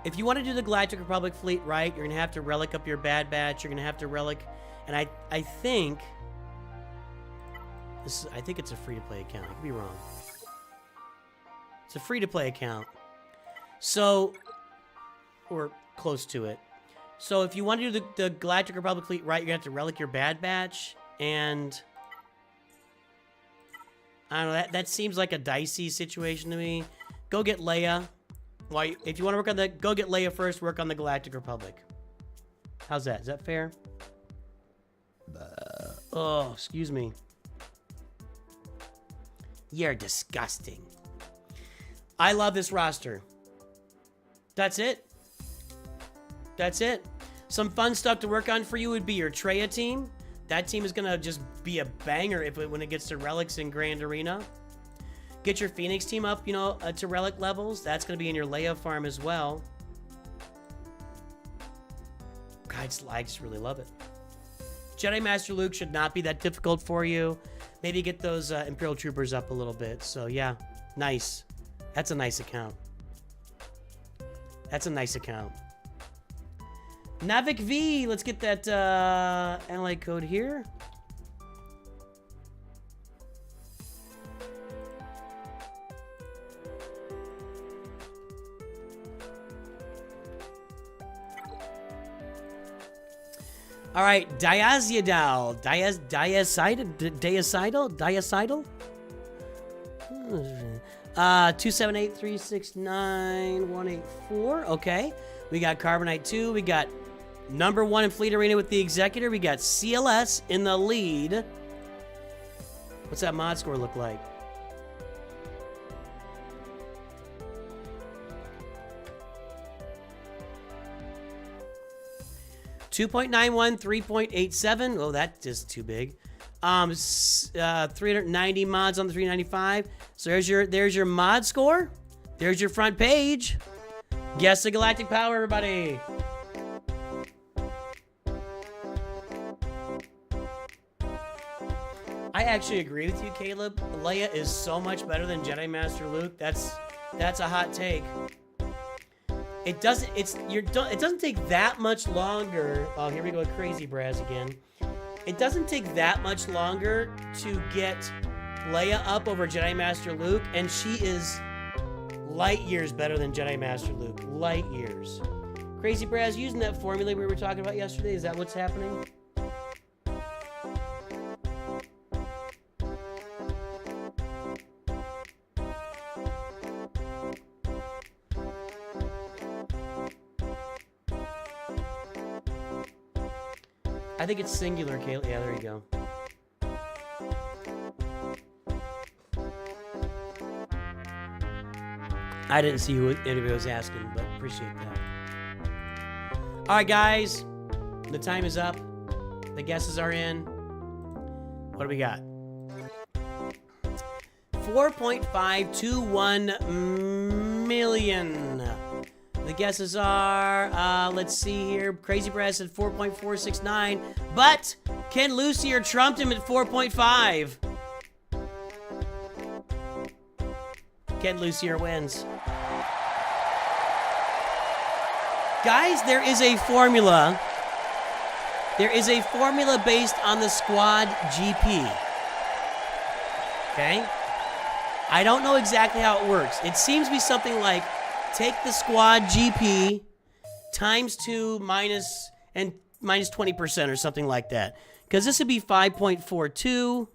If you want to do the Galactic Republic Fleet right, you're gonna have to relic up your Bad Batch. You're gonna have to relic, and I think this is, I think it's a free-to-play account. I could be wrong. It's a free-to-play account, so or close to it. So if you want to do the Galactic Republic Fleet right, you're gonna have to relic your Bad Batch, and I don't know. That seems like a dicey situation to me. Go get Leia. Why? If you want to work on the, go get Leia first. Work on the Galactic Republic. How's that? Is that fair? Oh, excuse me. You're disgusting. I love this roster. That's it. That's it. Some fun stuff to work on for you would be your Treya team. That team is gonna just be a banger when it gets to relics in Grand Arena. Get your Phoenix team up, you know, to relic levels. That's going to be in your Leia farm as well. I just really love it. Jedi Master Luke should not be that difficult for you. Maybe get those Imperial Troopers up a little bit. So yeah, nice. That's a nice account. That's a nice account. Navik V, let's get that ally code here. All right, Diaziadal. Diacidal? 278369184. Okay. We got Carbonite 2. We got number 1 in Fleet Arena with the Executor. We got CLS in the lead. What's that mod score look like? .91, 3.87. Oh, that's just too big. 390 mods on the 395. So there's your mod score. There's your front page. Guess the galactic power, everybody. I actually agree with you, Caleb. Leia is so much better than Jedi Master Luke. That's a hot take. It doesn't take that much longer. Oh, here we go with Crazy Braz again. It doesn't take that much longer to get Leia up over Jedi Master Luke, and she is light years better than Jedi Master Luke. Light years. Crazy Braz, using that formula we were talking about yesterday, is that what's happening? I think it's singular, Kayla. Yeah, there you go. I didn't see who anybody was asking, but appreciate that. All right, guys. The time is up. The guesses are in. What do we got? 4.521 million. The guesses are, let's see here. Crazy Brad said 4.469, but Ken Lucier trumped him at 4.5. Ken Lucier wins. Guys, there is a formula. There is a formula based on the squad GP. Okay? I don't know exactly how it works. It seems to be something like take the squad GP times 2 minus 20% or something like that. Because this would be 5.42.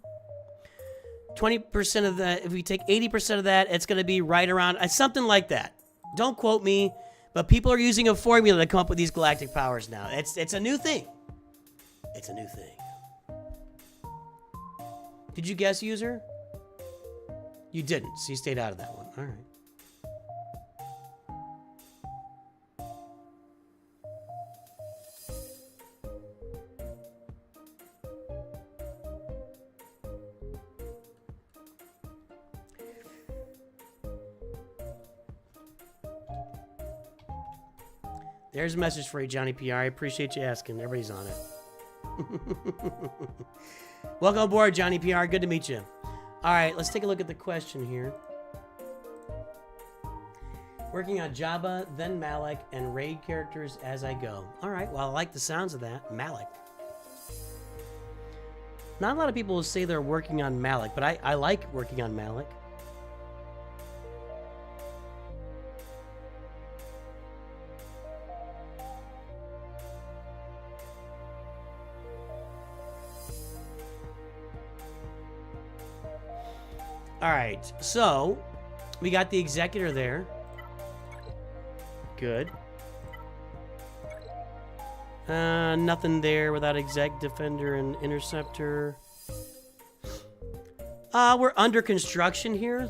20% of that, if we take 80% of that, it's going to be right around something like that. Don't quote me, but people are using a formula to come up with these galactic powers now. It's a new thing. It's a new thing. Did you guess, user? You didn't, so you stayed out of that one. All right. There's a message for you, Johnny PR. I appreciate you asking. Everybody's on it. Welcome aboard, Johnny PR. Good to meet you. All right, let's take a look at the question here. Working on Jabba, then Malak, and raid characters as I go. All right, well, I like the sounds of that. Malak. Not a lot of people will say they're working on Malak, but I like working on Malak. All right, so we got the Executor there. Good. Nothing there without Exec, Defender, and Interceptor. We're under construction here.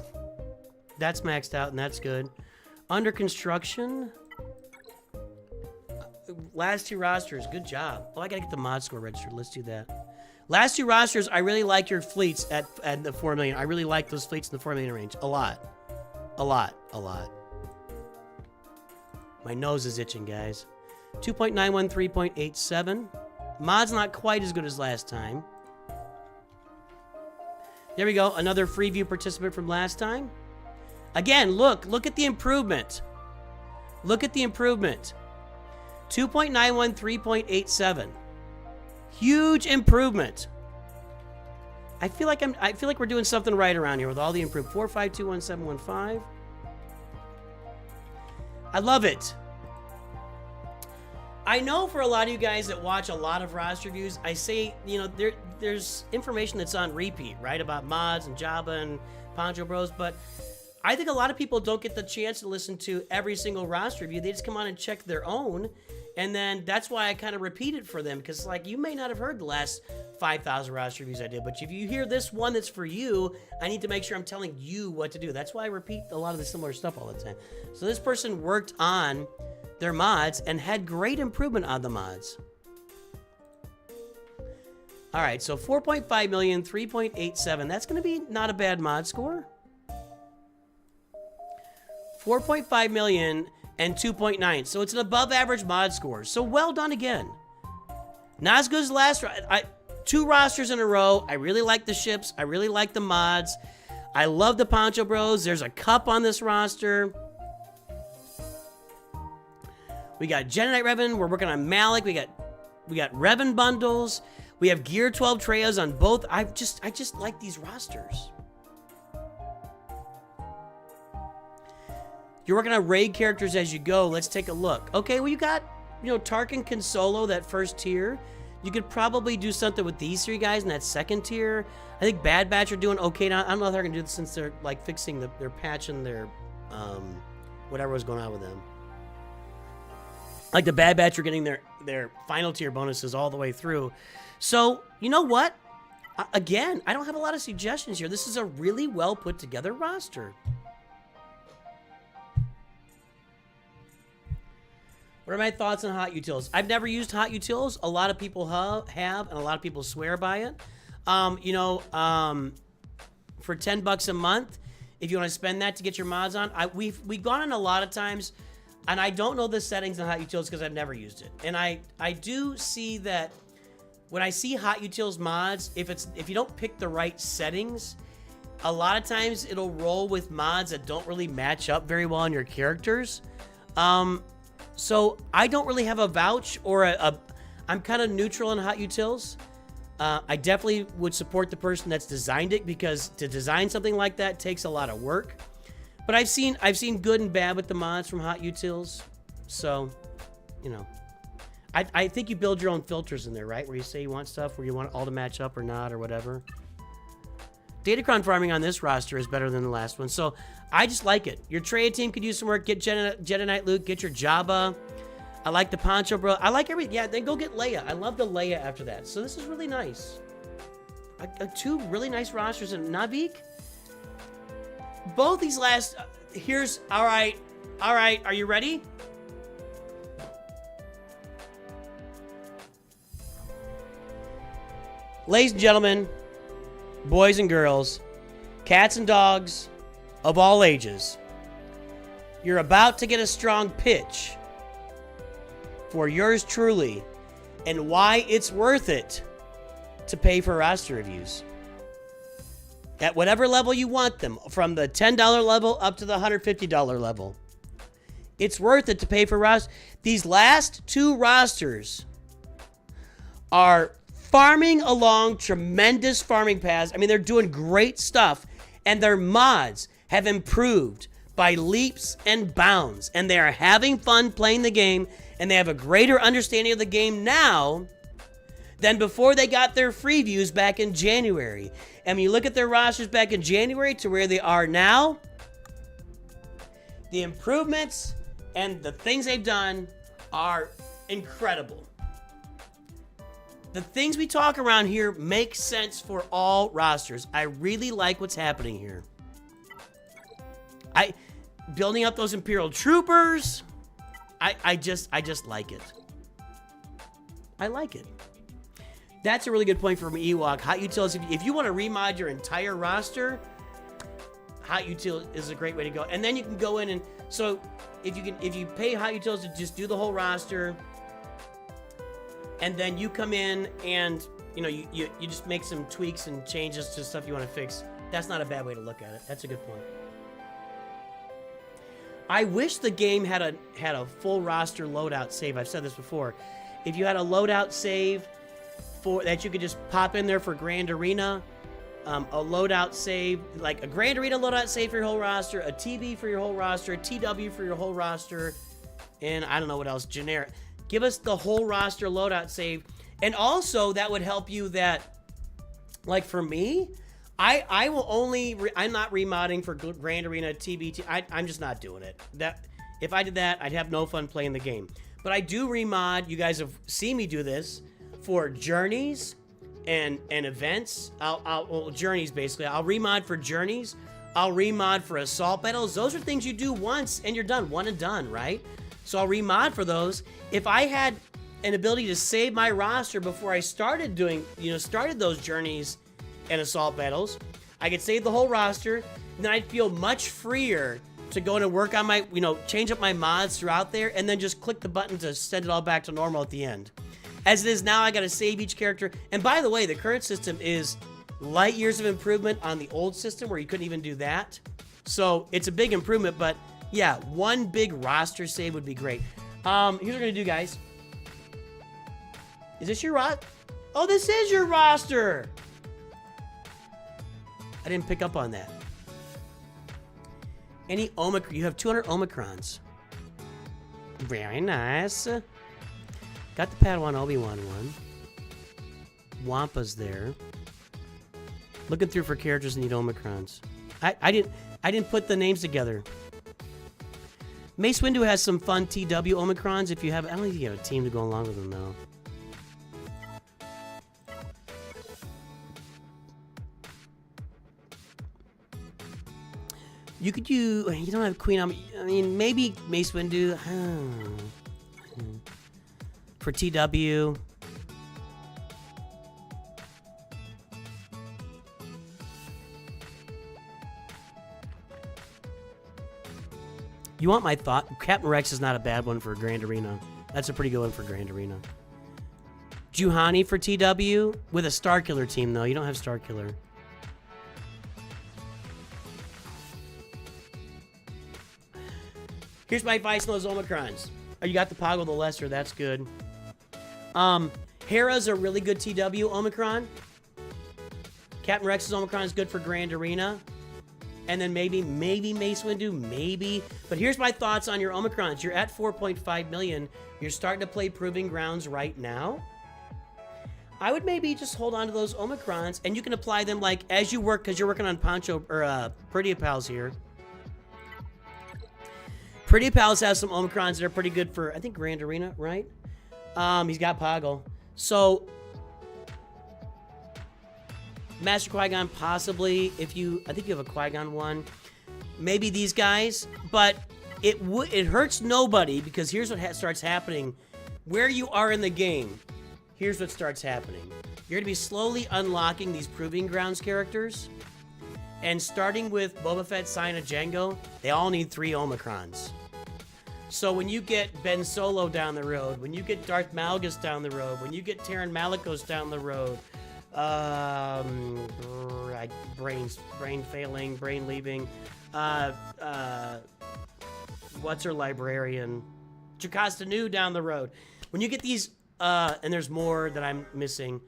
That's maxed out, and that's good. Under construction. Last 2 rosters, good job. Oh, I gotta get the mod score registered. Let's do that. Last 2 rosters, I really like your fleets at the 4 million. I really like those fleets in the 4 million range. A lot. A lot. A lot. My nose is itching, guys. 2.91, 3.87. Mod's not quite as good as last time. There we go. Another Freeview participant from last time. Again, look at the improvement. Look at the improvement. 2.91, 3.87. Huge improvement. I feel like we're doing something right around here with all the improvement. 4521715. I love it. I know for a lot of you guys that watch a lot of roster reviews, I say, you know, there's information that's on repeat, right? About mods and Java and Poncho Bros, but I think a lot of people don't get the chance to listen to every single roster review. They just come on and check their own, and then that's why I kind of repeat it for them, because like you may not have heard the last 5,000 roster reviews I did, but if you hear this one that's for you, I need to make sure I'm telling you what to do. That's why I repeat a lot of the similar stuff all the time. So this person worked on their mods and had great improvement on the mods. All right, so 4.5 million, 3.87. That's going to be not a bad mod score. 4.5 million and 2.9. So it's an above average mod score. So well done again. Not as good as last. Two rosters in a row. I really like the ships. I really like the mods. I love the Poncho Bros. There's a cup on this roster. We got Jedi Revan. We're working on Malik. We got Revan bundles. We have Gear 12 Treyas on both. I just like these rosters. You're working on raid characters as you go. Let's take a look. Okay, well you got, you know, Tarkin can solo that first tier. You could probably do something with these three guys in that second tier. I think Bad Batch are doing okay now. I don't know if they're gonna do this since they're like fixing they're patching their whatever was going on with them. Like the Bad Batch are getting their final tier bonuses all the way through. So, you know what? Again, I don't have a lot of suggestions here. This is a really well put together roster. What are my thoughts on Hot Utils? I've never used Hot Utils. A lot of people have, and a lot of people swear by it. For $10 a month, if you want to spend that to get your mods on, we've gone in a lot of times, and I don't know the settings on Hot Utils because I've never used it. And I do see that when I see Hot Utils mods, if you don't pick the right settings, a lot of times it'll roll with mods that don't really match up very well on your characters. So I don't really have a vouch or I'm kind of neutral on Hot Utils. I definitely would support the person that's designed it, because to design something like that takes a lot of work. But I've seen good and bad with the mods from Hot Utils. So, you know, I think you build your own filters in there, right? Where you say you want stuff, where you want it all to match up or not or whatever. Datacron farming on this roster is better than the last one, so I just like it. Your trade team could use some work. Get Jedi Knight Luke. Get your Jabba. I like the Poncho Bro. I like everything. Yeah, then go get Leia. I love the Leia after that. So this is really nice. Two really nice rosters in Navik. Both these last... here's... All right. Are you ready? Ladies and gentlemen, boys and girls, cats and dogs of all ages, you're about to get a strong pitch for yours truly and why it's worth it to pay for roster reviews. At whatever level you want them, from the $10 level up to the $150 level. It's worth it to pay for rosters. These last two rosters are farming along tremendous farming paths. I mean, they're doing great stuff, and their mods have improved by leaps and bounds, and they are having fun playing the game, and they have a greater understanding of the game now than before they got their free views back in January. And when you look at their rosters back in January to where they are now, the improvements and the things they've done are incredible. The things we talk around here make sense for all rosters. I really like what's happening here. Building up those Imperial Troopers, I just like it. I like it. That's a really good point from Ewok. Hot Utils, if you want to remod your entire roster, Hot Util is a great way to go. And then you can go in and, so if you pay Hot Utils to just do the whole roster, and then you come in and, you know, you just make some tweaks and changes to stuff you want to fix. That's not a bad way to look at it. That's a good point. I wish the game had a full roster loadout save. I've said this before. If you had a loadout save for that you could just pop in there for Grand Arena, a loadout save, like a Grand Arena loadout save for your whole roster, a TB for your whole roster, a TW for your whole roster, and I don't know what else, generic. Give us the whole roster loadout save. And also, that would help you that, like for me, I will only, I'm not remodding for Grand Arena, TBT. I'm just not doing it. If I did that, I'd have no fun playing the game. But I do remod, you guys have seen me do this, for journeys and events. Well, journeys basically. I'll remod for journeys. I'll remod for assault battles. Those are things you do once and you're done. One and done, right? So I'll remod for those. If I had an ability to save my roster before I started doing, started those journeys and assault battles, I could save the whole roster, and then I'd feel much freer to go in and work on my, change up my mods throughout there, and then just click the button to send it all back to normal at the end. As it is now, I gotta save each character. And by the way, the current system is light years of improvement on the old system where you couldn't even do that. So it's a big improvement, but yeah, one big roster save would be great. Here's what we're gonna do, guys. Is this your roster? Oh, this is your roster! I didn't pick up on that. Any Omicron? You have 200 Omicrons. Very nice. Got the Padawan Obi-Wan one. Wampa's there. Looking through for characters that need Omicrons. I didn't put the names together. Mace Windu has some fun TW Omicrons. If you have, I don't think you have a team to go along with them though. You could you don't have Queen. I mean, maybe Mace Windu for TW. You want my thought? Captain Rex is not a bad one for Grand Arena. That's a pretty good one for Grand Arena. Juhani for TW with a Starkiller team though. You don't have Starkiller. Here's my advice on those Omicrons. Oh, you got the Poggle the Lesser. That's good. Hera's a really good TW Omicron. Captain Rex's Omicron is good for Grand Arena. And then maybe Mace Windu, maybe. But here's my thoughts on your Omicrons. You're at 4.5 million. You're starting to play Proving Grounds right now. I would maybe just hold on to those Omicrons, and you can apply them like as you work, because you're working on Poncho or Pretty Pals here. Pretty Pals has some Omicrons that are pretty good for, I think, Grand Arena, right? He's got Poggle. So, Master Qui-Gon possibly, I think you have a Qui-Gon one. Maybe these guys, but it hurts nobody because here's what starts happening. Where you are in the game, here's what starts happening. You're going to be slowly unlocking these Proving Grounds characters. And starting with Boba Fett, Cyan, and Jango, they all need 3 Omicrons. So when you get Ben Solo down the road, when you get Darth Malgus down the road, when you get Terran Malicos down the road, brain failing, brain leaving, what's her librarian? Jocasta Nu down the road. When you get these, and there's more that I'm missing.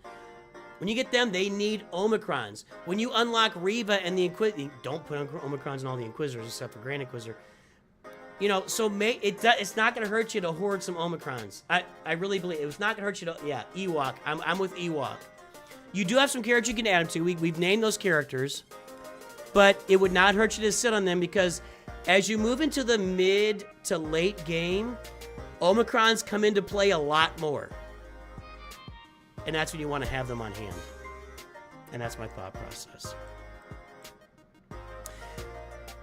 When you get them, they need Omicrons. When you unlock Reva and the Inquisitor, don't put Omicrons in all the Inquisitors except for Grand Inquisitor. So it's not going to hurt you to hoard some Omicrons. I really believe it was not going to hurt you to, yeah, Ewok. I'm with Ewok. You do have some characters you can add them to. We've named those characters. But it would not hurt you to sit on them because as you move into the mid to late game, Omicrons come into play a lot more. And that's when you want to have them on hand. And that's my thought process.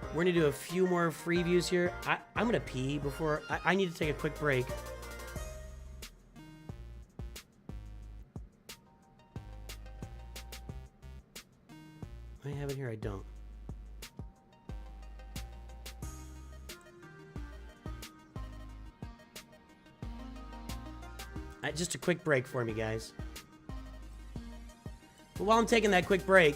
We're going to do a few more free views here. I'm going to pee before... I need to take a quick break. I have it here. I don't. Just a quick break for me, guys. But while I'm taking that quick break,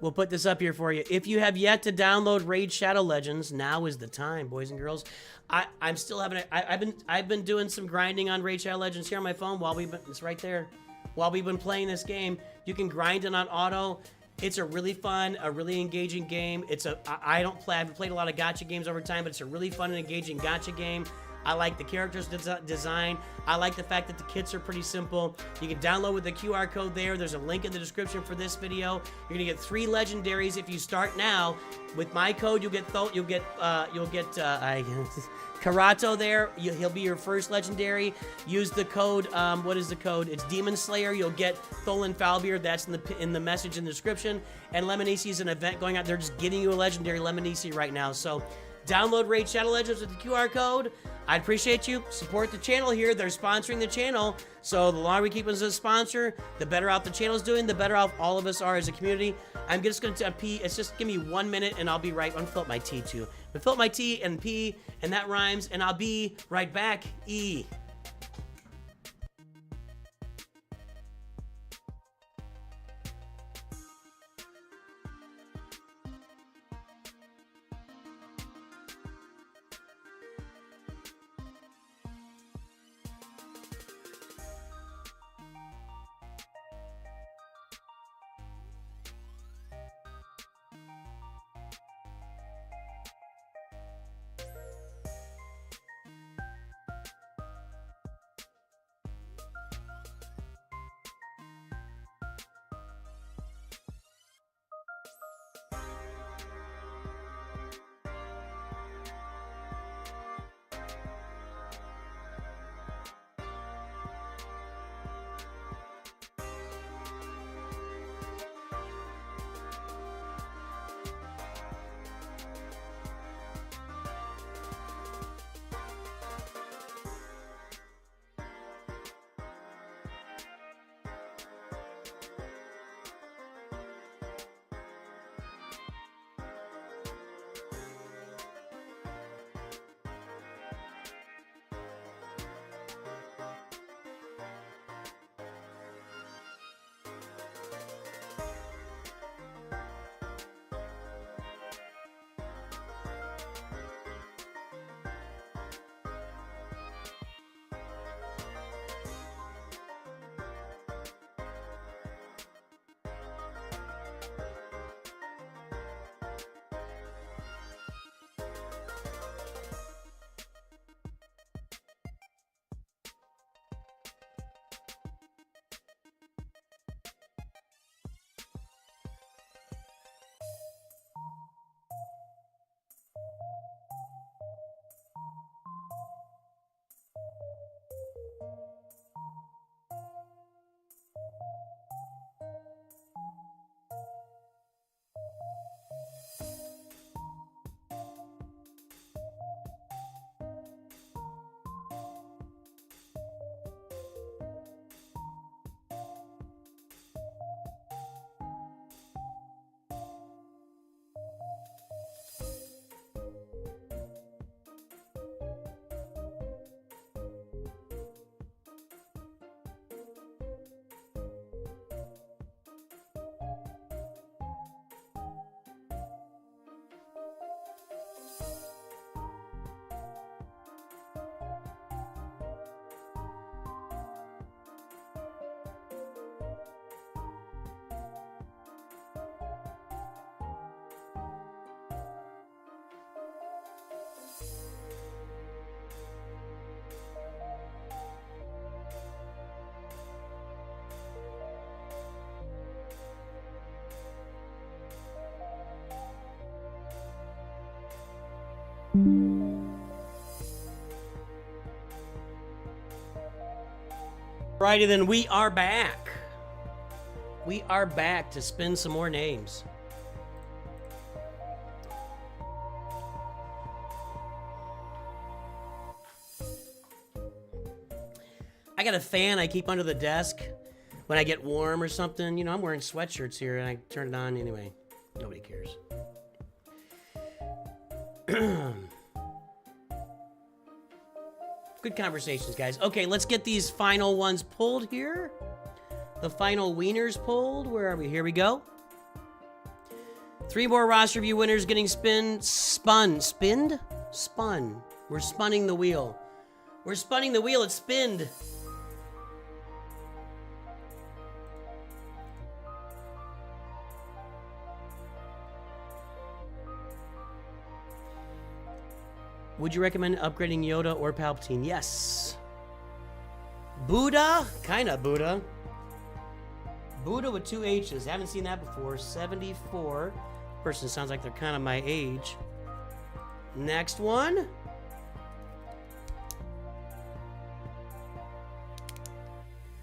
we'll put this up here for you. If you have yet to download Raid Shadow Legends, now is the time, boys and girls. I'm still having I've been doing some grinding on Raid Shadow Legends here on my phone while it's right there. While we've been playing this game, you can grind it on auto. It's a really fun, a really engaging game. I haven't played a lot of gacha games over time, but it's a really fun and engaging gacha game. I like the characters design. I like the fact that the kits are pretty simple. You can download with the QR code there. There's a link in the description for this video. You're gonna get 3 legendaries if you start now. With my code, you'll get Karato there. He'll be your first legendary. Use the code. What is the code? It's DEMONSLAYER. You'll get Tholin Foulbeard. That's in the message in the description. And Lemonisi is an event going on. They're just getting you a legendary Lemonisi right now. So download Raid Shadow Legends with the QR code. I'd appreciate you. Support the channel here. They're sponsoring the channel. So the longer we keep them as a sponsor, the better off the channel's doing, the better off all of us are as a community. I'm just going to pee. It's just give me 1 minute and I'll be right. I'm going to fill up my tea too. I'm going to fill up my tea and pee, and that rhymes, and I'll be right back. E. Righty then, we are back. We are back to spin some more names. I got a fan I keep under the desk when I get warm or something. You know, I'm wearing sweatshirts here and I turn it on anyway. Nobody cares. Good conversations, guys. Okay, let's get these final ones pulled here. The final wieners pulled. Where are we? Here we go. 3 more roster view winners getting spun. We're spinning the wheel. We're spinning the wheel. It's spinned. Would you recommend upgrading Yoda or Palpatine? Yes. Buddha? Kinda Buddha. Buddha with 2 H's. Haven't seen that before. 74. Person sounds like they're kind of my age. Next one.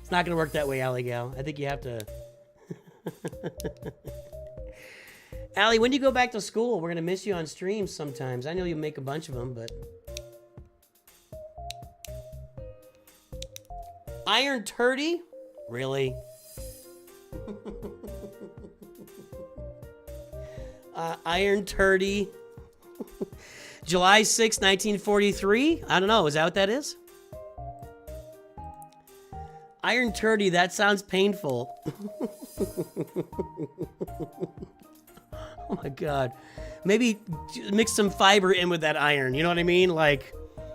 It's not gonna work that way, Allie Gal. I think you have to. Allie, when do you go back to school? We're gonna miss you on streams sometimes. I know you make a bunch of them, but. Iron Turdy? Really? Iron Turdy. July 6, 1943? I don't know. Is that what that is? Iron Turdy, that sounds painful. Oh my god. Maybe mix some fiber in with that iron. You know what I mean? Like,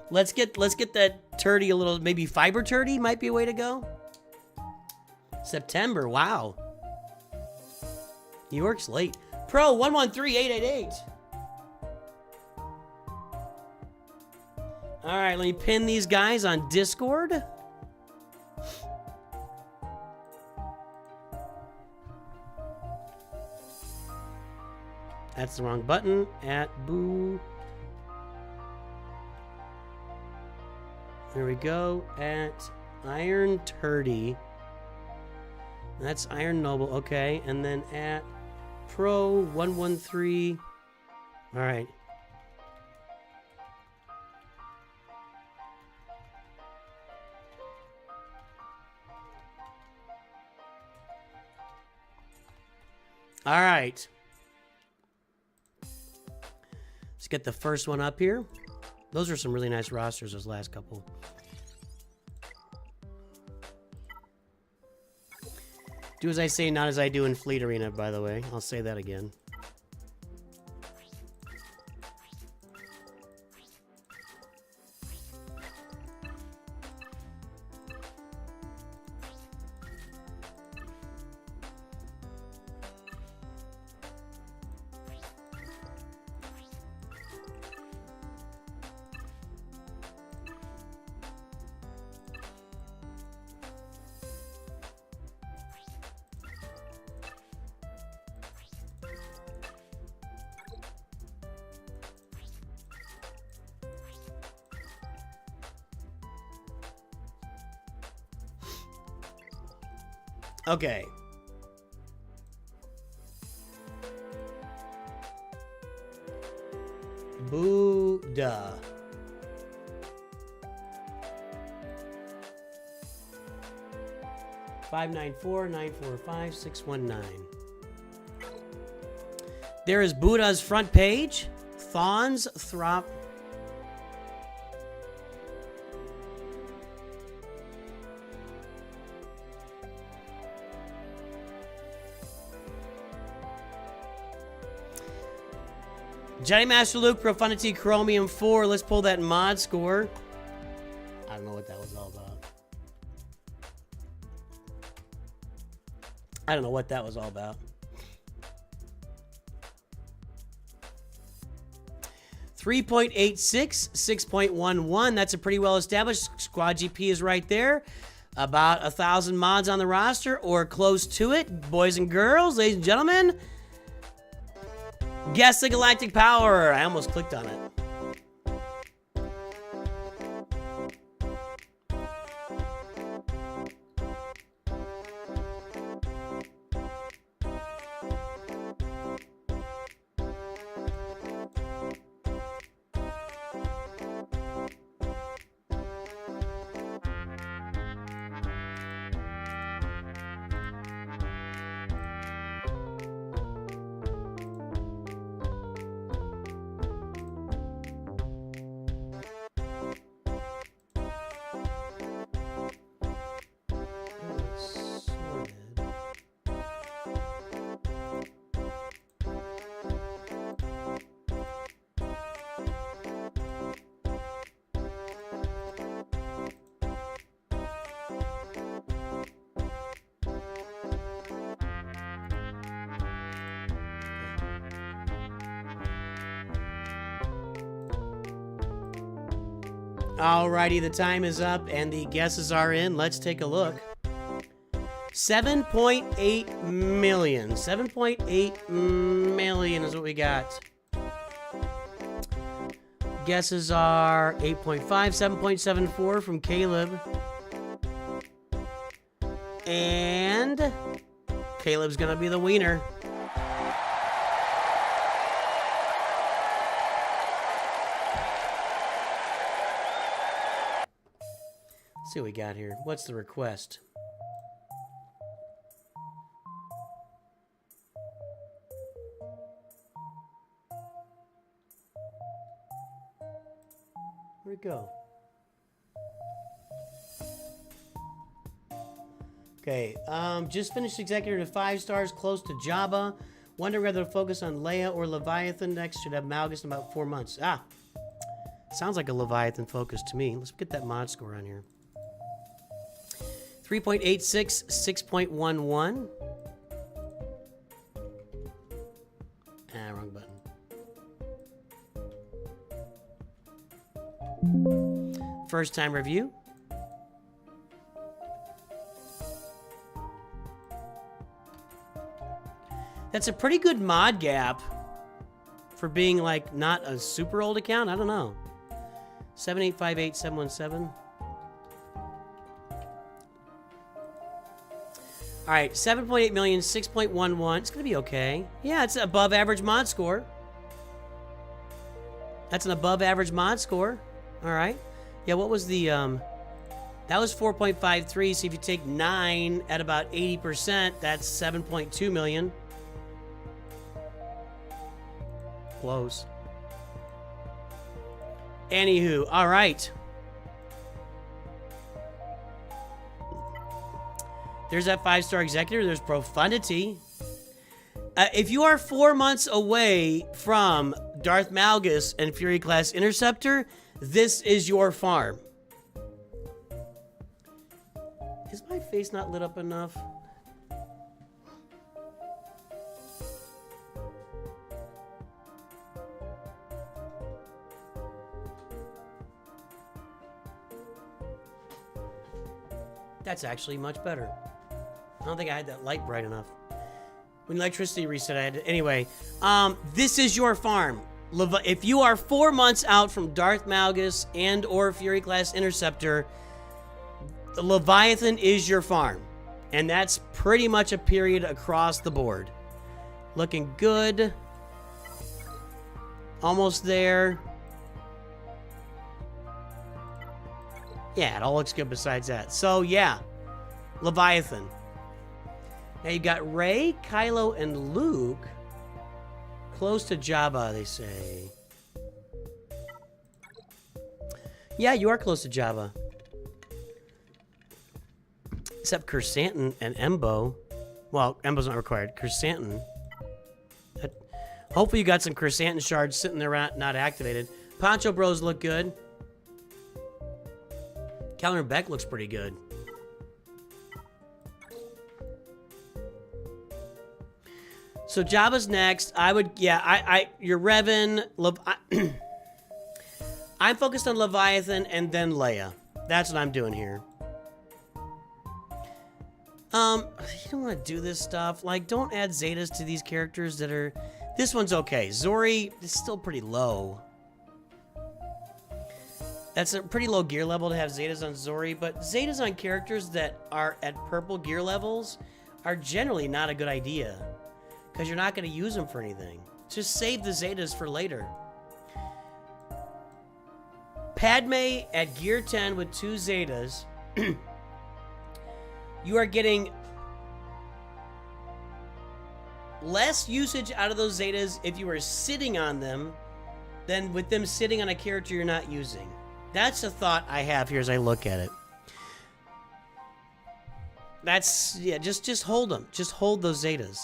let's get that turdy a little, maybe fiber turdy might be a way to go. September, wow. New York's late. Pro 113888. All right, let me pin these guys on Discord. That's the wrong button. At boo. There we go. At Iron Turdy. That's Iron Noble. Okay. And then at Pro 113. All right. All right. Let's get the first one up here. Those are some really nice rosters, those last couple. Do as I say, not as I do in Fleet Arena, by the way. I'll say that again. Okay. Buddha. $594-945-619. There is Buddha's front page. Thawns Throp. Jedi Master Luke, Profundity, Chromium 4. Let's pull that mod score. I don't know what that was all about. I don't know what that was all about. 3.86, 6.11. That's a pretty well established. Squad GP is right there. About 1,000 mods on the roster or close to it. Boys and girls, ladies and gentlemen. Guess the Galactic Power. I almost clicked on it. Alrighty, the time is up and the guesses are in. Let's take a look. 7.8 million. 7.8 million is what we got. Guesses are 8.5, 7.74 from Caleb. And Caleb's gonna be the wiener. Let's see what we got here. What's the request? Where'd it go? Okay, just finished executive to 5 stars, close to Jabba. Wonder whether to focus on Leia or Leviathan next. Should have Malgus in about 4 months. Ah, sounds like a Leviathan focus to me. Let's get that mod score on here. 3.86, 6.11. Ah, wrong button. First time review. That's a pretty good mod gap for being like not a super old account. I don't know. 7858717. All right, 7.8 million, 6.11. It's gonna be okay. Yeah, it's an above average mod score. That's an above average mod score. All right. Yeah, what was the that was 4.53. So if you take 9 at about 80%, that's 7.2 million. Close. Anywho, all right. There's that 5-star executor. There's profundity. If you are 4 months away from Darth Malgus and Fury Class Interceptor, this is your farm. Is my face not lit up enough? That's actually much better. I don't think I had that light bright enough. When electricity reset, I had to... Anyway, this is your farm. If you are 4 months out from Darth Malgus and or Fury Class Interceptor, the Leviathan is your farm. And that's pretty much a period across the board. Looking good. Almost there. Yeah, it all looks good besides that. So, yeah. Leviathan. Now you got Rey, Kylo, and Luke. Close to Jabba, they say. Yeah, you are close to Jabba. Except Kersantin and Embo. Well, Embo's not required. Kersantin. Hopefully you got some Kersantin shards sitting there not activated. Poncho Bros look good. Calvin Beck looks pretty good. So Jabba's next. I would, yeah, you're Revan. I'm focused on Leviathan and then Leia. That's what I'm doing here. You don't want to do this stuff. Like, don't add Zetas to these characters that are... This one's okay. Zori is still pretty low. That's a pretty low gear level to have Zetas on Zori, but Zetas on characters that are at purple gear levels are generally not a good idea. Because you're not going to use them for anything. Just save the Zetas for later. Padme at gear 10 with 2 Zetas. You are getting less usage out of those Zetas if you are sitting on them than with them sitting on a character you're not using. That's a thought I have here as I look at it. That's, yeah, just hold them. Just hold those Zetas.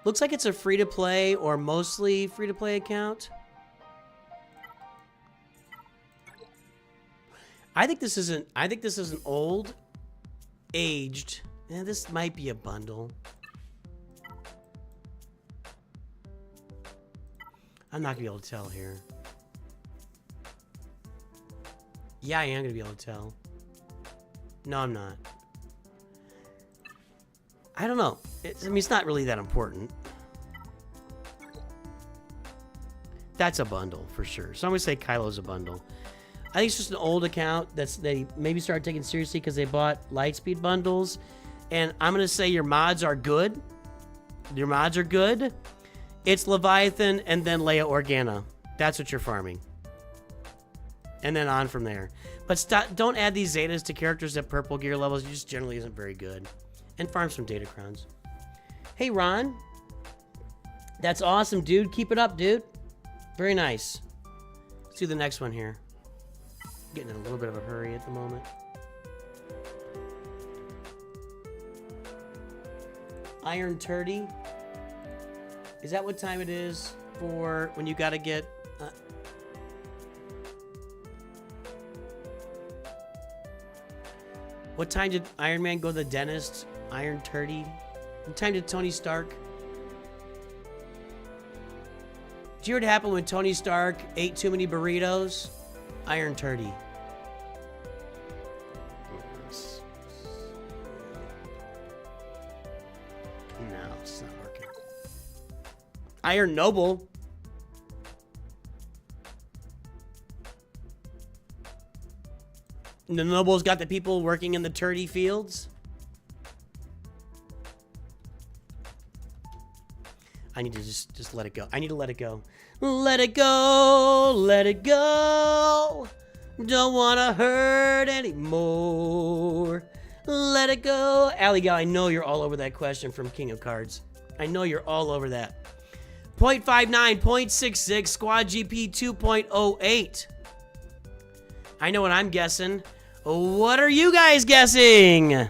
Looks like it's a free-to-play or mostly free-to-play account. I think this is an old, aged, and this might be a bundle. I'm not gonna be able to tell here. Yeah, I am gonna be able to tell. No, I'm not. I don't know. I mean, it's not really that important. That's a bundle for sure. So I'm gonna say Kylo's a bundle. I think it's just an old account they maybe started taking seriously because they bought Lightspeed bundles. And I'm gonna say your mods are good. Your mods are good. It's Leviathan and then Leia Organa. That's what you're farming. And then on from there. But don't add these Zetas to characters at purple gear levels. It just generally isn't very good. And farm some data crowns. Hey, Ron. That's awesome, dude. Keep it up, dude. Very nice. Let's do the next one here. Getting in a little bit of a hurry at the moment. Iron Turdy. Is that what time it is for when you gotta get... What time did Iron Man go to the dentist? Iron Turdy. What time did Tony Stark? Did you hear what happened when Tony Stark ate too many burritos? Iron Turdy. No, it's not working. Iron Noble. The Noble's got the people working in the turdy fields. I need to just let it go. I need to let it go. Let it go. Let it go. Don't want to hurt anymore. Let it go. Alley Gal, I know you're all over that question from King of Cards. I know you're all over that. 0.59, 0.66, Squad GP 2.08. I know what I'm guessing. What are you guys guessing? Na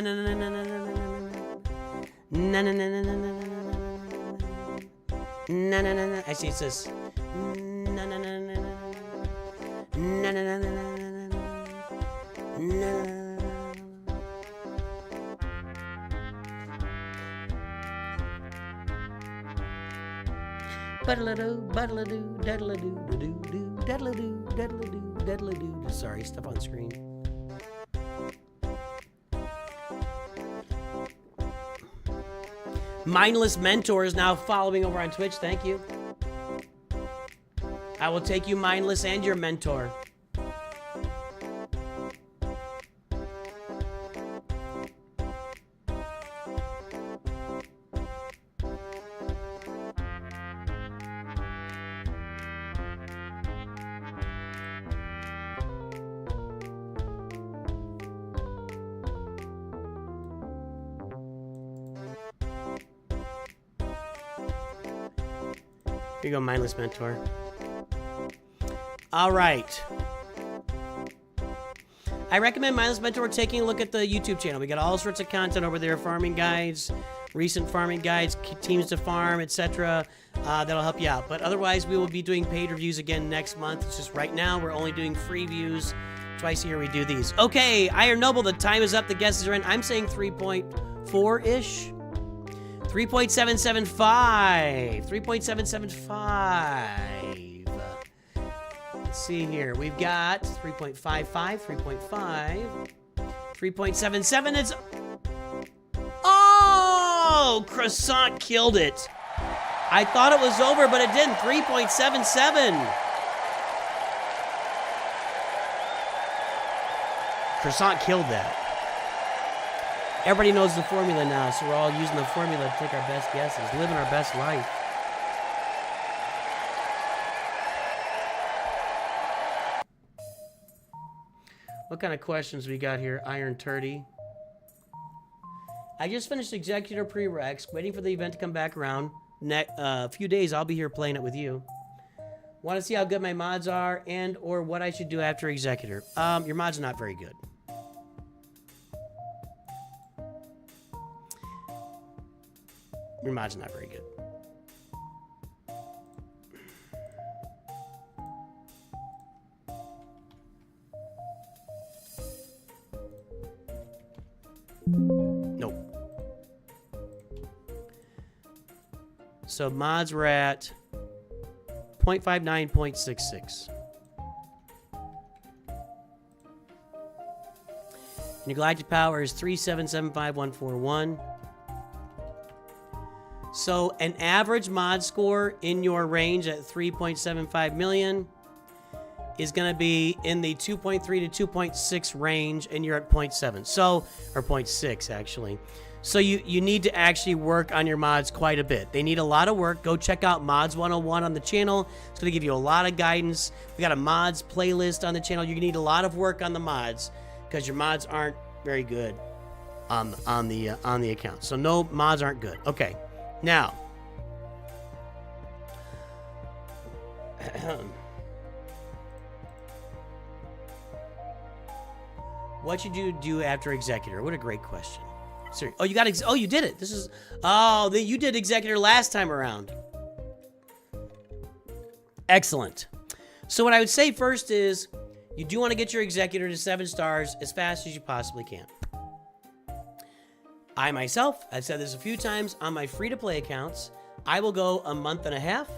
na na na na na na na na na na na na na na. Actually, it says na na na na na na na na na. Buddle-a-doo, buddle-a-doo, daddle-a-doo, da-doo-doo, daddle-a-doo, daddle-a-doo, daddle-a-doo. Sorry, stuff on screen. Mindless Mentor is now following over on Twitch. Thank you. I will take you, Mindless, and your mentor. Here you go, Mindless Mentor. All right. I recommend Mindless Mentor taking a look at the YouTube channel. We got all sorts of content over there, farming guides, recent farming guides, teams to farm, etc. That'll help you out. But otherwise, we will be doing paid reviews again next month. It's just right now, we're only doing free views. Twice a year we do these. Okay, Iron Noble, the time is up. The guesses are in. I'm saying 3.4-ish. 3.775. 3.775. Let's see here. We've got 3.55, 3.5, 3.77. It's... Oh! Croissant killed it. I thought it was over, but it didn't. 3.77. Croissant killed that. Everybody knows the formula now, so we're all using the formula to take our best guesses, living our best life. What kind of questions we got here? Iron Turdy. I just finished Executor Prereqs, waiting for the event to come back around. A few days, I'll be here playing it with you. Want to see how good my mods are and or what I should do after Executor. Your mods are not very good. Your mod's not very good. Nope. So mods were at 0.59, 0.66. Your galactic power is 3775141. So an average mod score in your range at 3.75 million is going to be in the 2.3 to 2.6 range, and you're at 0.7. So, or 0.6 actually. So you need to actually work on your mods quite a bit. They need a lot of work. Go check out Mods 101 on the channel. It's going to give you a lot of guidance. We got a mods playlist on the channel. You need a lot of work on the mods because your mods aren't very good on the account. So no, mods aren't good. Okay, now what should you do after Executor? What a great question. Sorry. Oh, you got oh, you did it. This is you did Executor last time around. Excellent. So what I would say first is you do want to get your Executor to 7 stars as fast as you possibly can. I myself, I've said this a few times on my free-to-play accounts, I will go a month and a half,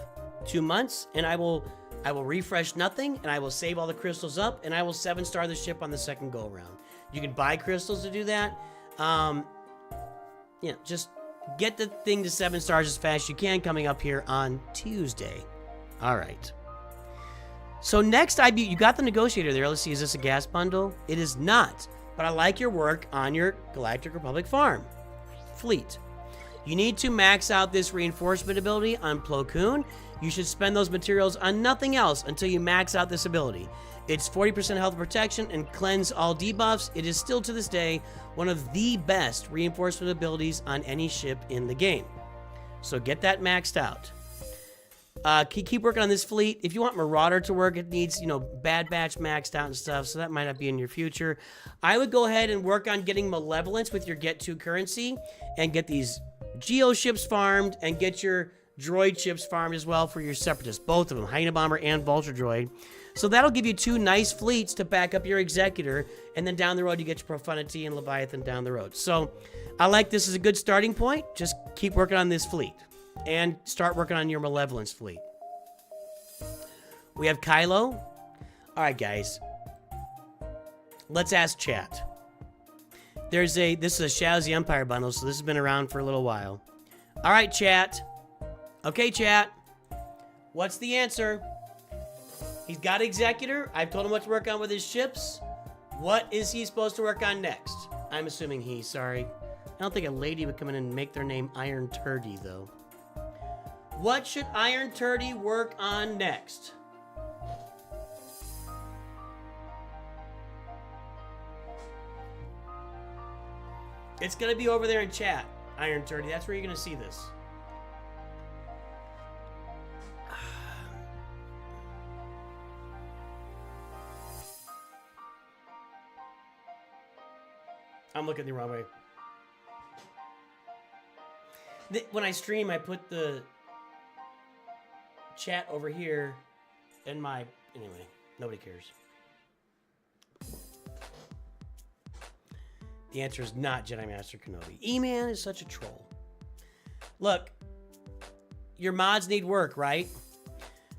2 months, and I will refresh nothing, and I will save all the crystals up, and I will 7-star the ship on the second go-around. You can buy crystals to do that. You know, just get the thing to 7 stars as fast as you can coming up here on Tuesday. All right. So next, you got the negotiator there. Let's see, is this a gas bundle? It is not, but I like your work on your Galactic Republic farm fleet. You need to max out this reinforcement ability on Plo Koon. You should spend those materials on nothing else until you max out this ability. It's 40% health protection and cleanse all debuffs. It is still to this day one of the best reinforcement abilities on any ship in the game. So get that maxed out. Keep working on this fleet. If you want Marauder to work, it needs, you know, Bad Batch maxed out and stuff, so that might not be in your future. I would go ahead and work on getting Malevolence with your Get To currency and get these Geo ships farmed and get your droid ships farmed as well for your Separatists, both of them, Hyena Bomber and Vulture Droid. So that'll give you 2 nice fleets to back up your Executor, and then down the road you get your Profundity and Leviathan down the road. So I like this as a good starting point. Just keep working on this fleet and start working on your Malevolence fleet. We have Kylo. All right, guys. Let's ask chat. This is a Shadows of the Empire bundle, so this has been around for a little while. All right, chat. Okay, chat. What's the answer? He's got Executor. I've told him what to work on with his ships. What is he supposed to work on next? I'm assuming he, sorry. I don't think a lady would come in and make their name Iron Turdy, though. What should Iron Turdy work on next? It's going to be over there in chat, Iron Turdy. That's where you're going to see this. I'm looking the wrong way. When I stream, I put the chat over here in my... Anyway, nobody cares. The answer is not Jedi Master Kenobi. E-Man is such a troll. Look, your mods need work, right?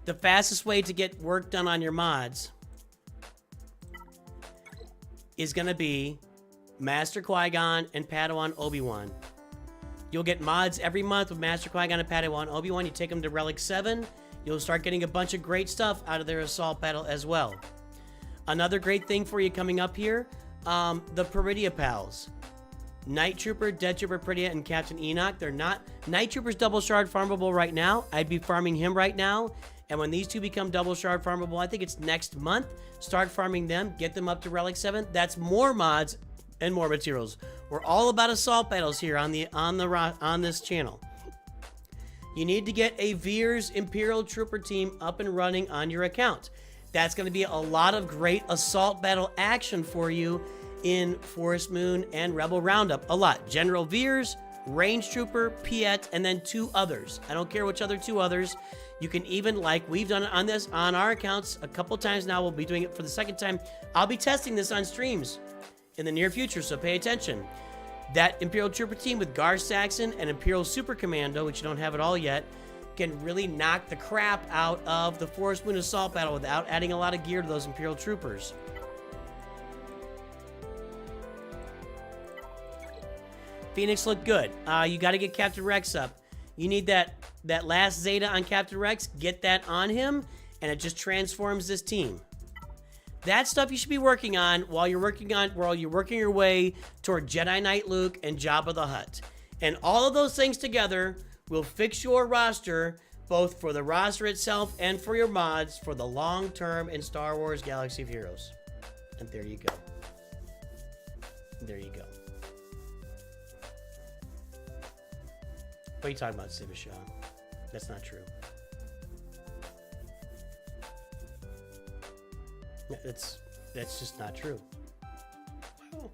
The fastest way to get work done on your mods is going to be Master Qui-Gon and Padawan Obi-Wan. You'll get mods every month with Master Qui-Gon and Padawan Obi-Wan. You take them to Relic 7. You'll start getting a bunch of great stuff out of their assault battle as well. Another great thing for you coming up here, the Peridia Pals. Night Trooper, Death Trooper Peridia, and Captain Enoch. They're not... Night Trooper's double shard farmable right now. I'd be farming him right now. And when these two become double shard farmable, I think it's next month, start farming them, get them up to Relic 7. That's more mods and more materials. We're all about assault battles here on this channel. You need to get a Veers Imperial Trooper team up and running on your account. That's going to be a lot of great assault battle action for you in Forest Moon and Rebel Roundup. A lot. General Veers, Range Trooper, Piet, and then 2 others. I don't care which other 2 others. You can even, like we've done it on our accounts a couple times now. We'll be doing it for the second time. I'll be testing this on streams in the near future, so pay attention. That Imperial Trooper team with Gar Saxon and Imperial Super Commando, which you don't have it all yet, can really knock the crap out of the Forest Moon Assault Battle without adding a lot of gear to those Imperial Troopers. Phoenix looked good. You got to get Captain Rex up. You need that last Zeta on Captain Rex. Get that on him, and it just transforms this team. That's stuff you should be working on while you're working your way toward Jedi Knight Luke and Jabba the Hutt. And all of those things together will fix your roster, both for the roster itself and for your mods, for the long term in Star Wars Galaxy of Heroes. And there you go. There you go. What are you talking about, Sibishaw? That's not true. That's just not true. Oh.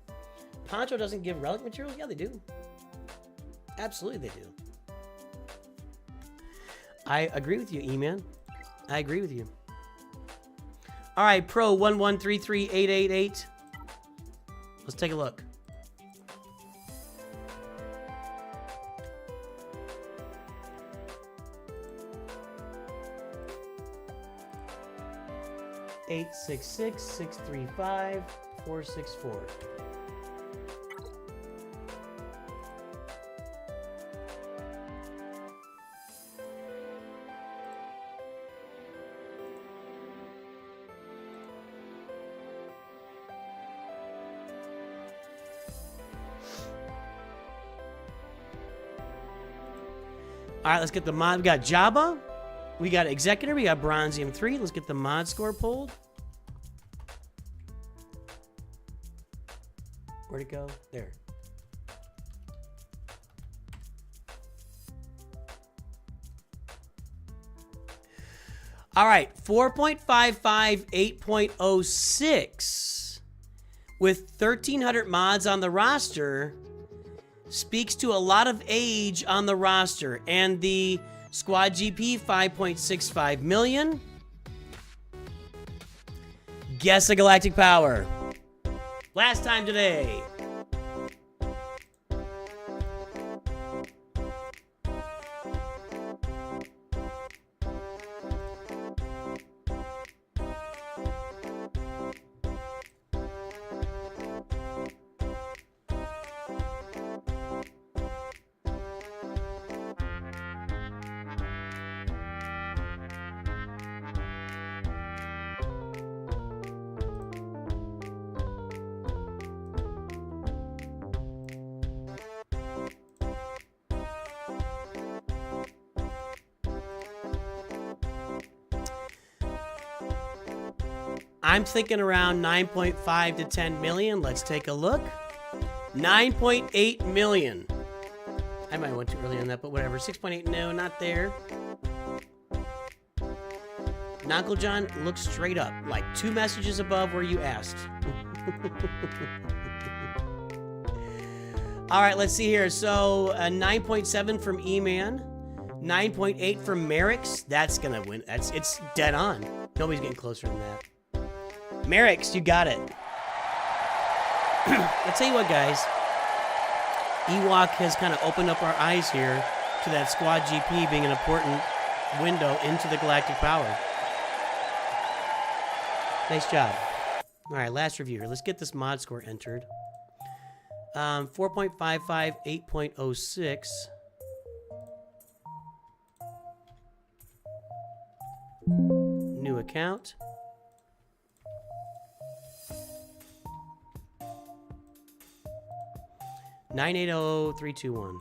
Poncho doesn't give relic materials? Yeah, they do. Absolutely, they do. I agree with you, E-Man. I agree with you. All right, Pro 1133888. Let's take a look. Eight 665-464. All right, let's get the mod. We got Jabba. We got Executor. We got Bronzium 3. Let's get the mod score pulled. Where'd it go? There. All right, 4.55, 8.06 with 1,300 mods on the roster speaks to a lot of age on the roster. And the Squad GP, 5.65 million. Guess the Galactic Power. Last time today. I'm thinking around 9.5 to 10 million. Let's take a look. 9.8 million. I might went too early on that, but whatever. 6.8, no, not there. Uncle John, look straight up, like 2 messages above where you asked. All right, let's see here. So 9.7 from E-Man, 9.8 from Merrick's. That's gonna win. It's dead on. Nobody's getting closer than that. Merrick's, you got it. I'll tell you what, guys. Ewok has kind of opened up our eyes here to that Squad GP being an important window into the Galactic Power. Nice job. All right, last review here. Let's get this mod score entered. 4.55, 8.06. New account. $980,321.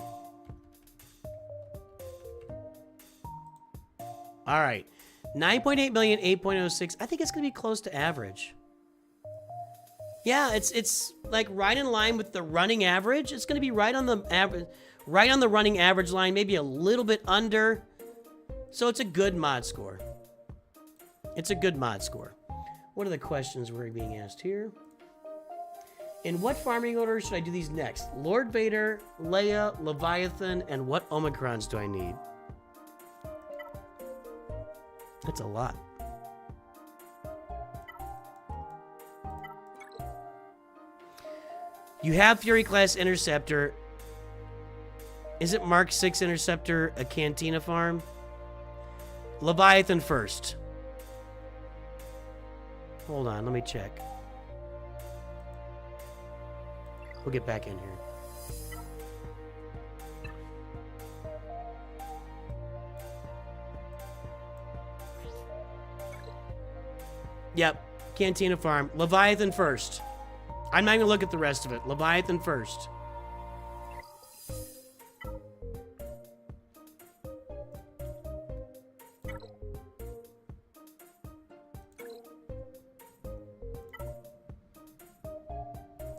All right. 9.8 million, 8.06. I think it's going to be close to average. Yeah, it's like right in line with the running average. It's going to be right on the average, right on the running average line, maybe a little bit under. So it's a good mod score. It's a good mod score. What are the questions we're being asked here? In what farming order should I do these next? Lord Vader, Leia, Leviathan, and what Omicrons do I need? That's a lot. You have Fury class Interceptor. Is it Mark 6 Interceptor a Cantina farm? Leviathan first. Hold on, let me check. We'll get back in here. Yep, Cantina farm. Leviathan first. I'm not gonna look at the rest of it. Leviathan first.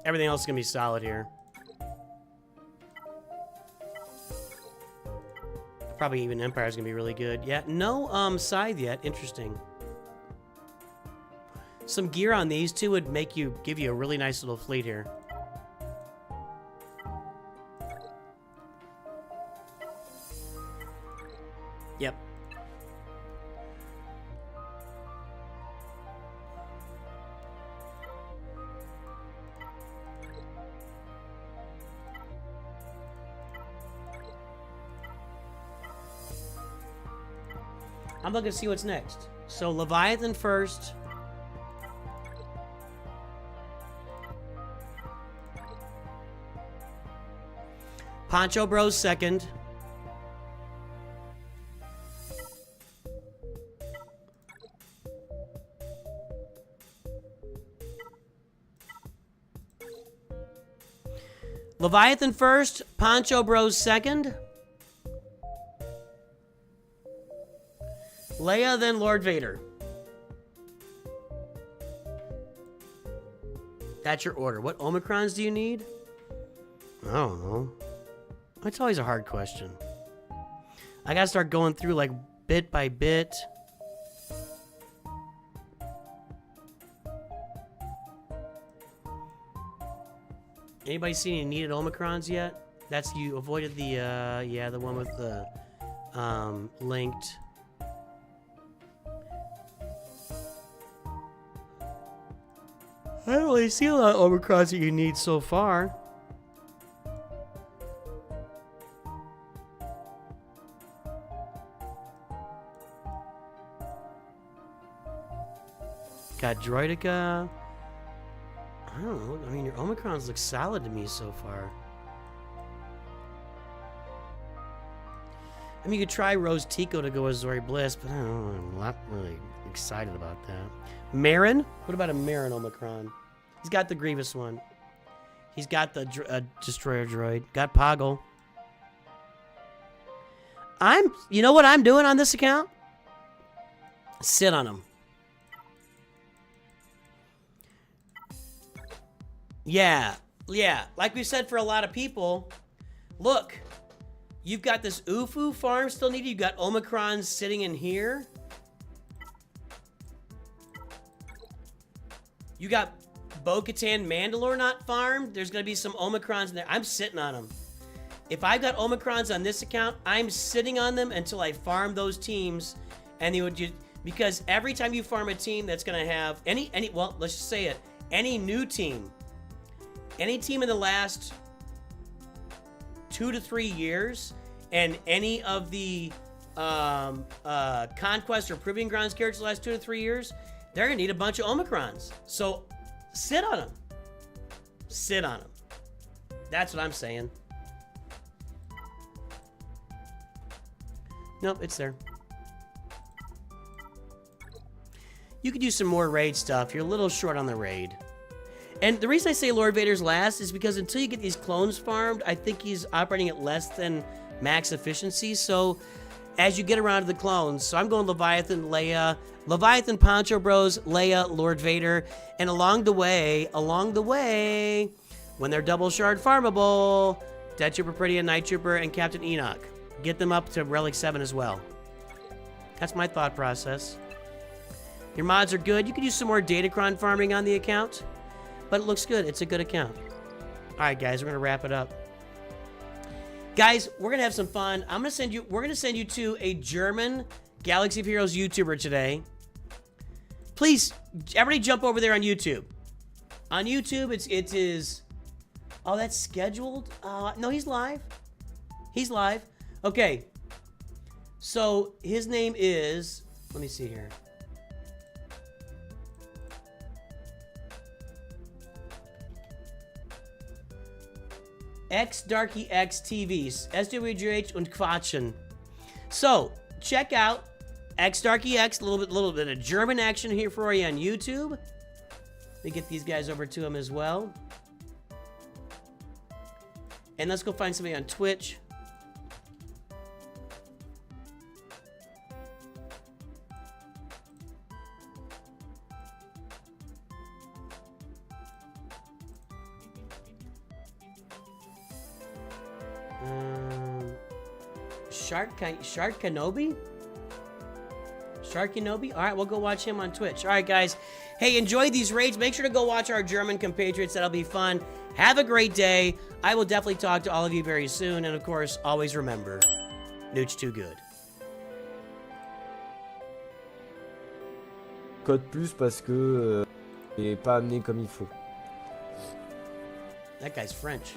Everything else is gonna be solid here. Probably even Empire's gonna be really good. Yeah, no scythe yet. Interesting. Some gear on these two would give you a really nice little fleet here. Yep. I'm looking to see what's next. So Leviathan first. Poncho Bros second. Leviathan first, Poncho Bros second. Leia, then Lord Vader. That's your order. What Omicrons do you need? I don't know. That's always a hard question. I gotta start going through like bit by bit. Anybody seen any needed Omicrons yet? That's you avoided the yeah, the one with the linked. I don't really see a lot of Omicrons that you need so far. Got Droidica. I don't know. I mean, your Omicrons look solid to me so far. I mean, you could try Rose Tico to go with Zori Bliss, but I don't know. I'm not really excited about that. Marin? What about a Marin Omicron? He's got the Grievous one. He's got the Destroyer Droid. Got Poggle. You know what I'm doing on this account? Sit on him. Yeah. Like we said for a lot of people, look, you've got this Ufu farm still needed. You've got Omicrons sitting in here. You got Bo-Katan Mandalore not farmed. There's going to be some Omicrons in there. I'm sitting on them. If I've got Omicrons on this account, I'm sitting on them until I farm those teams. And they would because every time you farm a team that's going to have well, let's just say it, any new team, any team in the last 2 to 3 years, and any of the conquest or proving grounds characters the last 2 to 3 years, they're gonna need a bunch of Omicrons. So sit on them. Sit on them. That's what I'm saying. Nope, it's there. You could do some more raid stuff. You're a little short on the raid. And the reason I say Lord Vader's last is because until you get these clones farmed, I think he's operating at less than max efficiency. So as you get around to the clones, so I'm going Leviathan, Leia, Leviathan, Poncho Bros, Leia, Lord Vader, and along the way, when they're double shard farmable, Death Trooper Pretty and Night Trooper and Captain Enoch. Get them up to Relic 7 as well. That's my thought process. Your mods are good. You could use some more Datacron farming on the account. But it looks good. It's a good account. All right, guys, we're gonna wrap it up. Guys, we're gonna have some fun. We're gonna send you to a German Galaxy of Heroes YouTuber today. Please, everybody, jump over there on YouTube. On YouTube, it is Oh, that's scheduled? No, he's live. He's live. Okay. So, his name is... Let me see here. Darky X TVs. SWGH und Quatschen. So, check out Darky X. A little bit of German action here for you on YouTube. Let me get these guys over to him as well. And let's go find somebody on Twitch. Shark Kenobi? Shark Kenobi? Alright, we'll go watch him on Twitch. Alright, guys. Hey, enjoy these raids. Make sure to go watch our German compatriots. That'll be fun. Have a great day. I will definitely talk to all of you very soon. And, of course, always remember, NOOCH2GUD. Code plus parce que il est pas amené comme il faut. That guy's French.